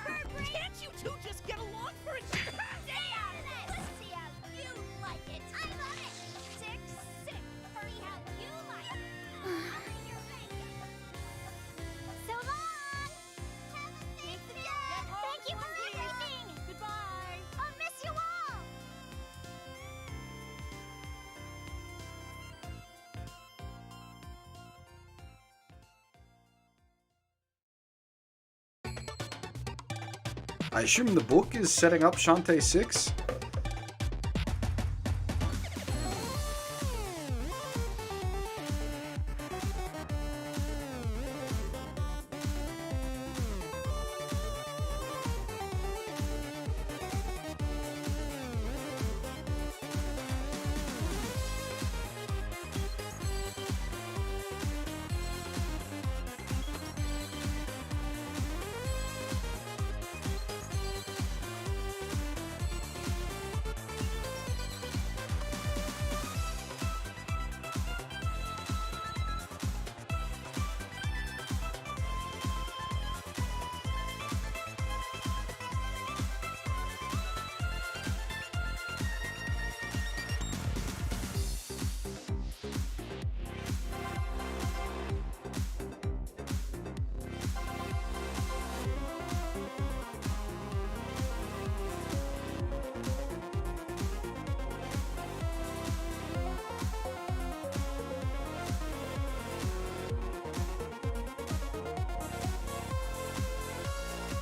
Can't you two just get along for a change? Stay out of this! Let's see how you like it. I love it! Sick, sick. Hurry how you like it. You're right. So long! Have a safe day! Thank you for everything! Goodbye. I'll miss you all! I assume the book is setting up Shantae 6?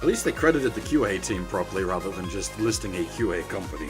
At least they credited the QA team properly rather than just listing a QA company.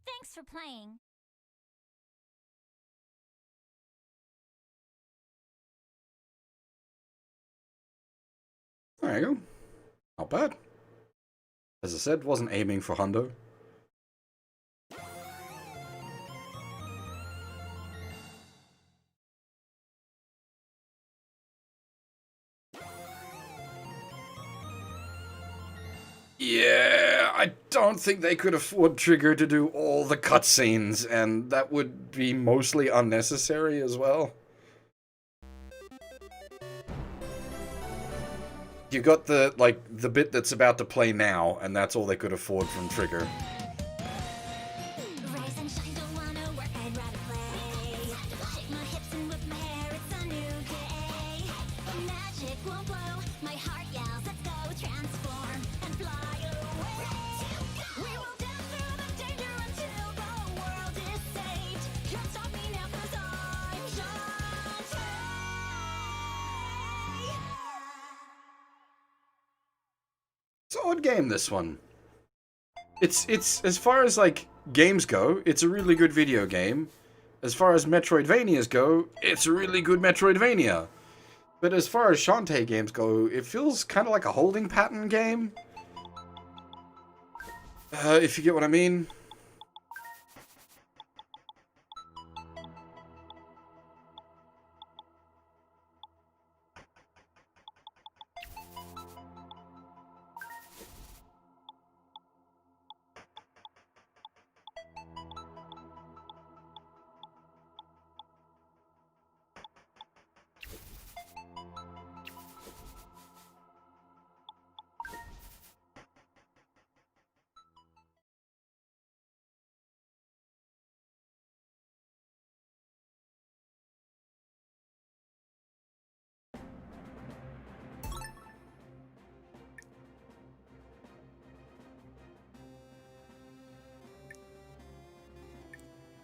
Thanks for playing. There you go. Not bad. As I said, wasn't aiming for Hundo. Yeah, I don't think they could afford Trigger to do all the cutscenes, and that would be mostly unnecessary as well. You got the, like, the bit that's about to play now, and that's all they could afford from Trigger. Rise and shine, don't wanna work, I'd rather play. Shake my hips and whip my hair, it's a new day. Magic won't blow, my heart yells, let's go transform and fly away. We will dance through the danger until the world is saved. Can't stop me now 'cause I'm Shantae. It's an odd game, this one. It's as far as, like, games go, it's a really good video game. As far as Metroidvanias go, it's a really good Metroidvania. But as far as Shantae games go, it feels kind of like a holding pattern game. If you get what I mean.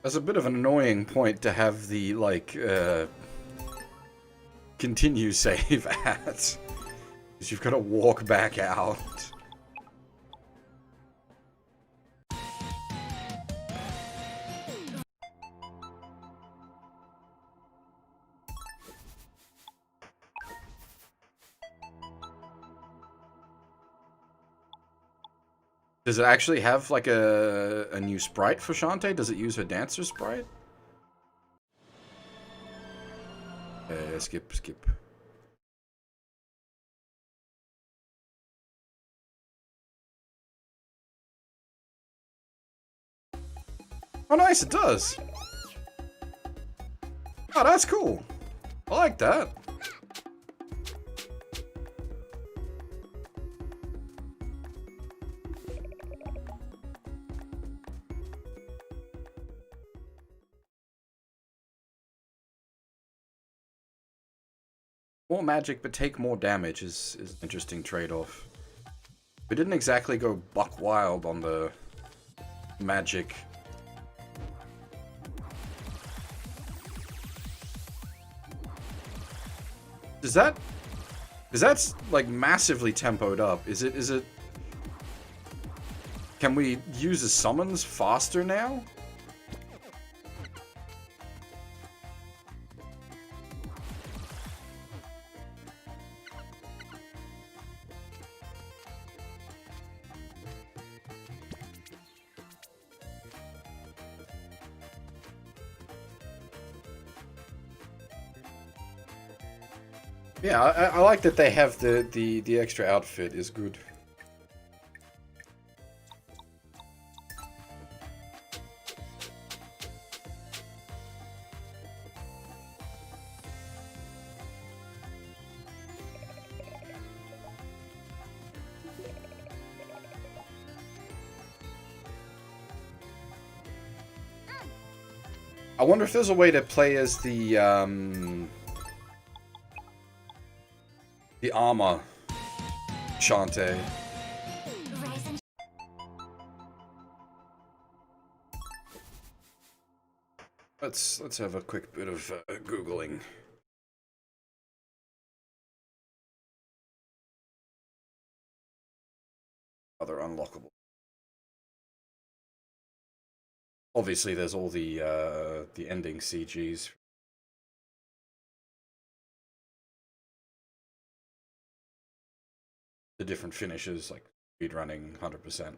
That's a bit of an annoying point to have the, like, continue save at. Because you've got to walk back out. Does it actually have, like, a new sprite for Shantae? Does it use her dancer sprite? Skip. Oh, nice, it does. Oh, that's cool. I like that. More magic, but take more damage is an interesting trade-off. We didn't exactly go buck wild on the magic. Is that's like massively tempoed up? Is it? Can we use the summons faster now? Yeah, I like that they have the extra outfit is good. I wonder if there's a way to play as the armor Shantae. Let's have a quick bit of googling. Other unlockable. Obviously, there's all the ending CGs. The different finishes, like speedrunning 100%.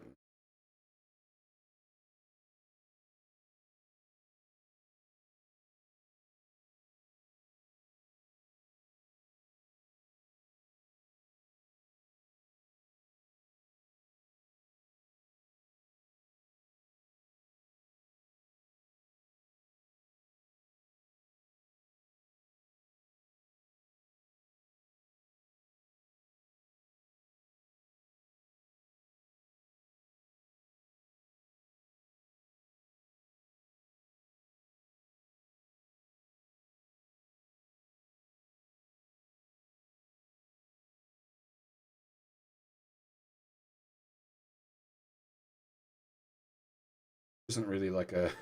Isn't really like a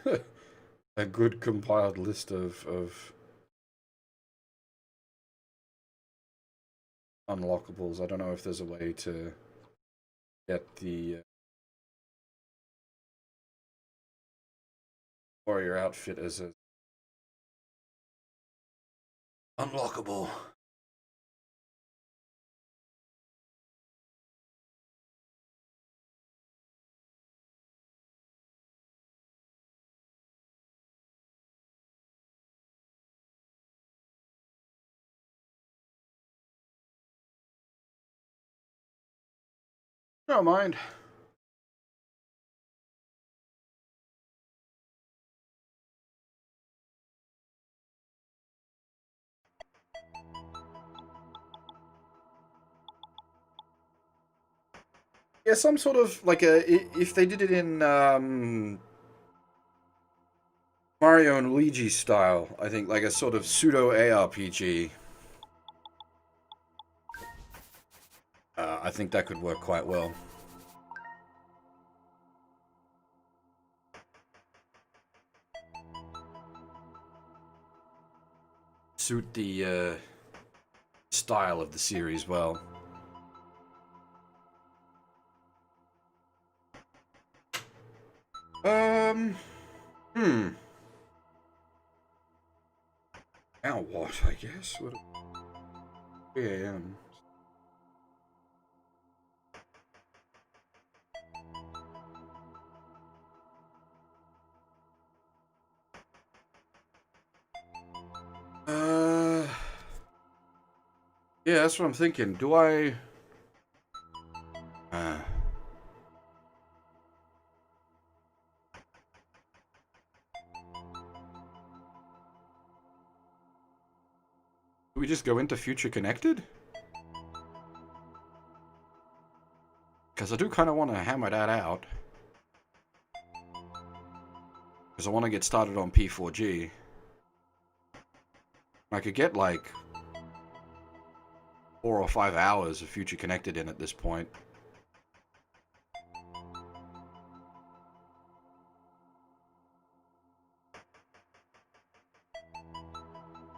a good compiled list of unlockables. I don't know if there's a way to get the warrior outfit as a unlockable. Don't mind. Yeah, some sort of like if they did it in Mario and Luigi style, I think like a sort of pseudo ARPG. I think that could work quite well. suit the style of the series well. Now what, I guess? What? 3 a.m. Yeah, that's what I'm thinking. Do I... Do we just go into Future Connected? Because I do kind of want to hammer that out. Because I want to get started on P4G. I could get like 4 or 5 hours of Future Connected in at this point.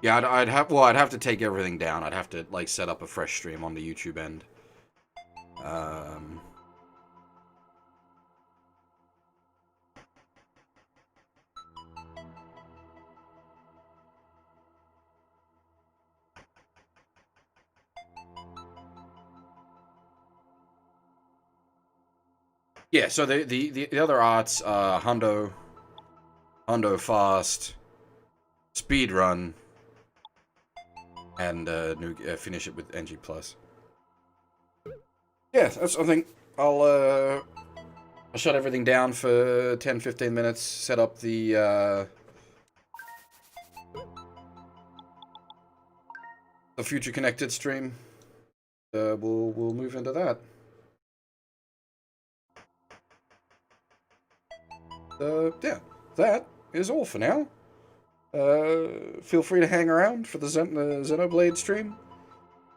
Yeah, I'd have to take everything down. I'd have to like set up a fresh stream on the YouTube end. Yeah, so the other arts, Hundo Fast, Speedrun, and finish it with NG+. Yeah, I think I'll shut everything down for 10-15 minutes, set up the Future Connected stream. We'll move into that. Yeah, that is all for now. Feel free to hang around for the Xenoblade stream.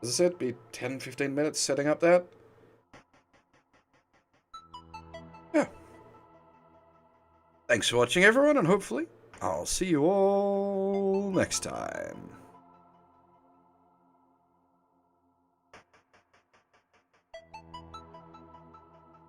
As I said, be 10-15 minutes setting up that. Yeah. Thanks for watching, everyone, and hopefully I'll see you all next time.